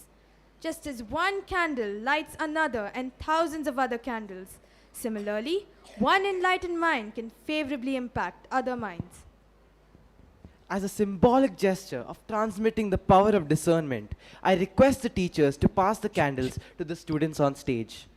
[SPEAKER 1] Just as one candle lights another and thousands of other candles, similarly, one enlightened mind can favorably impact other minds.
[SPEAKER 2] As a symbolic gesture of transmitting the power of discernment, I request the teachers to pass the candles to the students on stage.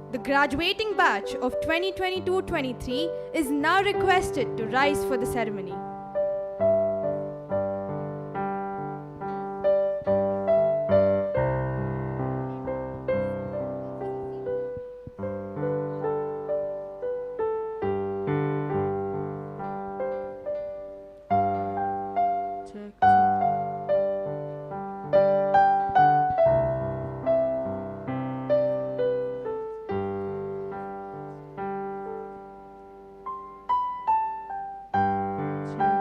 [SPEAKER 1] The graduating batch of 2022-23 is now requested to rise for the ceremony.
[SPEAKER 9] Check.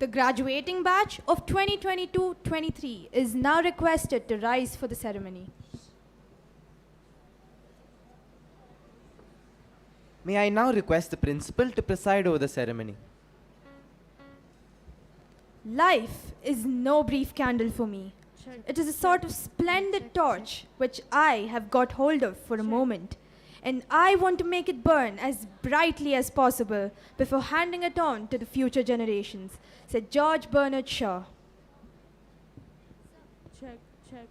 [SPEAKER 1] The graduating batch of 2022-23 is now requested to rise for the ceremony.
[SPEAKER 2] May I now request the principal to preside over the ceremony.
[SPEAKER 1] Life is no brief candle for me. It is a sort of splendid torch which I have got hold of for a moment, and I want to make it burn as brightly as possible before handing it on to the future generations, said George Bernard Shaw.
[SPEAKER 9] Check, check.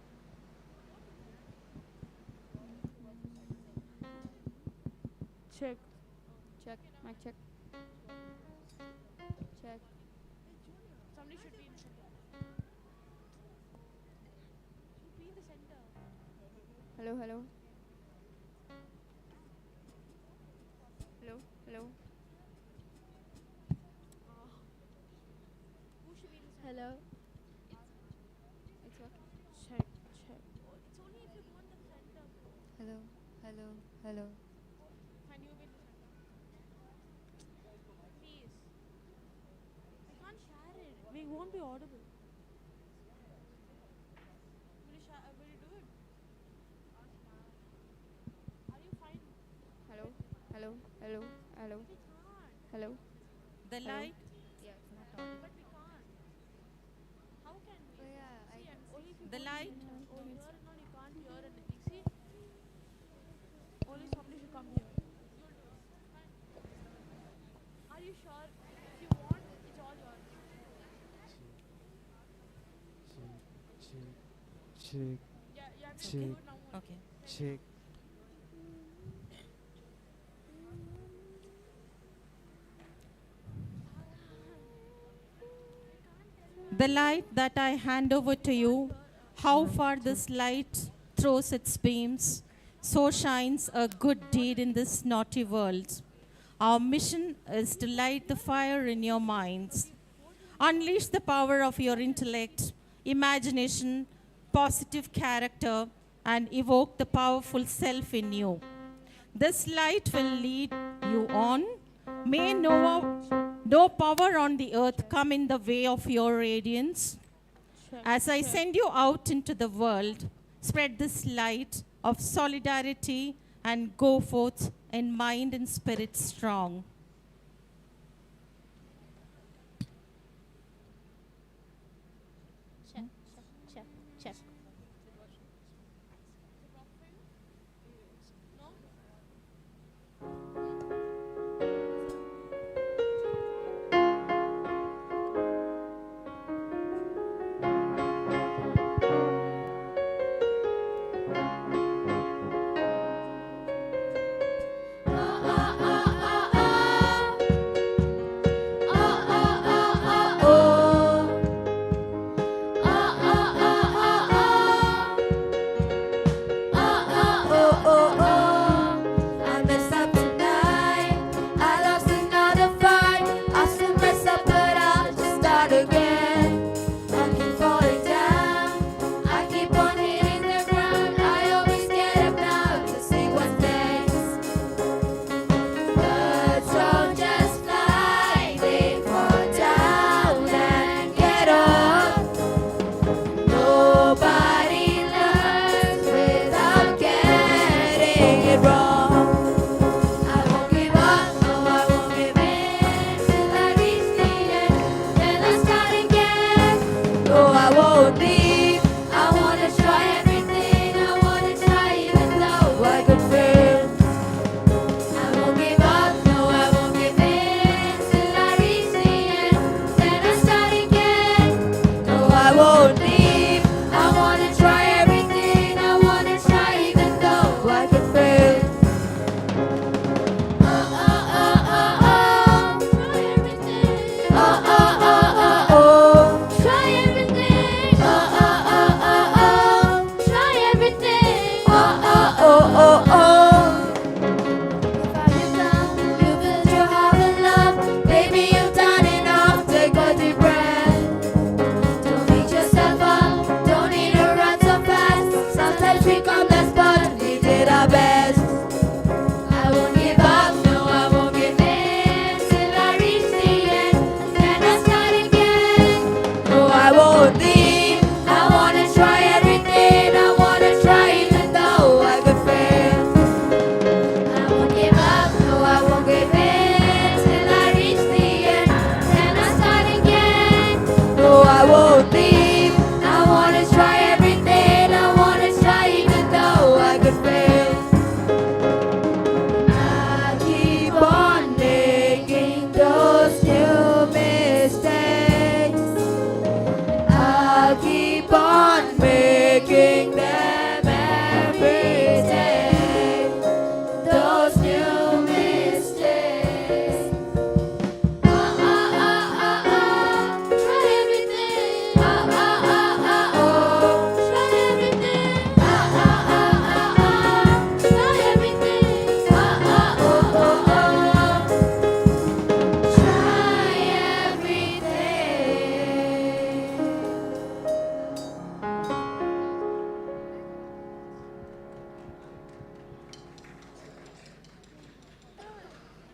[SPEAKER 9] Check. Check. Mic check. Check. Somebody should be in the center. Should be in the center. Hello, hello. Hello, hello. Who should be in the center? Hello. It's okay. Check, check. It's only if you go in the center. Hello, hello, hello. Can you be in the center? Please. I can't share it. We won't be audible. Will you do it? Are you fine? Hello, hello, hello, hello. Hello.
[SPEAKER 10] The
[SPEAKER 9] Hello?
[SPEAKER 10] light.
[SPEAKER 9] Yeah, it's not audible. But we can't. How can we? Oh, yeah, I can only if you
[SPEAKER 10] The
[SPEAKER 9] go to
[SPEAKER 10] light.
[SPEAKER 9] Oh, here and all you can't hear anything. See? Only somebody should come here. You'll do it. Fine. Are you sure? If you want, it's all yours.
[SPEAKER 2] Check.
[SPEAKER 9] Yeah, you have to
[SPEAKER 2] Check.
[SPEAKER 9] do it now.
[SPEAKER 10] Okay.
[SPEAKER 2] Check.
[SPEAKER 10] The light that I hand over to you, how far this light throws its beams, so shines a good deed in this naughty world. Our mission is to light the fire in your minds. Unleash the power of your intellect, imagination, positive character, and evoke the powerful self in you. This light will lead you on. May no power on the earth come in the way of your radiance. As I send you out into the world, spread this light of solidarity and go forth in mind and spirit strong.
[SPEAKER 20] Check, check, check.
[SPEAKER 14] ah ah ah ah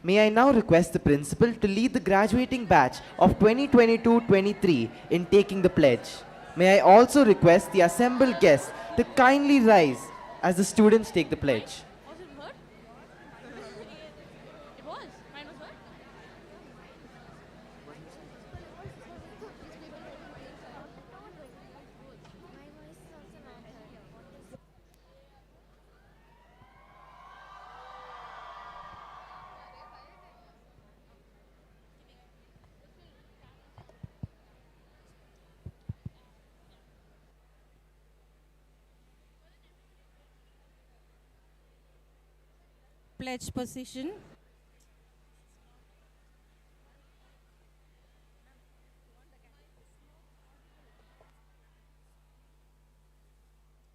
[SPEAKER 2] May I now request the principal to lead the graduating batch of 2022-23 in taking the pledge. May I also request the assembled guests to kindly rise as the students take the pledge.
[SPEAKER 9] Was it hurt? It was. Mine was hurt.
[SPEAKER 10] Pledge position.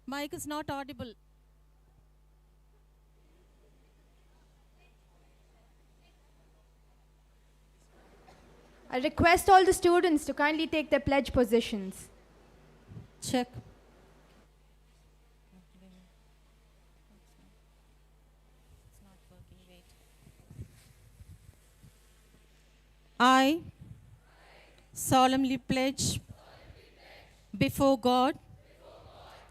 [SPEAKER 10] Mic is not audible.
[SPEAKER 1] I request all the students to kindly take their pledge positions.
[SPEAKER 10] Check. I solemnly pledge before God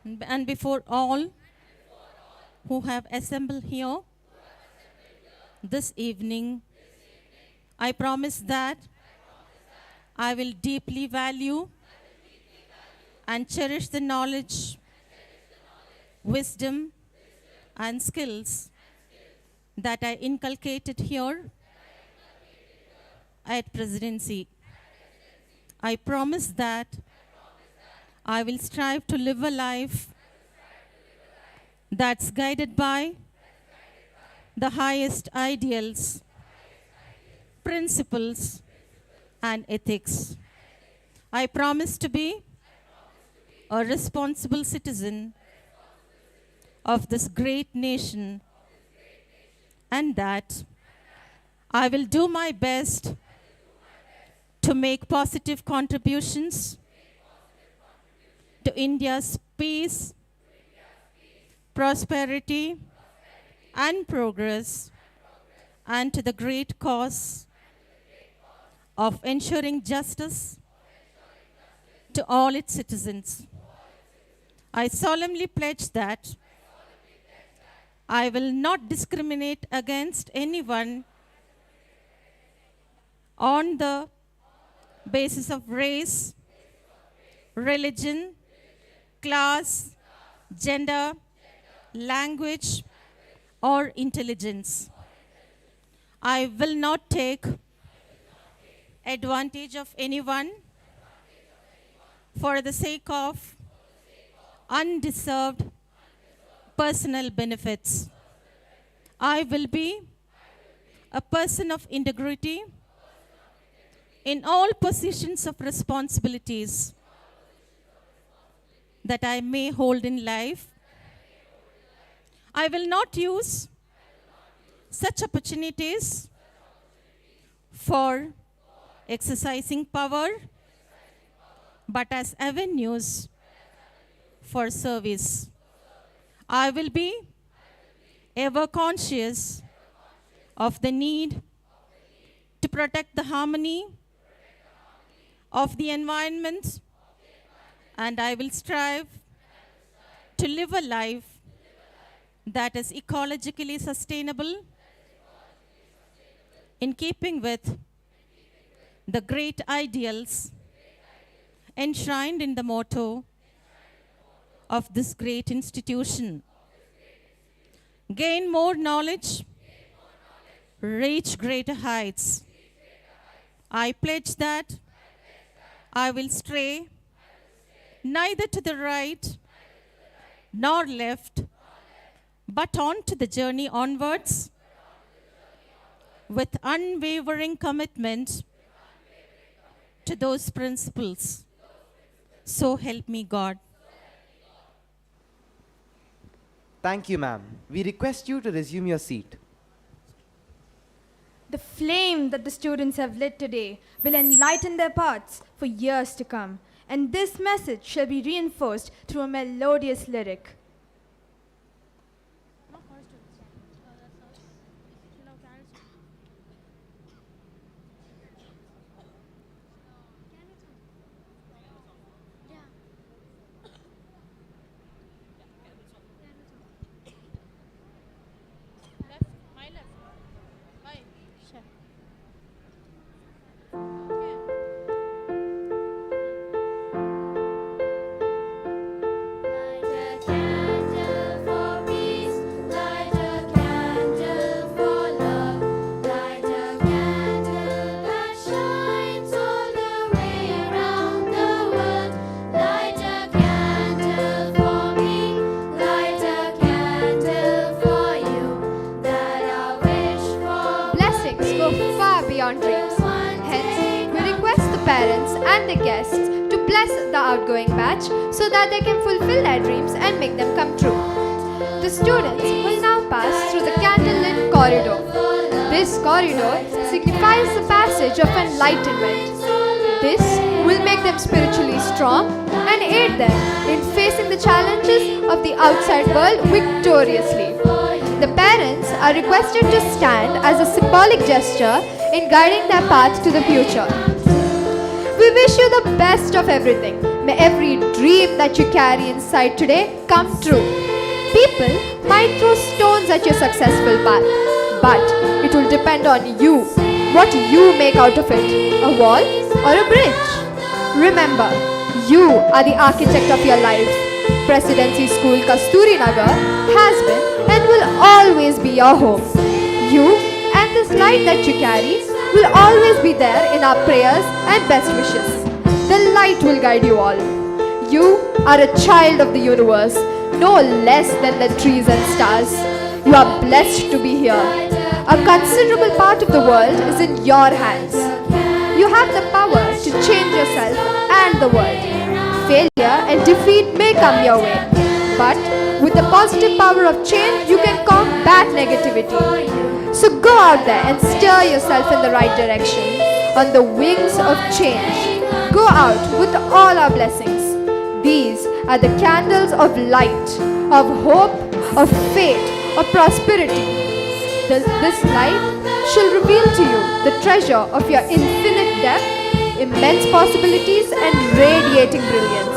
[SPEAKER 10] and before all who have assembled here this evening, I promise that I will deeply value and cherish the knowledge, wisdom, and skills that I inculcated here at Presidency. I promise that I will strive to live a life that's guided by the highest ideals, principles, and ethics. I promise to be a responsible citizen of this great nation, and that I will do my best to make positive contributions to India's peace, prosperity, and progress, and to the great cause of ensuring justice to all its citizens. I solemnly pledge that I will not discriminate against anyone on the basis of race, religion, class, gender, language, or intelligence. I will not take advantage of anyone for the sake of undeserved personal benefits. I will be a person of integrity in all positions of responsibilities that I may hold in life. I will not use such opportunities for exercising power, but as avenues for service. I will be ever conscious of the need to protect the harmony of the environment, and I will strive to live a life that is ecologically sustainable in keeping with the great ideals enshrined in the motto of this great institution. Gain more knowledge, reach greater heights. I pledge that I will stray neither to the right nor left, but on to the journey onwards with unwavering commitment to those principles. So help me God.
[SPEAKER 2] Thank you, ma'am. We request you to resume your seat.
[SPEAKER 1] The flame that the students have lit today will enlighten their paths for years to come, and this message shall be reinforced through a melodious lyric.
[SPEAKER 4] beyond dreams. Hence, we request the parents and the guests to bless the outgoing batch so that they can fulfill their dreams and make them come true. The students will now pass through the candlelit corridor. This corridor signifies the passage of enlightenment. This will make them spiritually strong and aid them in facing the challenges of the outside world victoriously. The parents are requested to stand as a symbolic gesture in guiding their path to the future. We wish you the best of everything. May every dream that you carry inside today come true. People might throw stones at your successful path, but it will depend on you, what you make out of it, a wall or a bridge. Remember, you are the architect of your life. Presidency School Kasturinagar has been and will always be your home. You and this light that you carry will always be there in our prayers and best wishes. The light will guide you all. You are a child of the universe, no less than the trees and stars. You are blessed to be here. A considerable part of the world is in your hands. You have the power to change yourself and the world. Failure and defeat may come your way, but with the positive power of change, you can combat negativity. So go out there and steer yourself in the right direction on the wings of change. Go out with all our blessings. These are the candles of light, of hope, of faith, of prosperity. This light shall reveal to you the treasure of your infinite depth, immense possibilities, and radiating brilliance.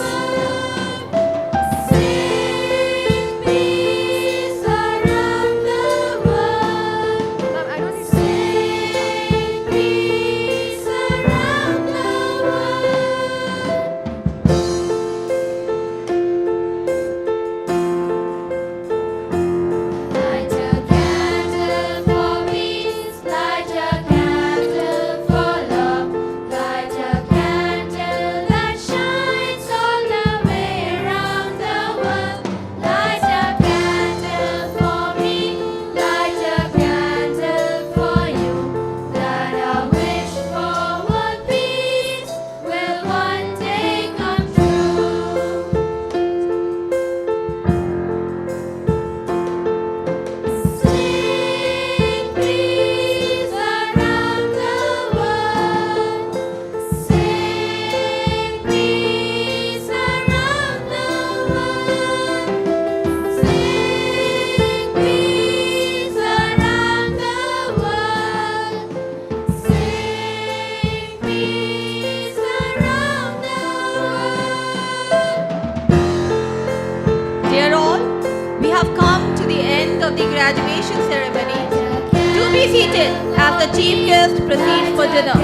[SPEAKER 3] Graduation ceremony. Do be seated as the chief guest proceeds for dinner.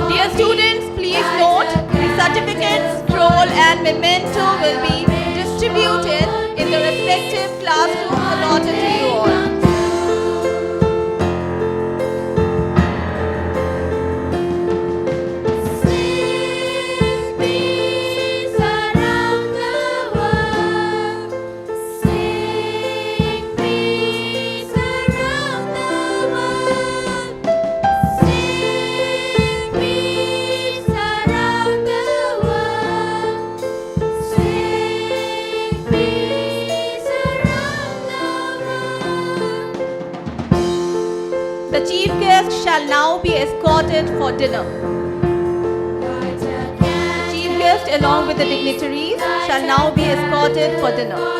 [SPEAKER 3] Dear students, please note the certificates, scroll and memento will be distributed in the respective classrooms allotted to you all. The chief guest shall now be escorted for dinner. The chief guest along with the dignitaries shall now be escorted for dinner.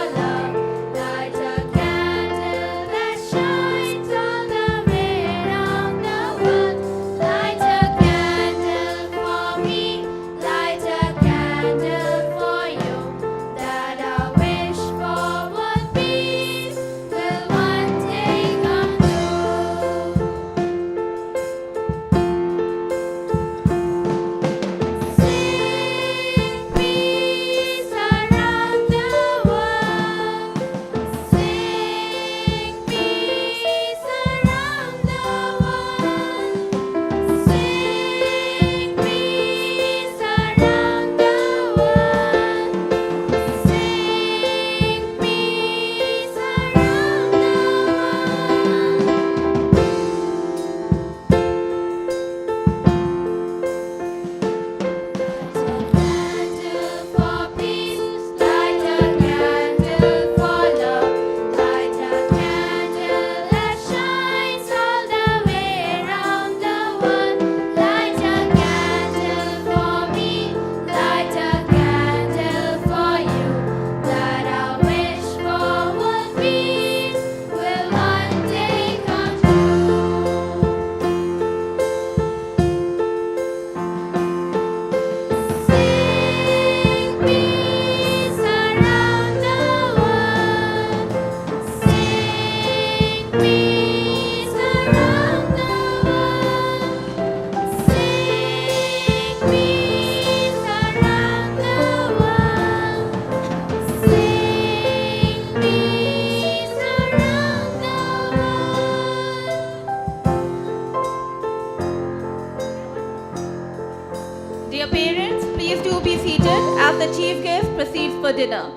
[SPEAKER 3] Dear parents, please do be seated as the chief guest proceeds for dinner.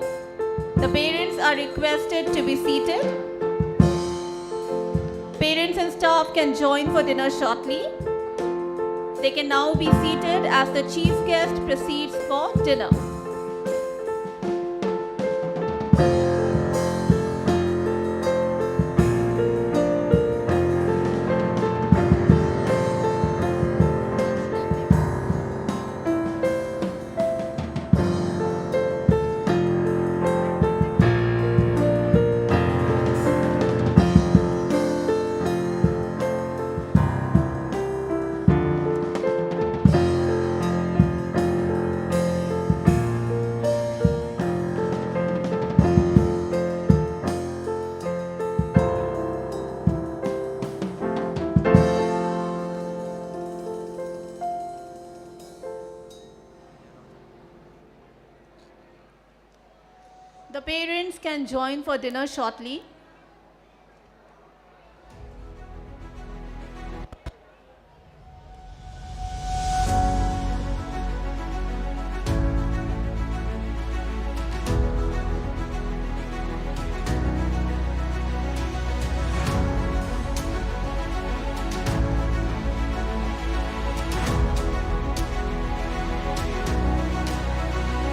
[SPEAKER 3] The parents are requested to be seated. Parents and staff can join for dinner shortly. They can now be seated as the chief guest proceeds for dinner. The parents can join for dinner shortly.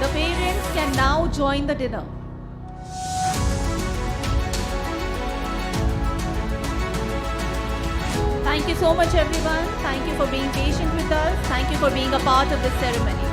[SPEAKER 3] The parents can now join the dinner. Thank you so much, everyone. Thank you for being patient with us. Thank you for being a part of this ceremony.